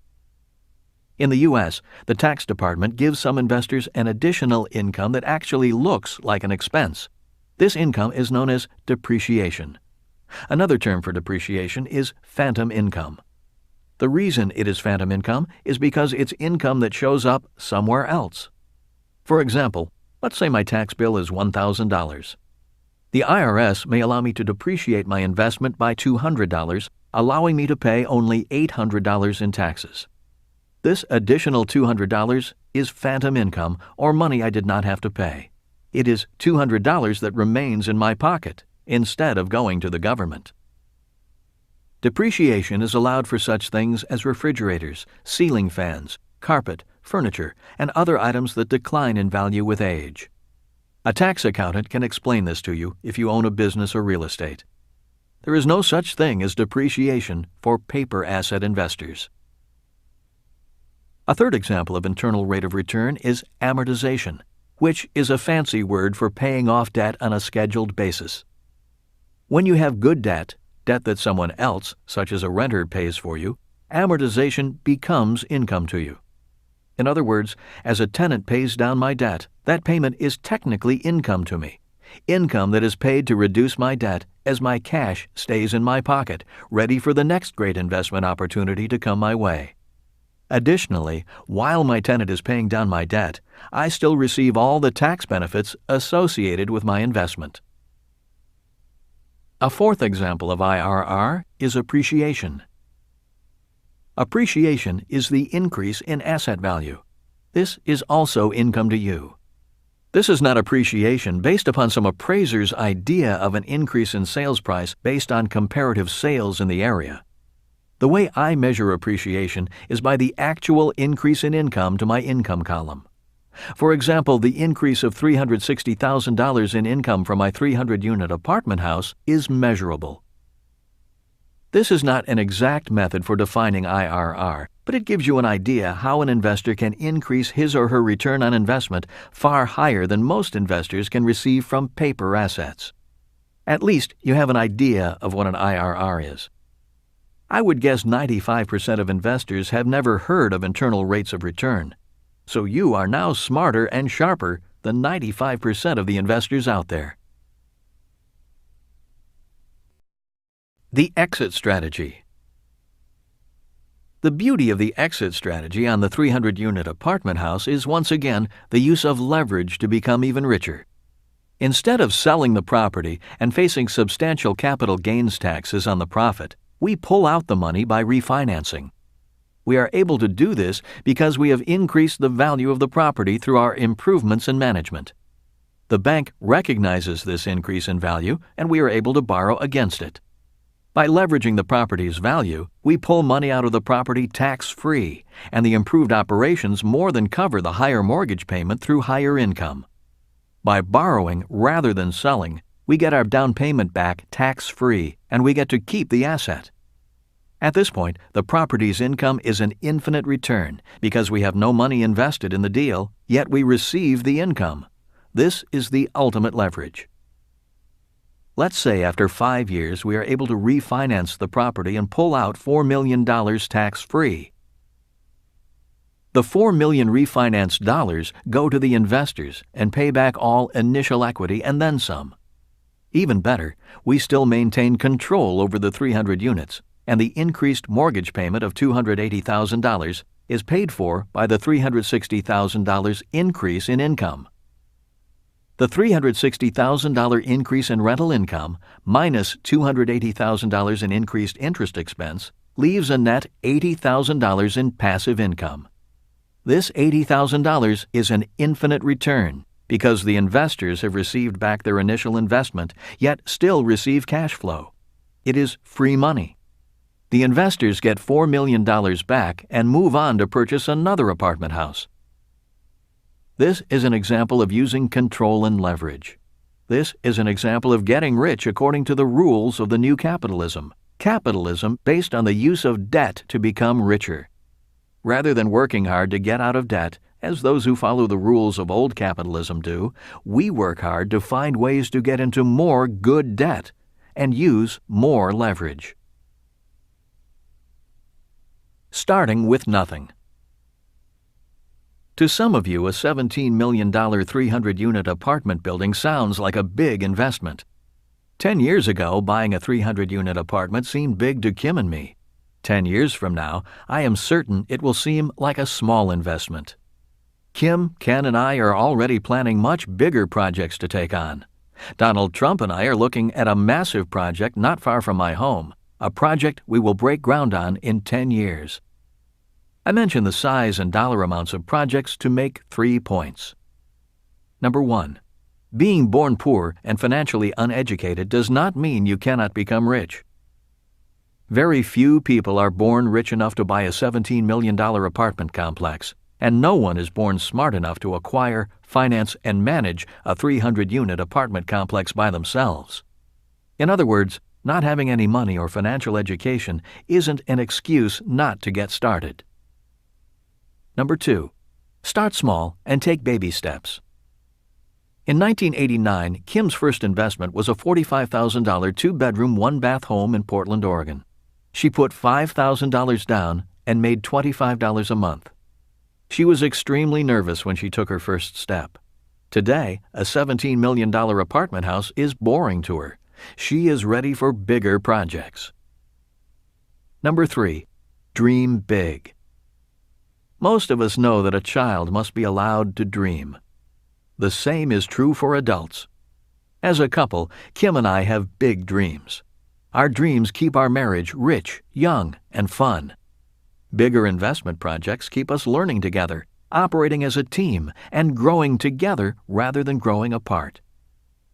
In the U.S., the tax department gives some investors an additional income that actually looks like an expense. This income is known as depreciation. Another term for depreciation is phantom income. The reason it is phantom income is because it's income that shows up somewhere else. For example, let's say my tax bill is $1,000. The IRS may allow me to depreciate my investment by $200, allowing me to pay only $800 in taxes. This additional $200 is phantom income or money I did not have to pay. It is $200 that remains in my pocket instead of going to the government. Depreciation is allowed for such things as refrigerators, ceiling fans, carpet, furniture, and other items that decline in value with age. A tax accountant can explain this to you if you own a business or real estate. There is no such thing as depreciation for paper asset investors. A third example of internal rate of return is amortization, which is a fancy word for paying off debt on a scheduled basis. When you have good debt that someone else, such as a renter, pays for you, amortization becomes income to you. In other words, as a tenant pays down my debt, that payment is technically income to me. Income that is paid to reduce my debt as my cash stays in my pocket, ready for the next great investment opportunity to come my way. Additionally, while my tenant is paying down my debt, I still receive all the tax benefits associated with my investment. A fourth example of IRR is appreciation. Appreciation is the increase in asset value. This is also income to you. This is not appreciation based upon some appraiser's idea of an increase in sales price based on comparative sales in the area. The way I measure appreciation is by the actual increase in income to my income column. For example, the increase of $360,000 in income from my 300-unit apartment house is measurable. This is not an exact method for defining IRR, but it gives you an idea how an investor can increase his or her return on investment far higher than most investors can receive from paper assets. At least you have an idea of what an IRR is. I would guess 95% of investors have never heard of internal rates of return. So you are now smarter and sharper than 95% of the investors out there. The exit strategy. The beauty of the exit strategy on the 300-unit apartment house is once again the use of leverage to become even richer. Instead of selling the property and facing substantial capital gains taxes on the profit, we pull out the money by refinancing. We are able to do this because we have increased the value of the property through our improvements in management. The bank recognizes this increase in value, and we are able to borrow against it. By leveraging the property's value, we pull money out of the property tax-free, and the improved operations more than cover the higher mortgage payment through higher income. By borrowing rather than selling, we get our down payment back tax-free, and we get to keep the asset. At this point, the property's income is an infinite return because we have no money invested in the deal, yet we receive the income. This is the ultimate leverage. Let's say after 5 years we are able to refinance the property and pull out $4 million tax-free. The $4 million refinanced dollars go to the investors and pay back all initial equity and then some. Even better, we still maintain control over the 300 units, and the increased mortgage payment of $280,000 is paid for by the $360,000 increase in income. The $360,000 increase in rental income minus $280,000 in increased interest expense leaves a net $80,000 in passive income. This $80,000 is an infinite return because the investors have received back their initial investment yet still receive cash flow. It is free money. The investors get $4 million back and move on to purchase another apartment house. This is an example of using control and leverage. This is an example of getting rich according to the rules of the new capitalism. Capitalism based on the use of debt to become richer. Rather than working hard to get out of debt, as those who follow the rules of old capitalism do, we work hard to find ways to get into more good debt and use more leverage. Starting with nothing. To some of you, a $17 million 300-unit apartment building sounds like a big investment. 10 years ago, buying a 300-unit apartment seemed big to Kim and me. 10 years from now, I am certain it will seem like a small investment. Kim, Ken, and I are already planning much bigger projects to take on. Donald Trump and I are looking at a massive project not far from my home, a project we will break ground on in 10 years. I mention the size and dollar amounts of projects to make 3 points. Number 1. Being born poor and financially uneducated does not mean you cannot become rich. Very few people are born rich enough to buy a $17 million apartment complex, and no one is born smart enough to acquire, finance, and manage a 300-unit apartment complex by themselves. In other words, not having any money or financial education isn't an excuse not to get started. Number 2, start small and take baby steps. In 1989, Kim's first investment was a $45,000 two-bedroom, one-bath home in Portland, Oregon. She put $5,000 down and made $25 a month. She was extremely nervous when she took her first step. Today, a $17 million apartment house is boring to her. She is ready for bigger projects. Number 3, dream big. Most of us know that a child must be allowed to dream. The same is true for adults. As a couple, Kim and I have big dreams. Our dreams keep our marriage rich, young, and fun. Bigger investment projects keep us learning together, operating as a team, and growing together rather than growing apart.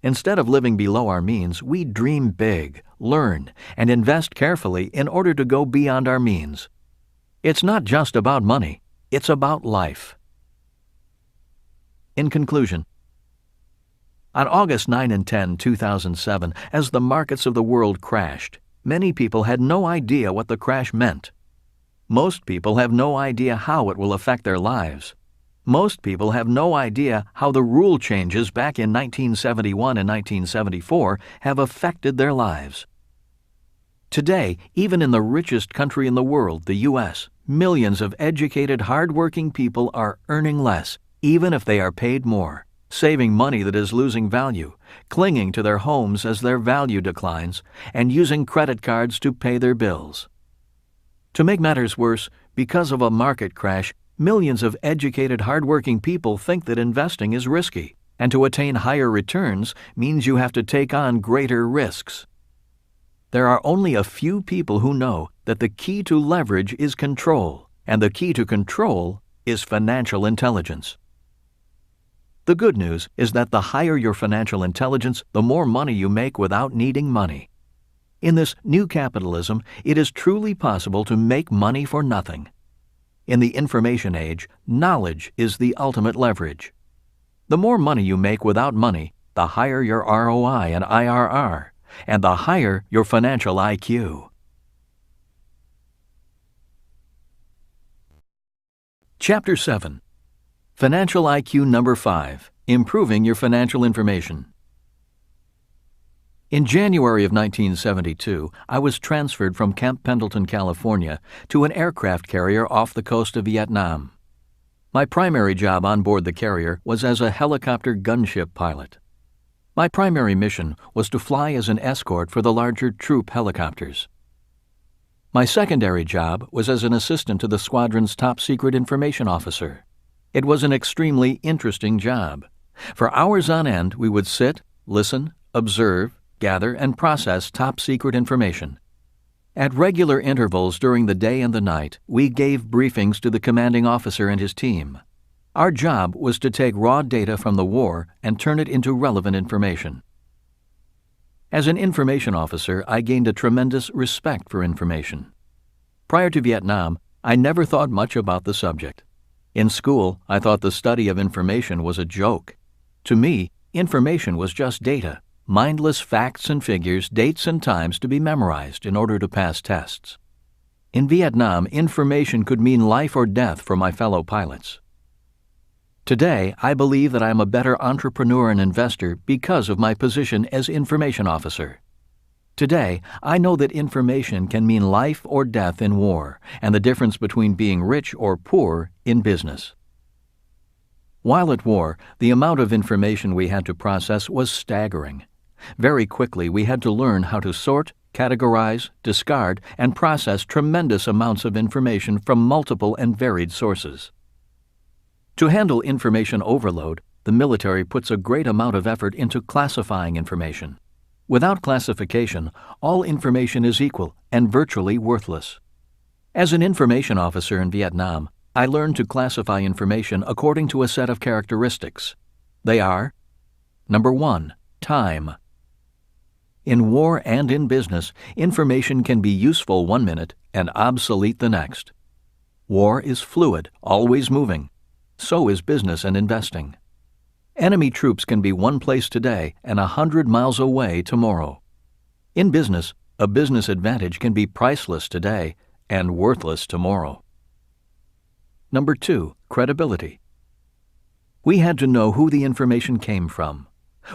Instead of living below our means, we dream big, learn, and invest carefully in order to go beyond our means. It's not just about money, it's about life. In conclusion, on August 9 and 10, 2007, as the markets of the world crashed, many people had no idea what the crash meant. Most people have no idea how it will affect their lives. Most people have no idea how the rule changes back in 1971 and 1974 have affected their lives. Today, even in the richest country in the world, the U.S., millions of educated, hard-working people are earning less, even if they are paid more, saving money that is losing value, clinging to their homes as their value declines, and using credit cards to pay their bills. To make matters worse, because of a market crash, millions of educated, hard-working people think that investing is risky, and to attain higher returns means you have to take on greater risks. There are only a few people who know that the key to leverage is control, and the key to control is financial intelligence. The good news is that the higher your financial intelligence, the more money you make without needing money. In this new capitalism, it is truly possible to make money for nothing. In the information age, knowledge is the ultimate leverage. The more money you make without money, the higher your ROI and IRR, and the higher your financial IQ. Chapter 7. Financial IQ number 5, Improving Your Financial Information. In January of 1972, I was transferred from Camp Pendleton, California, to an aircraft carrier off the coast of Vietnam. My primary job on board the carrier was as a helicopter gunship pilot. My primary mission was to fly as an escort for the larger troop helicopters. My secondary job was as an assistant to the squadron's top-secret information officer. It was an extremely interesting job. For hours on end, we would sit, listen, observe, gather, and process top-secret information. At regular intervals during the day and the night, we gave briefings to the commanding officer and his team. Our job was to take raw data from the war and turn it into relevant information. As an information officer, I gained a tremendous respect for information. Prior to Vietnam, I never thought much about the subject. In school, I thought the study of information was a joke. To me, information was just data, mindless facts and figures, dates and times to be memorized in order to pass tests. In Vietnam, information could mean life or death for my fellow pilots. Today, I believe that I am a better entrepreneur and investor because of my position as information officer. Today, I know that information can mean life or death in war, and the difference between being rich or poor in business. While at war, the amount of information we had to process was staggering. Very quickly, we had to learn how to sort, categorize, discard, and process tremendous amounts of information from multiple and varied sources. To handle information overload, the military puts a great amount of effort into classifying information. Without classification, all information is equal and virtually worthless. As an information officer in Vietnam, I learned to classify information according to a set of characteristics. They are: Number 1, time. In war and in business, information can be useful one minute and obsolete the next. War is fluid, always moving. So is business and investing. Enemy troops can be one place today and 100 miles away tomorrow. In business, a business advantage can be priceless today and worthless tomorrow. Number 2, credibility. We had to know who the information came from.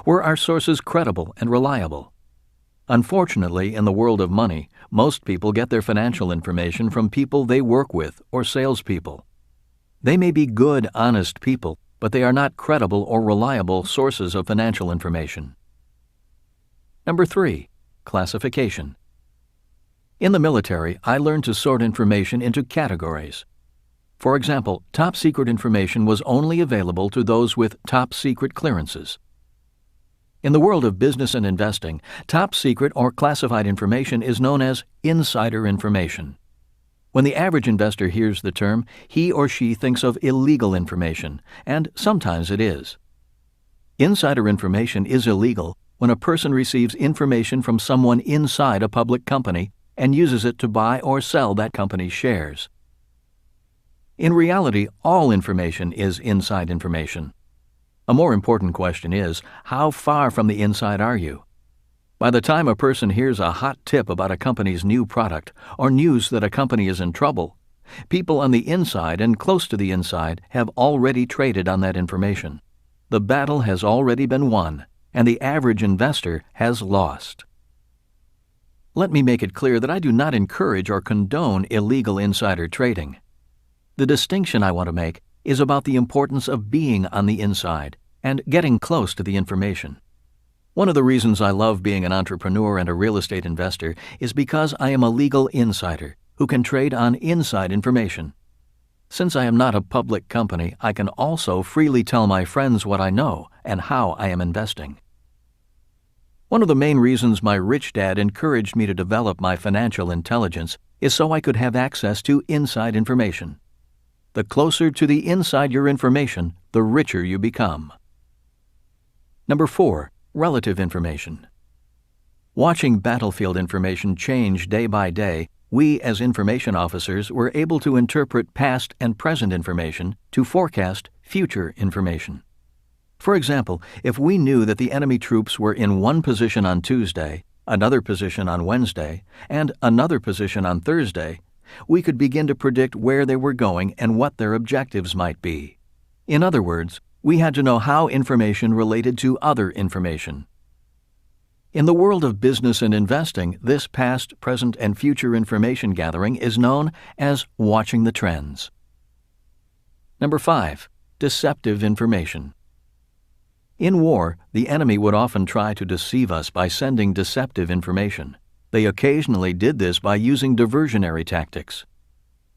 Were our sources credible and reliable? Unfortunately, in the world of money, most people get their financial information from people they work with or salespeople. They may be good, honest people, but they are not credible or reliable sources of financial information. Number 3, classification. In the military, I learned to sort information into categories. For example, top secret information was only available to those with top secret clearances. In the world of business and investing, top secret or classified information is known as insider information. When the average investor hears the term, he or she thinks of illegal information, and sometimes it is. Insider information is illegal when a person receives information from someone inside a public company and uses it to buy or sell that company's shares. In reality, all information is inside information. A more important question is, how far from the inside are you? By the time a person hears a hot tip about a company's new product or news that a company is in trouble, people on the inside and close to the inside have already traded on that information. The battle has already been won, and the average investor has lost. Let me make it clear that I do not encourage or condone illegal insider trading. The distinction I want to make is about the importance of being on the inside and getting close to the information. One of the reasons I love being an entrepreneur and a real estate investor is because I am a legal insider who can trade on inside information. Since I am not a public company, I can also freely tell my friends what I know and how I am investing. One of the main reasons my rich dad encouraged me to develop my financial intelligence is so I could have access to inside information. The closer to the inside your information, the richer you become. Number 4, relative information. Watching battlefield information change day by day, we as information officers were able to interpret past and present information to forecast future information. For example, if we knew that the enemy troops were in one position on Tuesday, another position on Wednesday, and another position on Thursday, we could begin to predict where they were going and what their objectives might be. In other words, we had to know how information related to other information. In the world of business and investing, this past, present, and future information gathering is known as watching the trends. Number 5, deceptive information. In war, the enemy would often try to deceive us by sending deceptive information. They occasionally did this by using diversionary tactics.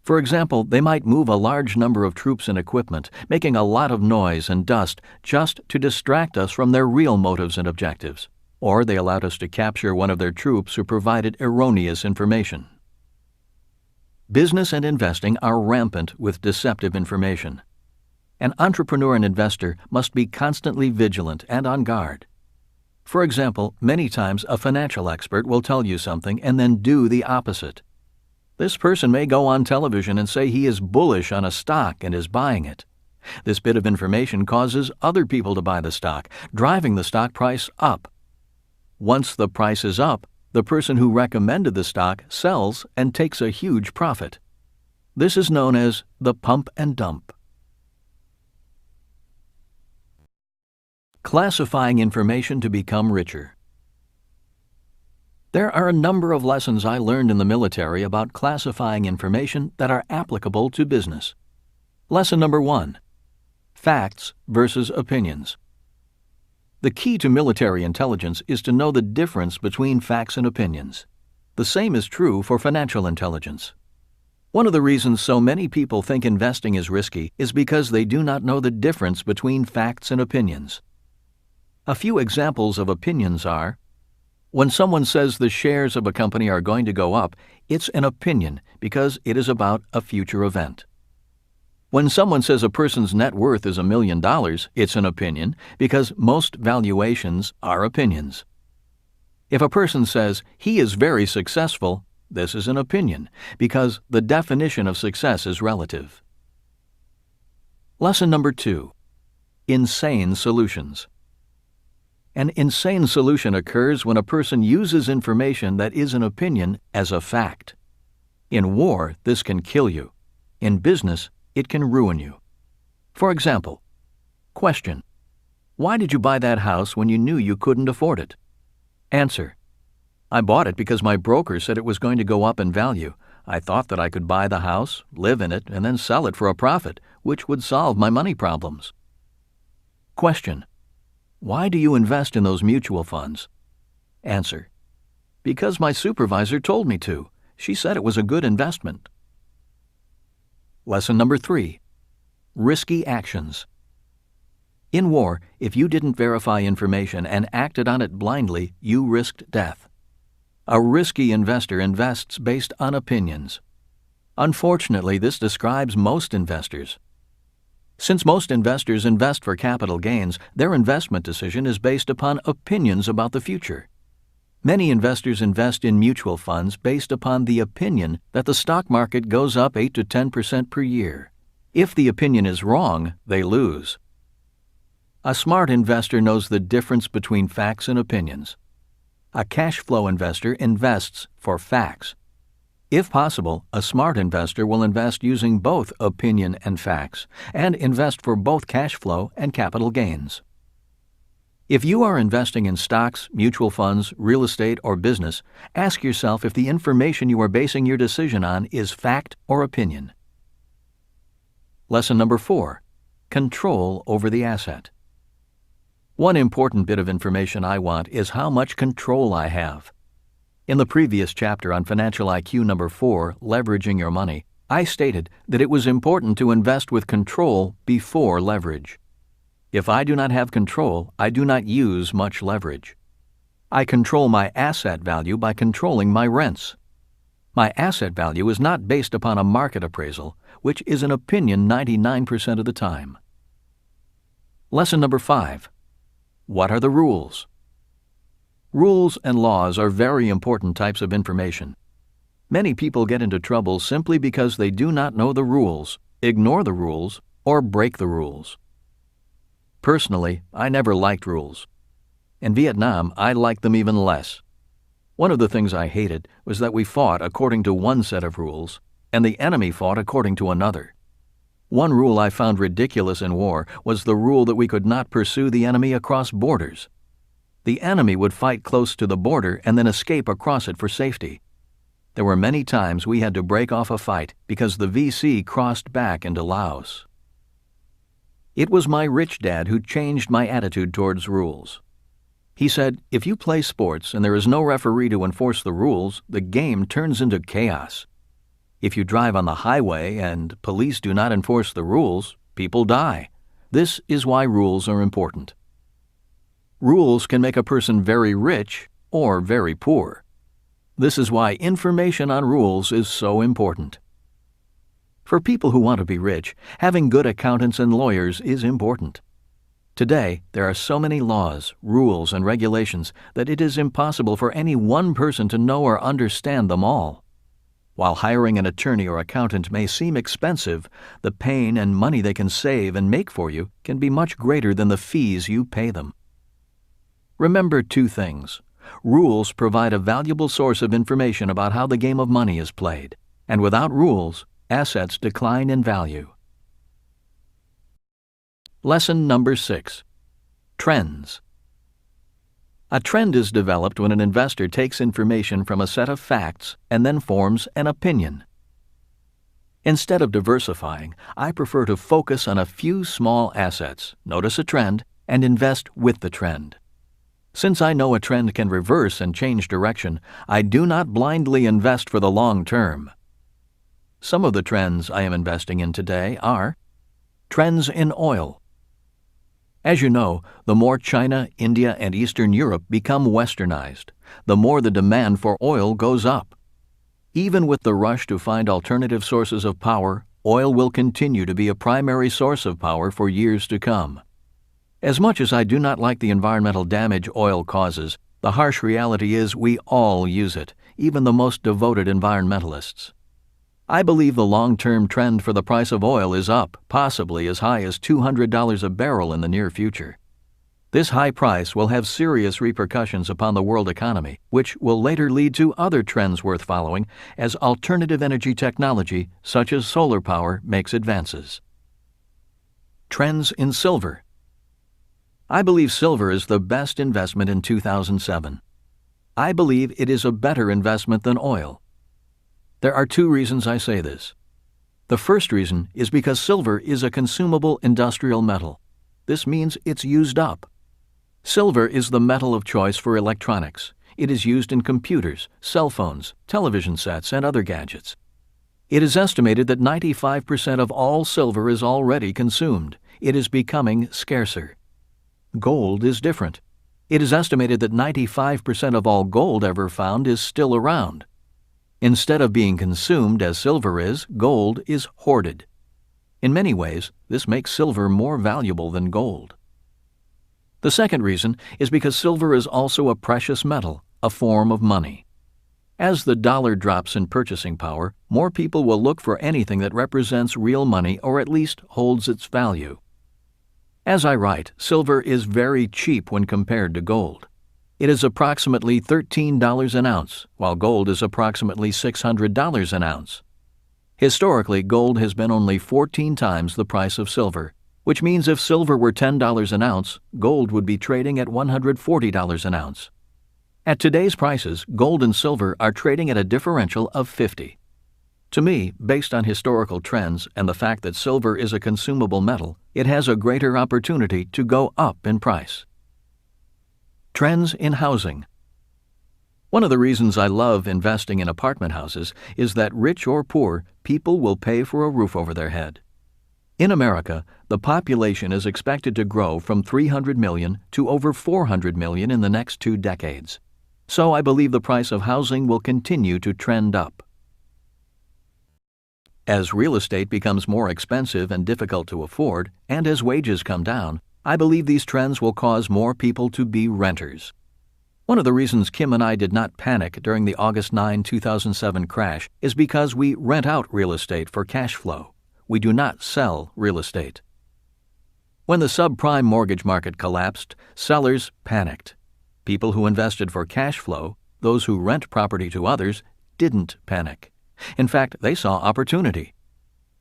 For example, they might move a large number of troops and equipment, making a lot of noise and dust just to distract us from their real motives and objectives. Or they allowed us to capture one of their troops who provided erroneous information. Business and investing are rampant with deceptive information. An entrepreneur and investor must be constantly vigilant and on guard. For example, many times a financial expert will tell you something and then do the opposite. This person may go on television and say he is bullish on a stock and is buying it. This bit of information causes other people to buy the stock, driving the stock price up. Once the price is up, the person who recommended the stock sells and takes a huge profit. This is known as the pump and dump. Classifying information to become richer. There are a number of lessons I learned in the military about classifying information that are applicable to business. Lesson number 1. Facts versus opinions. The key to military intelligence is to know the difference between facts and opinions. The same is true for financial intelligence. One of the reasons so many people think investing is risky is because they do not know the difference between facts and opinions. A few examples of opinions are: when someone says the shares of a company are going to go up, it's an opinion because it is about a future event. When someone says a person's net worth is $1 million, it's an opinion because most valuations are opinions. If a person says he is very successful, this is an opinion, because the definition of success is relative. Lesson number 2. Insane solutions. An insane solution occurs when a person uses information that is an opinion as a fact. In war, this can kill you. In business, it can ruin you. For example, question: why did you buy that house when you knew you couldn't afford it? Answer: I bought it because my broker said it was going to go up in value. I thought that I could buy the house, live in it, and then sell it for a profit, which would solve my money problems. Question: why do you invest in those mutual funds? Answer: because my supervisor told me to. She said it was a good investment. Lesson number 3. Risky actions. In war, if you didn't verify information and acted on it blindly, you risked death. A risky investor invests based on opinions. Unfortunately, this describes most investors. Since most investors invest for capital gains, their investment decision is based upon opinions about the future. Many investors invest in mutual funds based upon the opinion that the stock market goes up 8 to 10% per year. If the opinion is wrong, they lose. A smart investor knows the difference between facts and opinions. A cash flow investor invests for facts. If possible, a smart investor will invest using both opinion and facts, and invest for both cash flow and capital gains. If you are investing in stocks, mutual funds, real estate, or business, ask yourself if the information you are basing your decision on is fact or opinion. Lesson number 4. Control over the asset. One important bit of information I want is how much control I have. In the previous chapter on Financial IQ number 4, Leveraging Your Money, I stated that it was important to invest with control before leverage. If I do not have control, I do not use much leverage. I control my asset value by controlling my rents. My asset value is not based upon a market appraisal, which is an opinion 99% of the time. Lesson number 5. What are the rules? Rules and laws are very important types of information. Many people get into trouble simply because they do not know the rules, ignore the rules, or break the rules. Personally, I never liked rules. In Vietnam, I liked them even less. One of the things I hated was that we fought according to one set of rules, and the enemy fought according to another. One rule I found ridiculous in war was the rule that we could not pursue the enemy across borders. The enemy would fight close to the border and then escape across it for safety. There were many times we had to break off a fight because the VC crossed back into Laos. It was my rich dad who changed my attitude towards rules. He said, if you play sports and there is no referee to enforce the rules, the game turns into chaos. If you drive on the highway and police do not enforce the rules, people die. This is why rules are important. Rules can make a person very rich or very poor. This is why information on rules is so important. For people who want to be rich, having good accountants and lawyers is important. Today, there are so many laws, rules, and regulations that it is impossible for any one person to know or understand them all. While hiring an attorney or accountant may seem expensive, the pain and money they can save and make for you can be much greater than the fees you pay them. Remember 2 things. Rules provide a valuable source of information about how the game of money is played, and without rules, assets decline in value. Lesson number 6. Trends. A trend is developed when an investor takes information from a set of facts and then forms an opinion. Instead of diversifying, I prefer to focus on a few small assets, notice a trend, and invest with the trend. Since I know a trend can reverse and change direction, I do not blindly invest for the long term. Some of the trends I am investing in today are trends in oil. As you know, the more China, India, and Eastern Europe become westernized, the more the demand for oil goes up. Even with the rush to find alternative sources of power, oil will continue to be a primary source of power for years to come. As much as I do not like the environmental damage oil causes, The harsh reality is we all use it, even the most devoted environmentalists. I believe the long-term trend for the price of oil is up, possibly as high as $200 a barrel in the near future. This high price will have serious repercussions upon the world economy, which will later lead to other trends worth following as alternative energy technology, such as solar power, makes advances. Trends in silver. I believe silver is the best investment in 2007. I believe it is a better investment than oil. There are two reasons I say this. The first reason is because silver is a consumable industrial metal. This means it's used up. Silver is the metal of choice for electronics. It is used in computers, cell phones, television sets, and other gadgets. It is estimated that 95% of all silver is already consumed. It is becoming scarcer. Gold is different. It is estimated that 95% of all gold ever found is still around. Instead of being consumed as silver is, gold is hoarded. In many ways, this makes silver more valuable than gold. The second reason is because silver is also a precious metal, a form of money. As the dollar drops in purchasing power, more people will look for anything that represents real money or at least holds its value. As I write, silver is very cheap when compared to gold. It is approximately $13 an ounce, while gold is approximately $600 an ounce. Historically, gold has been only 14 times the price of silver, which means if silver were $10 an ounce, gold would be trading at $140 an ounce. At today's prices, gold and silver are trading at a differential of 50. To me, based on historical trends and the fact that silver is a consumable metal, it has a greater opportunity to go up in price. Trends in housing. One of the reasons I love investing in apartment houses is that rich or poor, people will pay for a roof over their head. In America, the population is expected to grow from 300 million to over 400 million in the next 2 decades. So I believe the price of housing will continue to trend up. As real estate becomes more expensive and difficult to afford, and as wages come down, I believe these trends will cause more people to be renters. One of the reasons Kim and I did not panic during the August 9, 2007 crash is because we rent out real estate for cash flow. We do not sell real estate. When the subprime mortgage market collapsed, sellers panicked. People who invested for cash flow, those who rent property to others, didn't panic. In fact, they saw opportunity.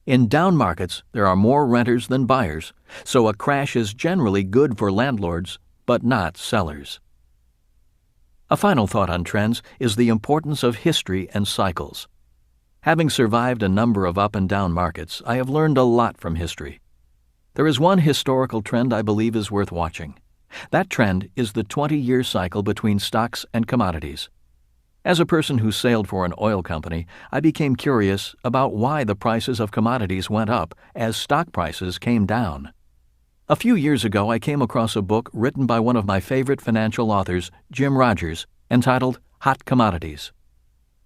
In down markets, there are more renters than buyers, so a crash is generally good for landlords, but not sellers. A final thought on trends is the importance of history and cycles. Having survived a number of up and down markets, I have learned a lot from history. There is one historical trend I believe is worth watching. That trend is the 20-year cycle between stocks and commodities. As a person who sailed for an oil company, I became curious about why the prices of commodities went up as stock prices came down. A few years ago, I came across a book written by one of my favorite financial authors, Jim Rogers, entitled Hot Commodities.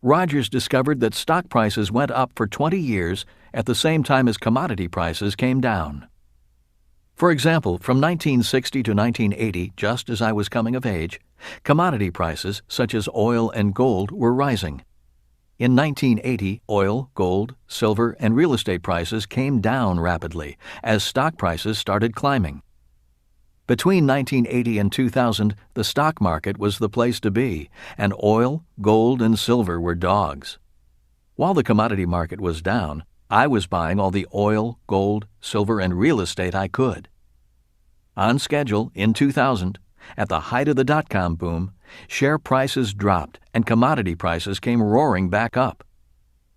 Rogers discovered that stock prices went up for 20 years at the same time as commodity prices came down. For example, from 1960 to 1980, just as I was coming of age, commodity prices, such as oil and gold, were rising. In 1980, oil, gold, silver, and real estate prices came down rapidly as stock prices started climbing. Between 1980 and 2000, the stock market was the place to be, and oil, gold, and silver were dogs. While the commodity market was down, I was buying all the oil, gold, silver, and real estate I could. On schedule, in 2000, at the height of the dot-com boom, share prices dropped and commodity prices came roaring back up.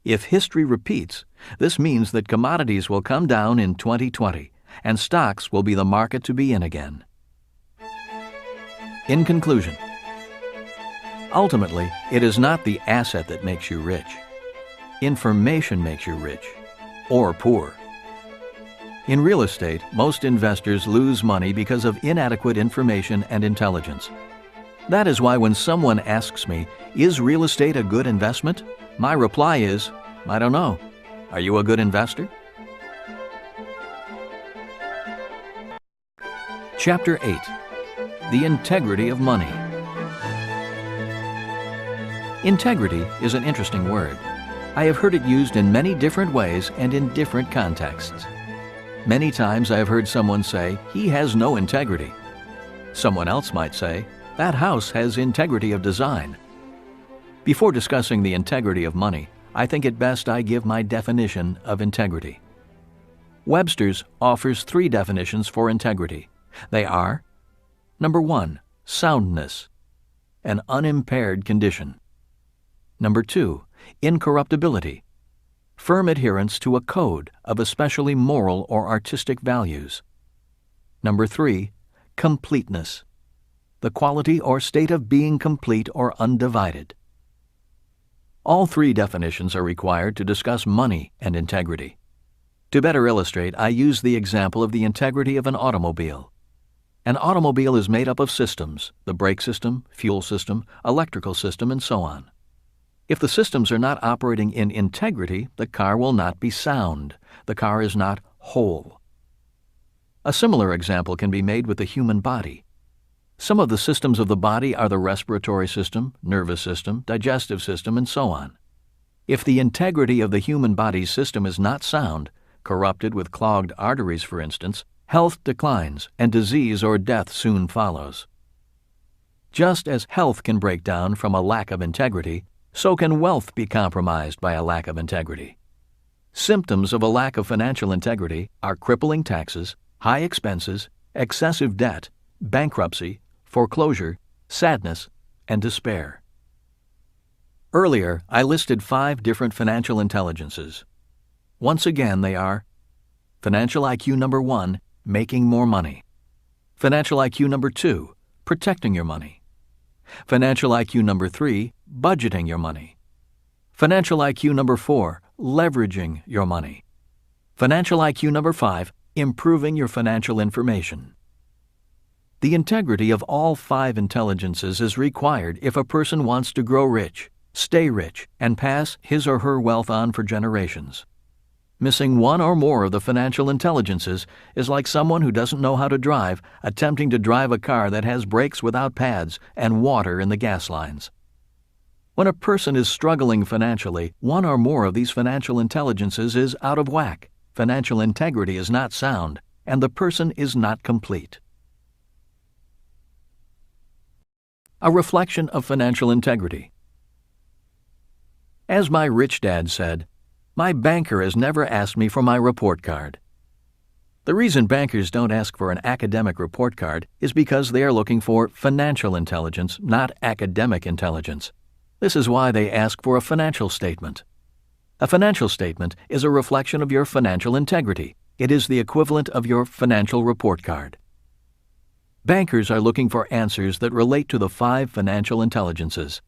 If history repeats, this means that commodities will come down in 2020 and stocks will be the market to be in again. In conclusion, ultimately, it is not the asset that makes you rich. Information makes you rich, or poor. In real estate, most investors lose money because of inadequate information and intelligence. That is why when someone asks me, "Is real estate a good investment?" my reply is, "I don't know. Are you a good investor?" Chapter 8. The Integrity of Money. Integrity is an interesting word. I have heard it used in many different ways and in different contexts. Many times I have heard someone say, "He has no integrity." Someone else might say, "That house has integrity of design." Before discussing the integrity of money, I think it best I give my definition of integrity. Webster's offers 3 definitions for integrity. They are: Number 1, soundness, an unimpaired condition. Number 2, incorruptibility, firm adherence to a code of especially moral or artistic values. Number 3, completeness, the quality or state of being complete or undivided. All 3 definitions are required to discuss money and integrity. To better illustrate, I use the example of the integrity of an automobile. An automobile is made up of systems: the brake system, fuel system, electrical system, and so on. If the systems are not operating in integrity, the car will not be sound. The car is not whole. A similar example can be made with the human body. Some of the systems of the body are the respiratory system, nervous system, digestive system, and so on. If the integrity of the human body's system is not sound, corrupted with clogged arteries, for instance, health declines and disease or death soon follows. Just as health can break down from a lack of integrity, so can wealth be compromised by a lack of integrity. Symptoms of a lack of financial integrity are crippling taxes, high expenses, excessive debt, bankruptcy, foreclosure, sadness, and despair. Earlier, I listed 5 different financial intelligences. Once again, they are: Financial IQ number 1, making more money. Financial IQ number 2, protecting your money. Financial IQ number 3, budgeting your money. Financial IQ number 4, leveraging your money. Financial IQ number 5, improving your financial information. The integrity of all 5 intelligences is required if a person wants to grow rich, stay rich, and pass his or her wealth on for generations. Missing one or more of the financial intelligences is like someone who doesn't know how to drive attempting to drive a car that has brakes without pads and water in the gas lines. When a person is struggling financially, one or more of these financial intelligences is out of whack, financial integrity is not sound, and the person is not complete. A reflection of financial integrity. As my rich dad said, "My banker has never asked me for my report card." The reason bankers don't ask for an academic report card is because they are looking for financial intelligence, not academic intelligence. This is why they ask for a financial statement. A financial statement is a reflection of your financial integrity. It is the equivalent of your financial report card. Bankers are looking for answers that relate to the 5 financial intelligences.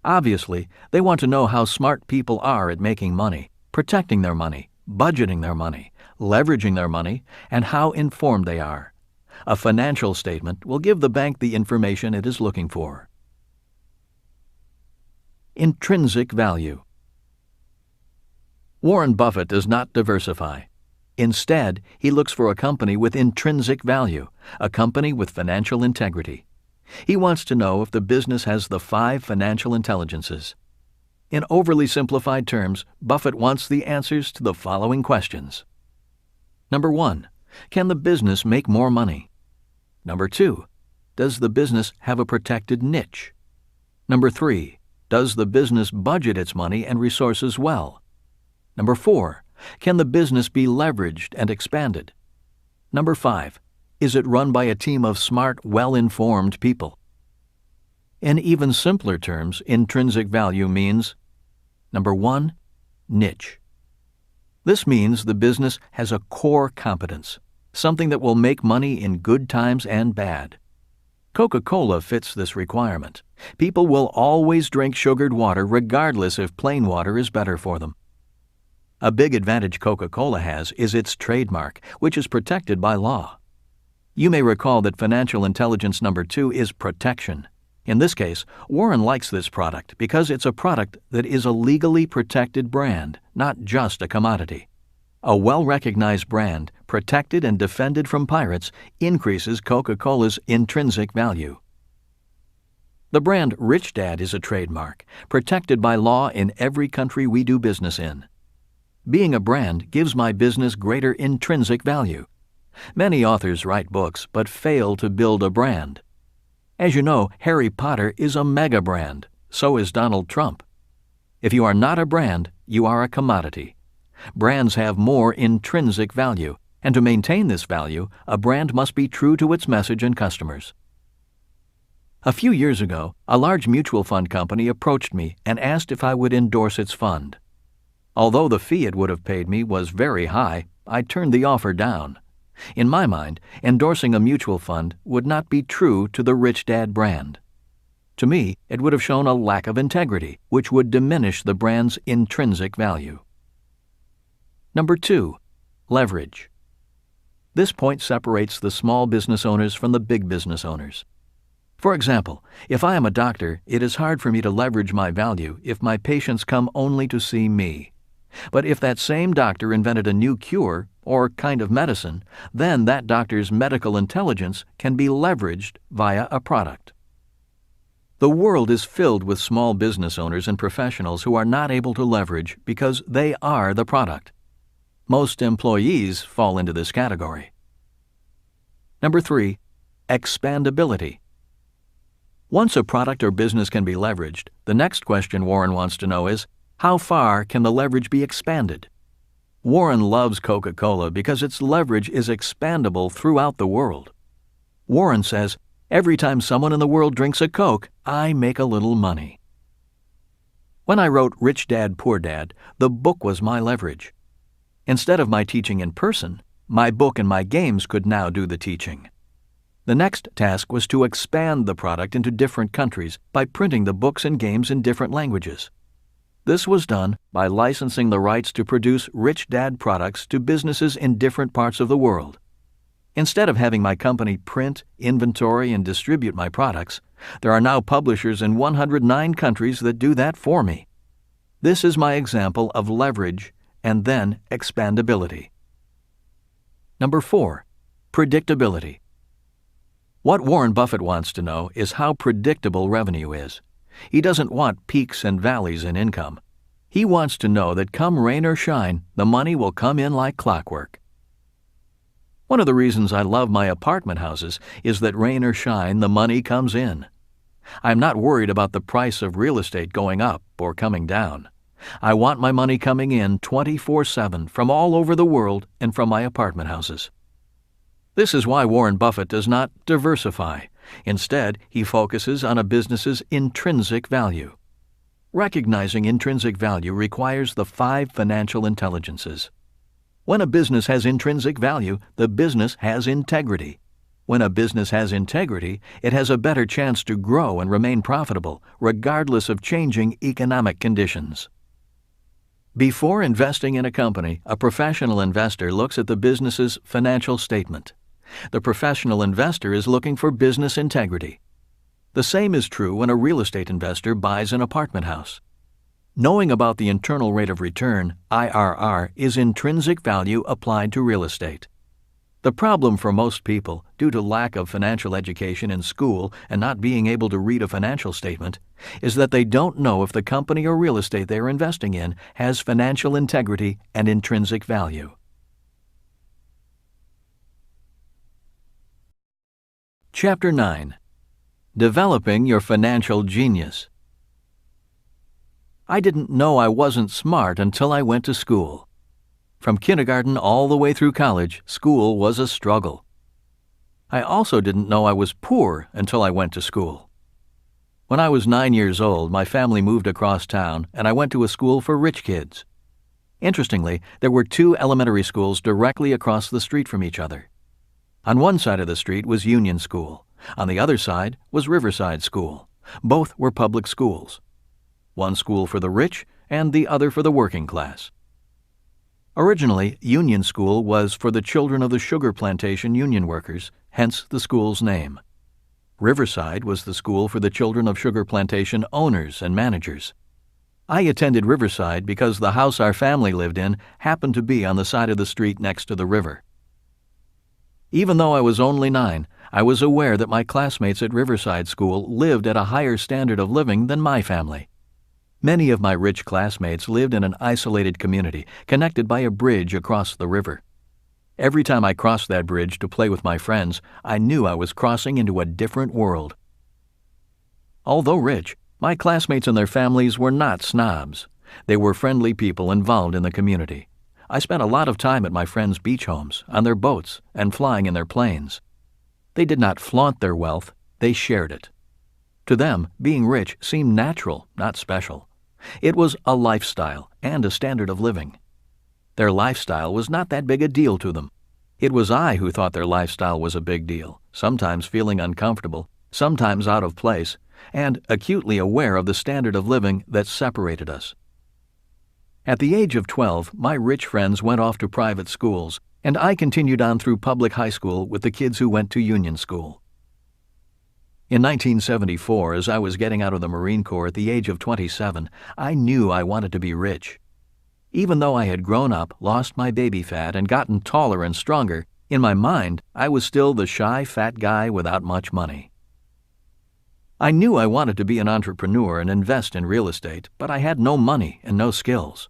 Obviously, they want to know how smart people are at making money, protecting their money, budgeting their money, leveraging their money, and how informed they are. A financial statement will give the bank the information it is looking for. Intrinsic value. Warren Buffett does not diversify. Instead, he looks for a company with intrinsic value, a company with financial integrity. He wants to know if the business has the 5 financial intelligences. In overly simplified terms, Buffett wants the answers to the following questions. Number 1, can the business make more money? Number 2, does the business have a protected niche? Number 3, does the business budget its money and resources well? Number 4, can the business be leveraged and expanded? Number 5, is it run by a team of smart, well-informed people? In even simpler terms, intrinsic value means: Number 1, niche. This means the business has a core competence, something that will make money in good times and bad. Coca-Cola fits this requirement. People will always drink sugared water regardless if plain water is better for them. A big advantage Coca-Cola has is its trademark, which is protected by law. You may recall that financial intelligence number 2 is protection. In this case, Warren likes this product because it's a product that is a legally protected brand, not just a commodity. A well-recognized brand, protected and defended from pirates, increases Coca-Cola's intrinsic value. The brand Rich Dad is a trademark, protected by law in every country we do business in. Being a brand gives my business greater intrinsic value. Many authors write books but fail to build a brand. As you know, Harry Potter is a mega brand. So is Donald Trump. If you are not a brand, you are a commodity. Brands have more intrinsic value, and to maintain this value, a brand must be true to its message and customers. A few years ago, a large mutual fund company approached me and asked if I would endorse its fund. Although the fee it would have paid me was very high, I turned the offer down. In my mind, endorsing a mutual fund would not be true to the Rich Dad brand. To me, it would have shown a lack of integrity, which would diminish the brand's intrinsic value. Number 2, leverage. This point separates the small business owners from the big business owners. For example, if I am a doctor, it is hard for me to leverage my value if my patients come only to see me. But if that same doctor invented a new cure or kind of medicine, then that doctor's medical intelligence can be leveraged via a product. The world is filled with small business owners and professionals who are not able to leverage because they are the product. Most employees fall into this category. Number 3, expandability. Once a product or business can be leveraged, the next question Warren wants to know is, how far can the leverage be expanded? Warren loves Coca-Cola because its leverage is expandable throughout the world. Warren says, every time someone in the world drinks a Coke, I make a little money. When I wrote Rich Dad, Poor Dad, the book was my leverage. Instead of my teaching in person, my book and my games could now do the teaching. The next task was to expand the product into different countries by printing the books and games in different languages. This was done by licensing the rights to produce Rich Dad products to businesses in different parts of the world. Instead of having my company print, inventory, and distribute my products, there are now publishers in 109 countries that do that for me. This is my example of leverage and then expandability. Number 4, predictability. What Warren Buffett wants to know is how predictable revenue is. He doesn't want peaks and valleys in income. He wants to know that come rain or shine, the money will come in like clockwork. One of the reasons I love my apartment houses is that rain or shine, the money comes in. I'm not worried about the price of real estate going up or coming down. I want my money coming in 24/7 from all over the world and from my apartment houses. This is why Warren Buffett does not diversify. Instead, he focuses on a business's intrinsic value. Recognizing intrinsic value requires the 5 financial intelligences. When a business has intrinsic value, the business has integrity. When a business has integrity, it has a better chance to grow and remain profitable, regardless of changing economic conditions. Before investing in a company, a professional investor looks at the business's financial statement. The professional investor is looking for business integrity. The same is true when a real estate investor buys an apartment house. Knowing about the internal rate of return, IRR, is intrinsic value applied to real estate. The problem for most people, due to lack of financial education in school and not being able to read a financial statement, is that they don't know if the company or real estate they are investing in has financial integrity and intrinsic value. Chapter 9. Developing Your Financial Genius. I didn't know I wasn't smart until I went to school. From kindergarten all the way through college, school was a struggle. I also didn't know I was poor until I went to school. When I was 9 years old, my family moved across town and I went to a school for rich kids. Interestingly, there were 2 elementary schools directly across the street from each other. On one side of the street was Union School. On the other side was Riverside School. Both were public schools. One school for the rich and the other for the working class. Originally, Union School was for the children of the sugar plantation union workers, hence the school's name. Riverside was the school for the children of sugar plantation owners and managers. I attended Riverside because the house our family lived in happened to be on the side of the street next to the river. Even though I was only 9, I was aware that my classmates at Riverside School lived at a higher standard of living than my family. Many of my rich classmates lived in an isolated community connected by a bridge across the river. Every time I crossed that bridge to play with my friends, I knew I was crossing into a different world. Although rich, my classmates and their families were not snobs. They were friendly people involved in the community. I spent a lot of time at my friends' beach homes, on their boats, and flying in their planes. They did not flaunt their wealth, they shared it. To them, being rich seemed natural, not special. It was a lifestyle and a standard of living. Their lifestyle was not that big a deal to them. It was I who thought their lifestyle was a big deal, sometimes feeling uncomfortable, sometimes out of place, and acutely aware of the standard of living that separated us. At the age of 12, my rich friends went off to private schools, and I continued on through public high school with the kids who went to Union School. In 1974, as I was getting out of the Marine Corps at the age of 27, I knew I wanted to be rich. Even though I had grown up, lost my baby fat, and gotten taller and stronger, in my mind, I was still the shy, fat guy without much money. I knew I wanted to be an entrepreneur and invest in real estate, but I had no money and no skills.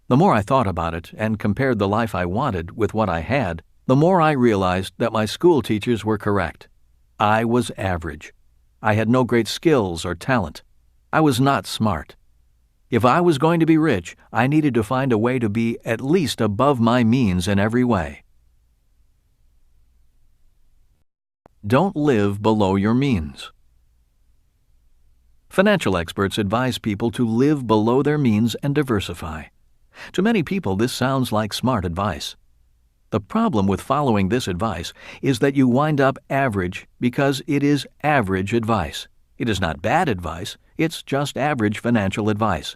The more I thought about it and compared the life I wanted with what I had, the more I realized that my school teachers were correct. I was average. I had no great skills or talent. I was not smart. If I was going to be rich, I needed to find a way to be at least above my means in every way. Don't live below your means. Financial experts advise people to live below their means and diversify. To many people, this sounds like smart advice. The problem with following this advice is that you wind up average because it is average advice. It is not bad advice, it's just average financial advice.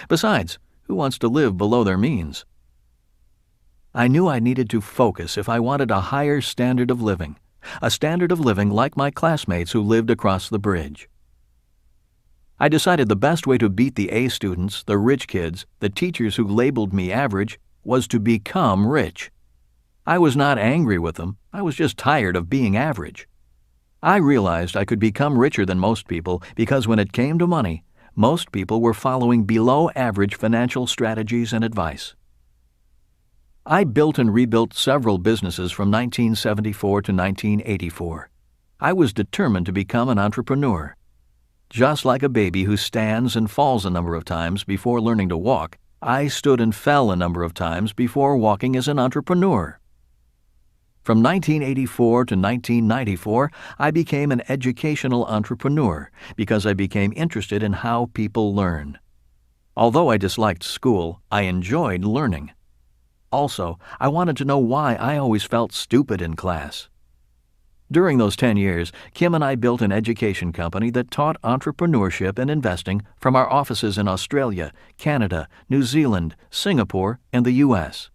Besides, who wants to live below their means? I knew I needed to focus if I wanted a higher standard of living, a standard of living like my classmates who lived across the bridge. I decided the best way to beat the A students, the rich kids, the teachers who labeled me average, was to become rich. I was not angry with them, I was just tired of being average. I realized I could become richer than most people because when it came to money, most people were following below-average financial strategies and advice. I built and rebuilt several businesses from 1974 to 1984. I was determined to become an entrepreneur. Just like a baby who stands and falls a number of times before learning to walk, I stood and fell a number of times before walking as an entrepreneur. From 1984 to 1994, I became an educational entrepreneur because I became interested in how people learn. Although I disliked school, I enjoyed learning. Also, I wanted to know why I always felt stupid in class. During those 10 years, Kim and I built an education company that taught entrepreneurship and investing from our offices in Australia, Canada, New Zealand, Singapore, and the U.S.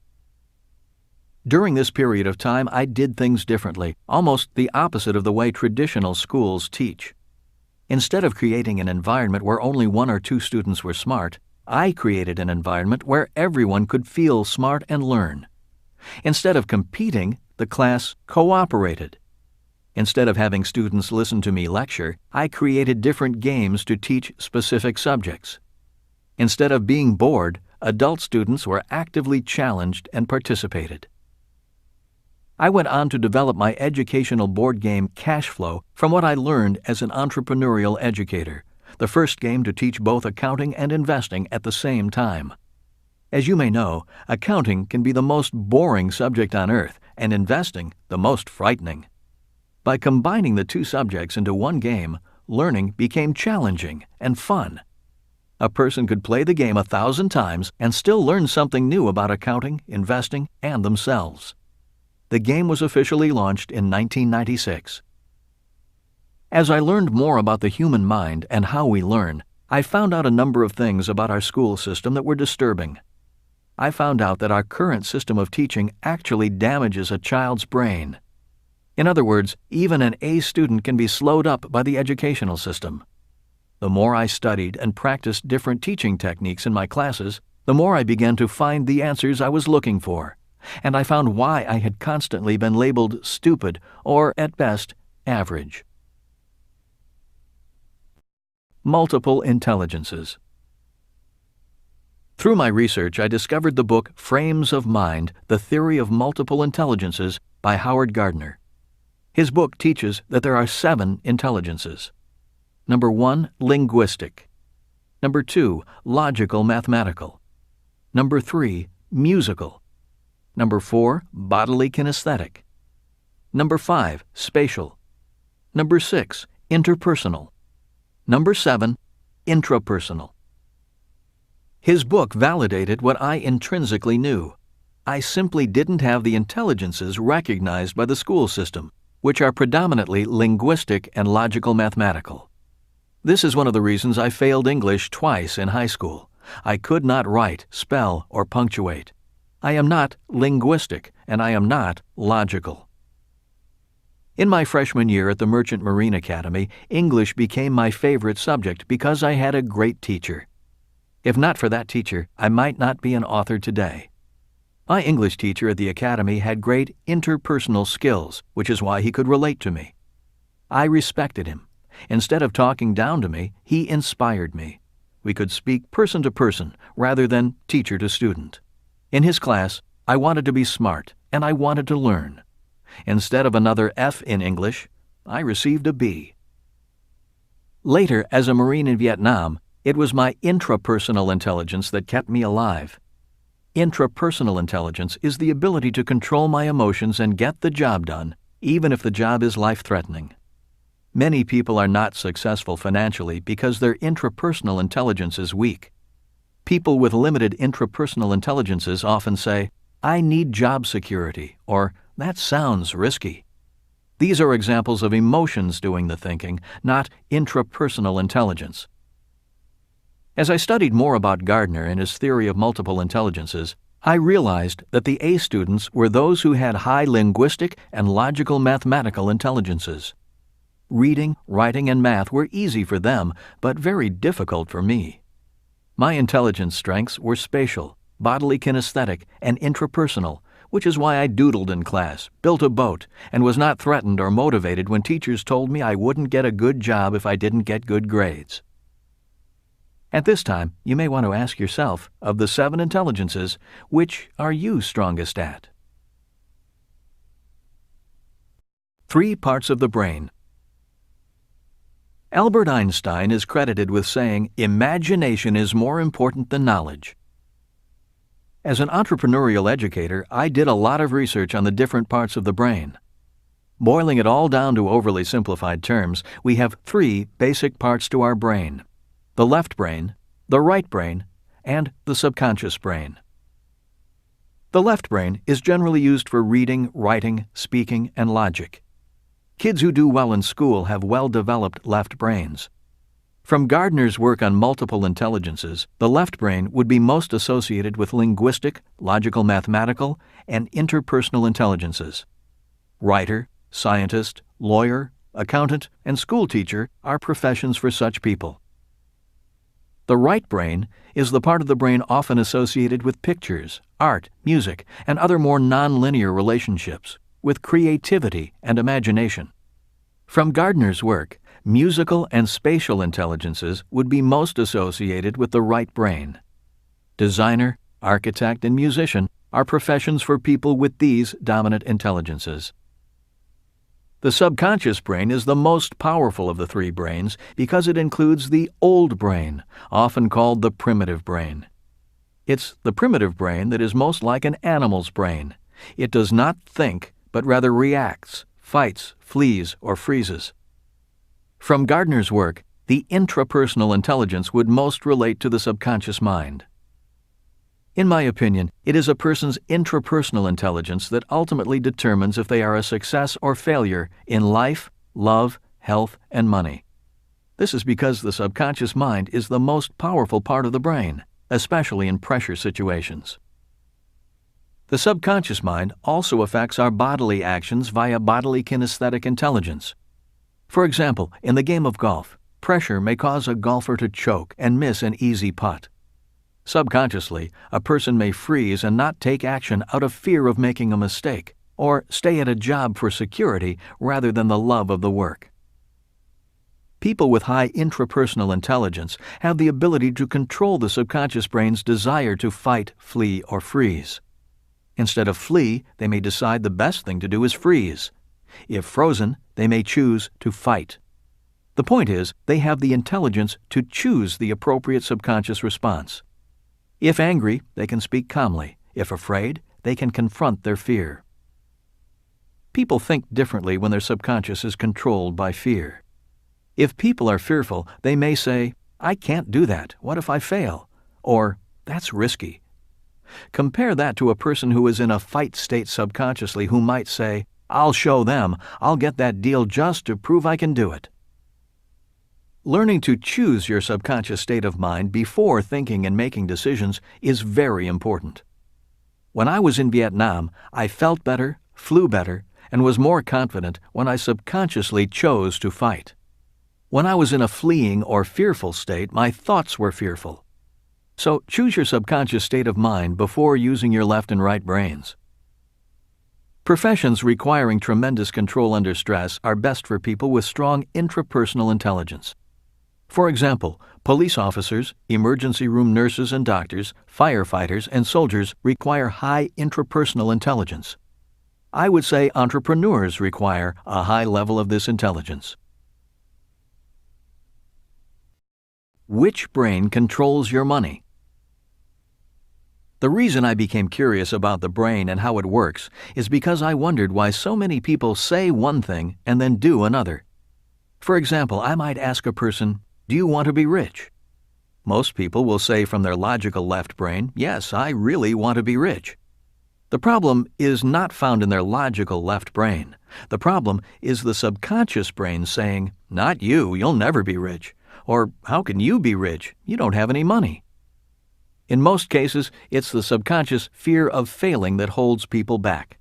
During this period of time, I did things differently, almost the opposite of the way traditional schools teach. Instead of creating an environment where only 1 or 2 students were smart, I created an environment where everyone could feel smart and learn. Instead of competing, the class cooperated. Instead of having students listen to me lecture, I created different games to teach specific subjects. Instead of being bored, adult students were actively challenged and participated. I went on to develop my educational board game Cash Flow from what I learned as an entrepreneurial educator, the first game to teach both accounting and investing at the same time. As you may know, accounting can be the most boring subject on earth, and investing the most frightening. By combining the 2 subjects into one game, learning became challenging and fun. A person could play the game 1,000 times and still learn something new about accounting, investing, and themselves. The game was officially launched in 1996. As I learned more about the human mind and how we learn, I found out a number of things about our school system that were disturbing. I found out that our current system of teaching actually damages a child's brain. In other words, even an A student can be slowed up by the educational system. The more I studied and practiced different teaching techniques in my classes, the more I began to find the answers I was looking for. and I found why I had constantly been labeled stupid or, at best, average. Multiple intelligences. Through my research, I discovered the book Frames of Mind, The Theory of Multiple Intelligences by Howard Gardner. His book teaches that there are 7 intelligences. Number 1, linguistic. Number 2, logical mathematical. Number 3, musical. Number 4, bodily kinesthetic. Number 5, spatial. Number 6, interpersonal. Number 7, intrapersonal. His book validated what I intrinsically knew. I simply didn't have the intelligences recognized by the school system, which are predominantly linguistic and logical mathematical. This is one of the reasons I failed English twice in high school. I could not write, spell, or punctuate. I am not linguistic, and I am not logical. In my freshman year at the Merchant Marine Academy, English became my favorite subject because I had a great teacher. If not for that teacher, I might not be an author today. My English teacher at the academy had great interpersonal skills, which is why he could relate to me. I respected him. Instead of talking down to me, he inspired me. We could speak person to person rather than teacher to student. In his class, I wanted to be smart, and I wanted to learn. Instead of another F in English, I received a B. Later, as a Marine in Vietnam, it was my intrapersonal intelligence that kept me alive. Intrapersonal intelligence is the ability to control my emotions and get the job done, even if the job is life-threatening. Many people are not successful financially because their intrapersonal intelligence is weak. People with limited intrapersonal intelligences often say, "I need job security," or "that sounds risky." These are examples of emotions doing the thinking, not intrapersonal intelligence. As I studied more about Gardner and his theory of multiple intelligences, I realized that the A students were those who had high linguistic and logical mathematical intelligences. Reading, writing, and math were easy for them, but very difficult for me. My intelligence strengths were spatial, bodily kinesthetic, and intrapersonal, which is why I doodled in class, built a boat, and was not threatened or motivated when teachers told me I wouldn't get a good job if I didn't get good grades. At this time, you may want to ask yourself, of the 7 intelligences, which are you strongest at? 3 parts of the brain. Albert Einstein is credited with saying, "Imagination is more important than knowledge." As an entrepreneurial educator, I did a lot of research on the different parts of the brain. Boiling it all down to overly simplified terms, we have 3 basic parts to our brain: the left brain, the right brain, and the subconscious brain. The left brain is generally used for reading, writing, speaking, and logic. Kids who do well in school have well-developed left brains. From Gardner's work on multiple intelligences, the left brain would be most associated with linguistic, logical mathematical, and interpersonal intelligences. Writer, scientist, lawyer, accountant, and school teacher are professions for such people. The right brain is the part of the brain often associated with pictures, art, music, and other more nonlinear relationships, with creativity and imagination. From Gardner's work, musical and spatial intelligences would be most associated with the right brain. Designer, architect, and musician are professions for people with these dominant intelligences. The subconscious brain is the most powerful of the 3 brains because it includes the old brain, often called the primitive brain. It's the primitive brain that is most like an animal's brain. It does not think, but rather reacts, fights, flees, or freezes. From Gardner's work, the intrapersonal intelligence would most relate to the subconscious mind. In my opinion, it is a person's intrapersonal intelligence that ultimately determines if they are a success or failure in life, love, health, and money. This is because the subconscious mind is the most powerful part of the brain, especially in pressure situations. The subconscious mind also affects our bodily actions via bodily kinesthetic intelligence. For example, in the game of golf, pressure may cause a golfer to choke and miss an easy putt. Subconsciously, a person may freeze and not take action out of fear of making a mistake, or stay at a job for security rather than the love of the work. People with high intrapersonal intelligence have the ability to control the subconscious brain's desire to fight, flee, or freeze. Instead of flee, they may decide the best thing to do is freeze. If frozen, they may choose to fight. The point is, they have the intelligence to choose the appropriate subconscious response. If angry, they can speak calmly. If afraid, they can confront their fear. People think differently when their subconscious is controlled by fear. If people are fearful, they may say, "I can't do that. What if I fail?" Or, "That's risky." Compare that to a person who is in a fight state subconsciously who might say, "I'll show them. I'll get that deal just to prove I can do it." Learning to choose your subconscious state of mind before thinking and making decisions is very important. When I was in Vietnam, I felt better, flew better, and was more confident when I subconsciously chose to fight. When I was in a fleeing or fearful state, my thoughts were fearful. So choose your subconscious state of mind before using your left and right brains. Professions requiring tremendous control under stress are best for people with strong intrapersonal intelligence. For example, police officers, emergency room nurses and doctors, firefighters, and soldiers require high intrapersonal intelligence. I would say entrepreneurs require a high level of this intelligence. Which brain controls your money? The reason I became curious about the brain and how it works is because I wondered why so many people say one thing and then do another. For example, I might ask a person, "Do you want to be rich?" Most people will say from their logical left brain, "Yes, I really want to be rich." The problem is not found in their logical left brain. The problem is the subconscious brain saying, "Not you, you'll never be rich." Or, "How can you be rich? You don't have any money." In most cases, it's the subconscious fear of failing that holds people back.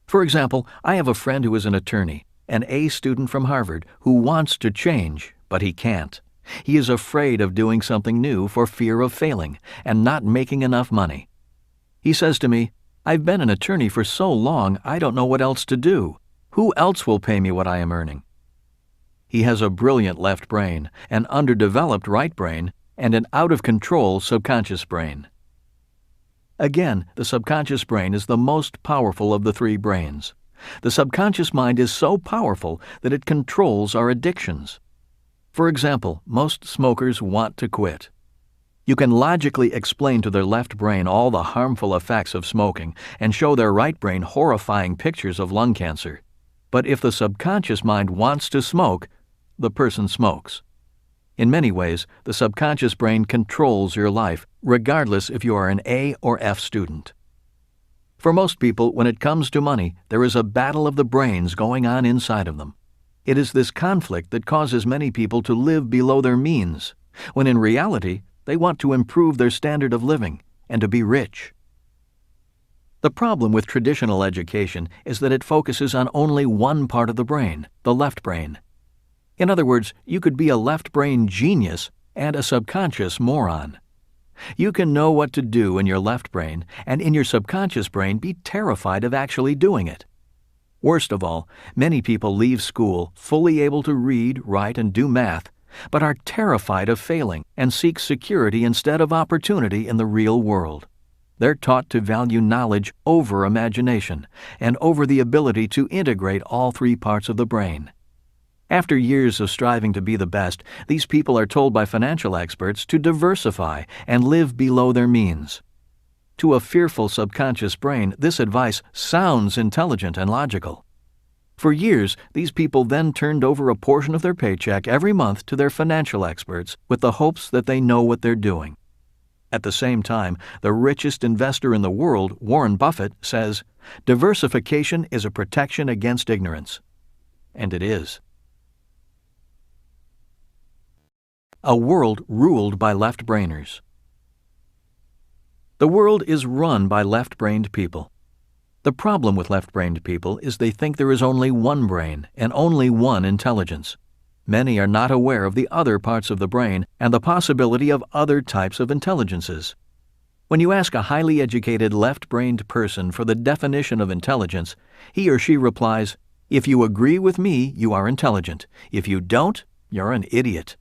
For example, I have a friend who is an attorney, an A student from Harvard, who wants to change, but he can't. He is afraid of doing something new for fear of failing and not making enough money. He says to me, "I've been an attorney for so long, I don't know what else to do. Who else will pay me what I am earning?" He has a brilliant left brain, an underdeveloped right brain, and an out-of-control subconscious brain. Again, the subconscious brain is the most powerful of the three brains. The subconscious mind is so powerful that it controls our addictions. For example, most smokers want to quit. You can logically explain to their left brain all the harmful effects of smoking and show their right brain horrifying pictures of lung cancer. But if the subconscious mind wants to smoke, the person smokes. In many ways, the subconscious brain controls your life, regardless if you are an A or F student. For most people, when it comes to money, there is a battle of the brains going on inside of them. It is this conflict that causes many people to live below their means, when in reality, they want to improve their standard of living and to be rich. The problem with traditional education is that it focuses on only one part of the brain, the left brain. In other words, you could be a left brain genius and a subconscious moron. You can know what to do in your left brain and in your subconscious brain be terrified of actually doing it. Worst of all, many people leave school fully able to read, write, and do math, but are terrified of failing and seek security instead of opportunity in the real world. They're taught to value knowledge over imagination and over the ability to integrate all three parts of the brain. After years of striving to be the best, these people are told by financial experts to diversify and live below their means. To a fearful subconscious brain, this advice sounds intelligent and logical. For years, these people then turned over a portion of their paycheck every month to their financial experts with the hopes that they know what they're doing. At the same time, the richest investor in the world, Warren Buffett, says, "Diversification is a protection against ignorance." And it is. A world ruled by left-brainers. The world is run by left-brained people. The problem with left-brained people is they think there is only one brain and only one intelligence. Many are not aware of the other parts of the brain and the possibility of other types of intelligences. When you ask a highly educated left-brained person for the definition of intelligence, he or she replies, "If you agree with me, you are intelligent. If you don't, you're an idiot."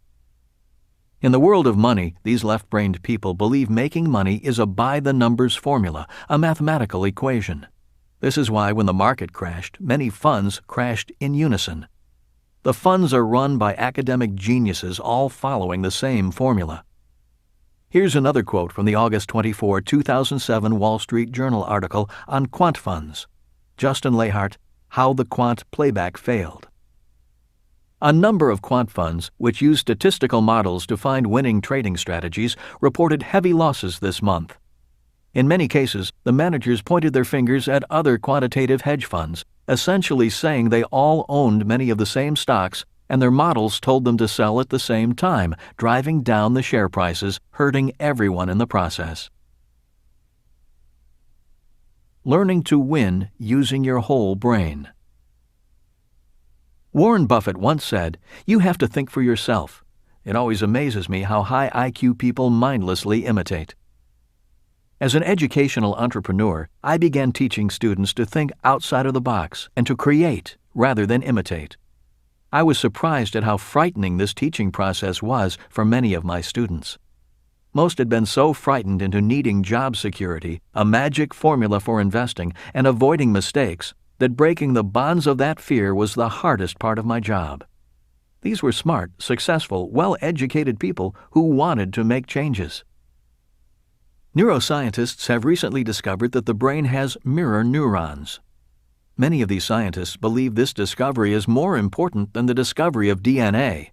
In the world of money, these left-brained people believe making money is a by-the-numbers formula, a mathematical equation. This is why when the market crashed, many funds crashed in unison. The funds are run by academic geniuses all following the same formula. Here's another quote from the August 24, 2007 Wall Street Journal article on quant funds. Justin Lahart, How the Quant Playback Failed. A number of quant funds, which use statistical models to find winning trading strategies, reported heavy losses this month. In many cases, the managers pointed their fingers at other quantitative hedge funds, essentially saying they all owned many of the same stocks, and their models told them to sell at the same time, driving down the share prices, hurting everyone in the process. Learning to win using your whole brain. Warren Buffett once said, "You have to think for yourself." It always amazes me how high IQ people mindlessly imitate. As an educational entrepreneur, I began teaching students to think outside of the box and to create rather than imitate. I was surprised at how frightening this teaching process was for many of my students. Most had been so frightened into needing job security, a magic formula for investing, and avoiding mistakes, that breaking the bonds of that fear was the hardest part of my job. These were smart, successful, well-educated people who wanted to make changes. Neuroscientists have recently discovered that the brain has mirror neurons. Many of these scientists believe this discovery is more important than the discovery of DNA.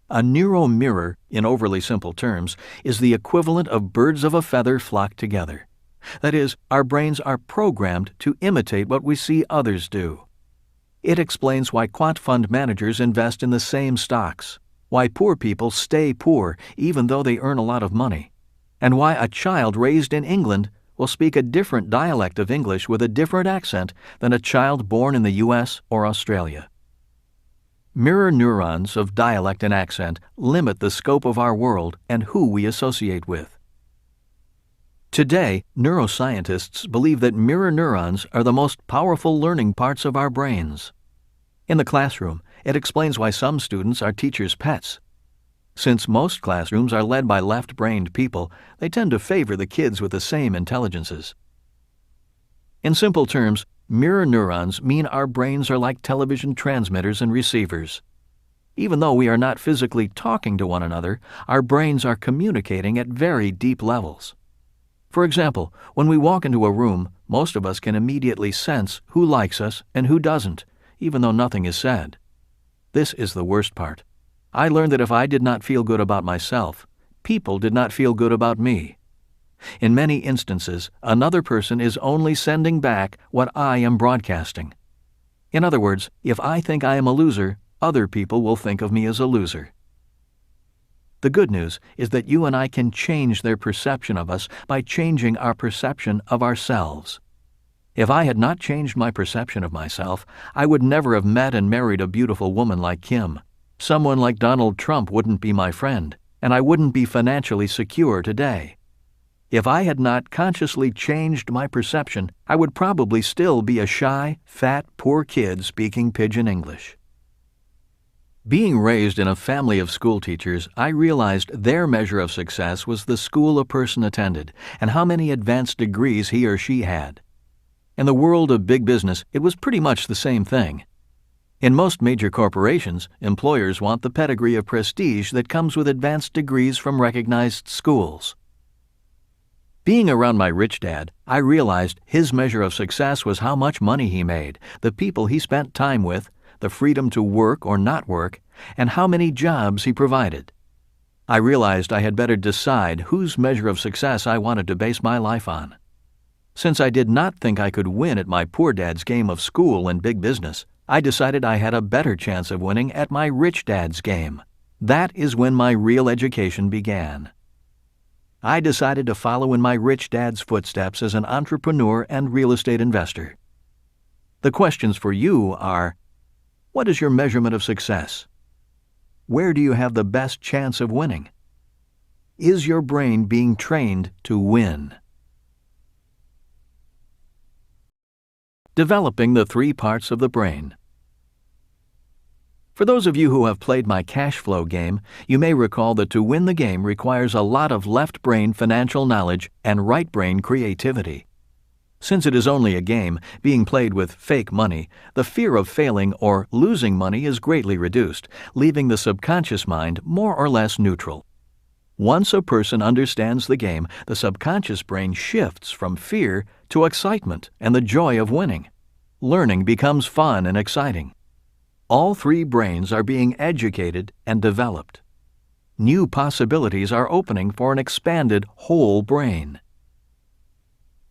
A neuromirror, in overly simple terms, is the equivalent of birds of a feather flocked together. That is, our brains are programmed to imitate what we see others do. It explains why quant fund managers invest in the same stocks, why poor people stay poor even though they earn a lot of money, and why a child raised in England will speak a different dialect of English with a different accent than a child born in the U.S. or Australia. Mirror neurons of dialect and accent limit the scope of our world and who we associate with. Today, neuroscientists believe that mirror neurons are the most powerful learning parts of our brains. In the classroom, it explains why some students are teachers' pets. Since most classrooms are led by left-brained people, they tend to favor the kids with the same intelligences. In simple terms, mirror neurons mean our brains are like television transmitters and receivers. Even though we are not physically talking to one another, our brains are communicating at very deep levels. For example, when we walk into a room, most of us can immediately sense who likes us and who doesn't, even though nothing is said. This is the worst part. I learned that if I did not feel good about myself, people did not feel good about me. In many instances, another person is only sending back what I am broadcasting. In other words, if I think I am a loser, other people will think of me as a loser. The good news is that you and I can change their perception of us by changing our perception of ourselves. If I had not changed my perception of myself, I would never have met and married a beautiful woman like Kim. Someone like Donald Trump wouldn't be my friend, and I wouldn't be financially secure today. If I had not consciously changed my perception, I would probably still be a shy, fat, poor kid speaking pidgin English. Being raised in a family of schoolteachers, I realized their measure of success was the school a person attended and how many advanced degrees he or she had. In the world of big business, it was pretty much the same thing. In most major corporations, employers want the pedigree of prestige that comes with advanced degrees from recognized schools. Being around my rich dad, I realized his measure of success was how much money he made, the people he spent time with, the freedom to work or not work, and how many jobs he provided. I realized I had better decide whose measure of success I wanted to base my life on. Since I did not think I could win at my poor dad's game of school and big business, I decided I had a better chance of winning at my rich dad's game. That is when my real education began. I decided to follow in my rich dad's footsteps as an entrepreneur and real estate investor. The questions for you are, what is your measurement of success? Where do you have the best chance of winning? Is your brain being trained to win? Developing the three parts of the brain. For those of you who have played my cash flow game, you may recall that to win the game requires a lot of left brain financial knowledge and right brain creativity. Since it is only a game, being played with fake money, the fear of failing or losing money is greatly reduced, leaving the subconscious mind more or less neutral. Once a person understands the game, the subconscious brain shifts from fear to excitement and the joy of winning. Learning becomes fun and exciting. All three brains are being educated and developed. New possibilities are opening for an expanded whole brain.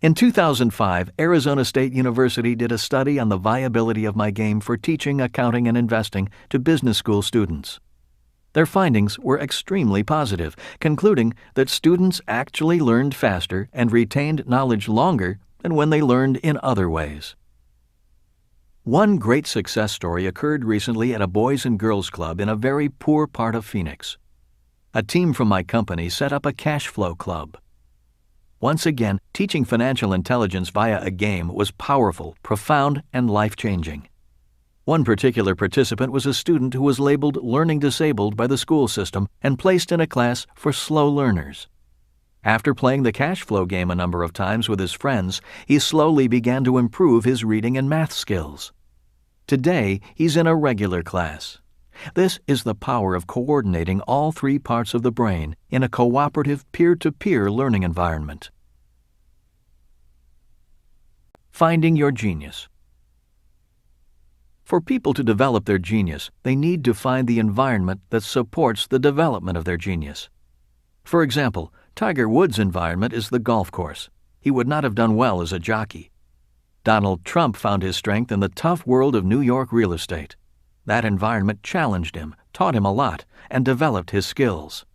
In 2005, Arizona State University did a study on the viability of my game for teaching accounting and investing to business school students. Their findings were extremely positive, concluding that students actually learned faster and retained knowledge longer than when they learned in other ways. One great success story occurred recently at a Boys and Girls Club in a very poor part of Phoenix. A team from my company set up a cash flow club. Once again, teaching financial intelligence via a game was powerful, profound, and life-changing. One particular participant was a student who was labeled learning disabled by the school system and placed in a class for slow learners. After playing the cash flow game a number of times with his friends, he slowly began to improve his reading and math skills. Today, he's in a regular class. This is the power of coordinating all three parts of the brain in a cooperative peer-to-peer learning environment. Finding your genius. For people to develop their genius, they need to find the environment that supports the development of their genius. For example, Tiger Woods' environment is the golf course. He would not have done well as a jockey. Donald Trump found his strength in the tough world of New York real estate. That environment challenged him, taught him a lot, and developed his skills.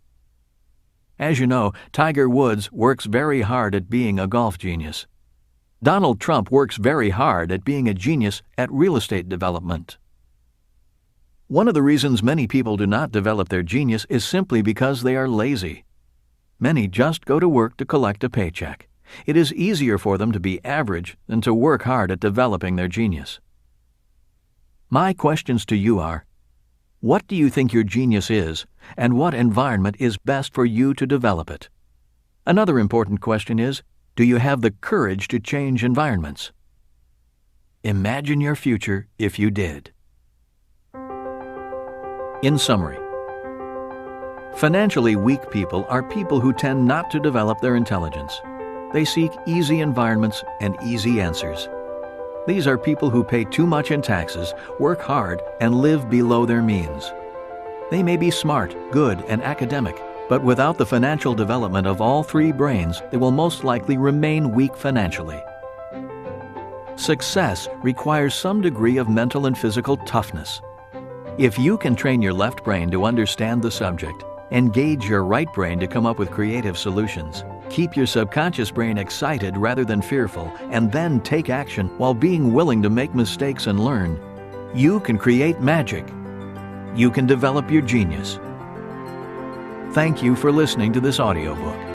As you know, Tiger Woods works very hard at being a golf genius. Donald Trump works very hard at being a genius at real estate development. One of the reasons many people do not develop their genius is simply because they are lazy. Many just go to work to collect a paycheck. It is easier for them to be average than to work hard at developing their genius. My questions to you are, what do you think your genius is, and what environment is best for you to develop it? Another important question is, do you have the courage to change environments? Imagine your future if you did. In summary, financially weak people are people who tend not to develop their intelligence. They seek easy environments and easy answers. These are people who pay too much in taxes, work hard, and live below their means. They may be smart, good, and academic, but without the financial development of all three brains, they will most likely remain weak financially. Success requires some degree of mental and physical toughness. If you can train your left brain to understand the subject, engage your right brain to come up with creative solutions, keep your subconscious brain excited rather than fearful, and then take action while being willing to make mistakes and learn, you can create magic. You can develop your genius. Thank you for listening to this audiobook.